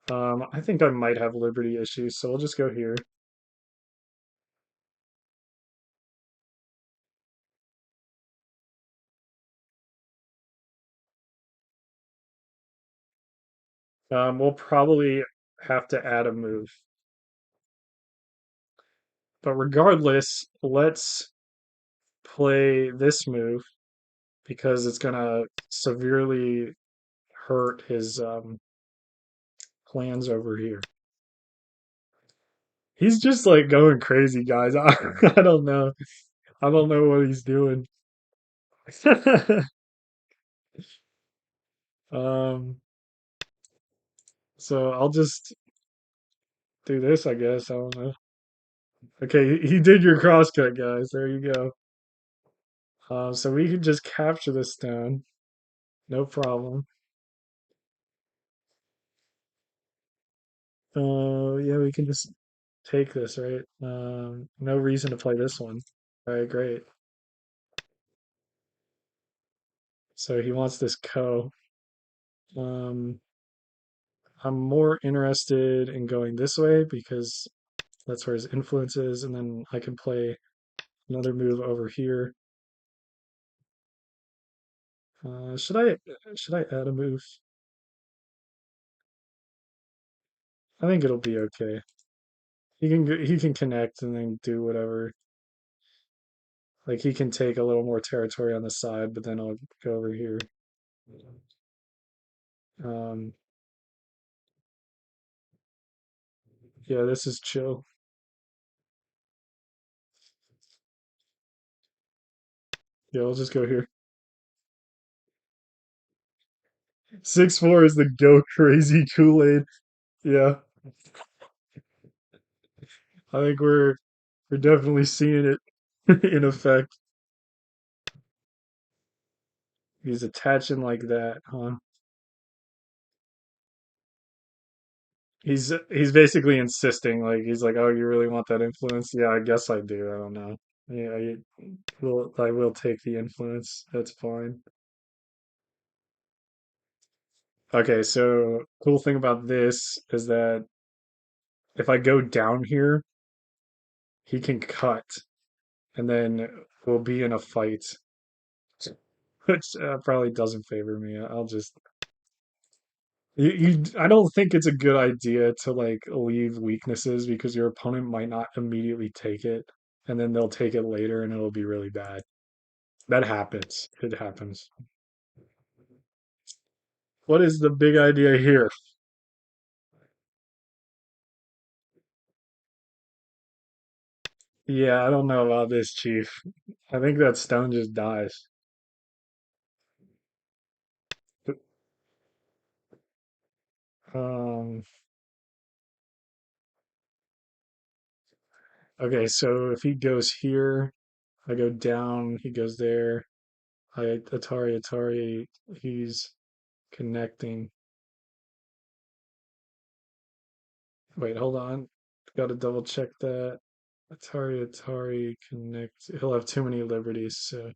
I think I might have liberty issues, so we'll just go here. We'll probably have to add a move. But regardless, let's play this move because it's gonna severely hurt his plans over here. He's just like going crazy, guys. I don't know. I don't know what he's doing. Um, so I'll just do this, I guess. I don't know. Okay, he did your crosscut, guys. There you go. So we can just capture this stone, no problem. Yeah, we can just take this, right? No reason to play this one. All right, great. So he wants this co. Um, I'm more interested in going this way because that's where his influence is, and then I can play another move over here. Should I add a move? I think it'll be okay. He can connect and then do whatever. Like he can take a little more territory on the side, but then I'll go over here. Um, yeah, this is chill. Yeah, I'll just go here. 6-4 is the go crazy Kool-Aid. Yeah, I think we're definitely seeing it in effect. He's attaching like that, huh? He's basically insisting, like he's like, "Oh, you really want that influence? Yeah, I guess I do. I don't know. Yeah, I will take the influence. That's fine." Okay, so cool thing about this is that if I go down here, he can cut, and then we'll be in a fight, which probably doesn't favor me. I'll just I don't think it's a good idea to like leave weaknesses because your opponent might not immediately take it, and then they'll take it later, and it'll be really bad. That happens. It happens. What is the big idea here? Yeah, I don't know about this, Chief. I think that stone just dies. Um, okay, so if he goes here, I go down, he goes there. Atari, he's connecting. Wait, hold on. Got to double check that. Atari Connect. He'll have too many liberties, so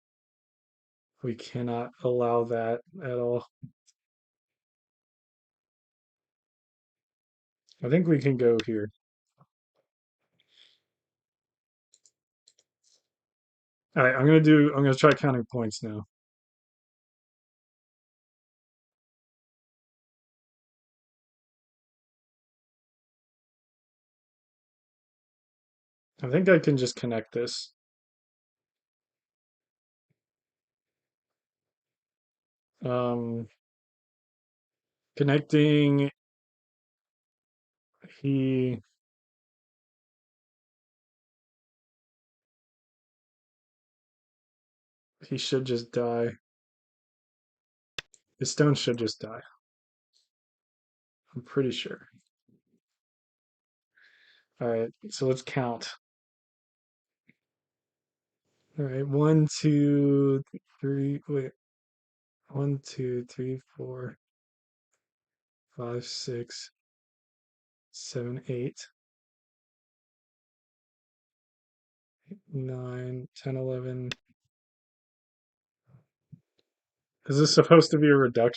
we cannot allow that at all. I think we can go here. All right, I'm gonna try counting points now. I think I can just connect this. Um, Connecting. He he should just die. His stone should just die. I'm pretty sure. All right, so let's count. All right, one, two, three. Wait, one, two, three, four, five, six, seven, eight, nine, 10, 11. Is this supposed to be a reduction?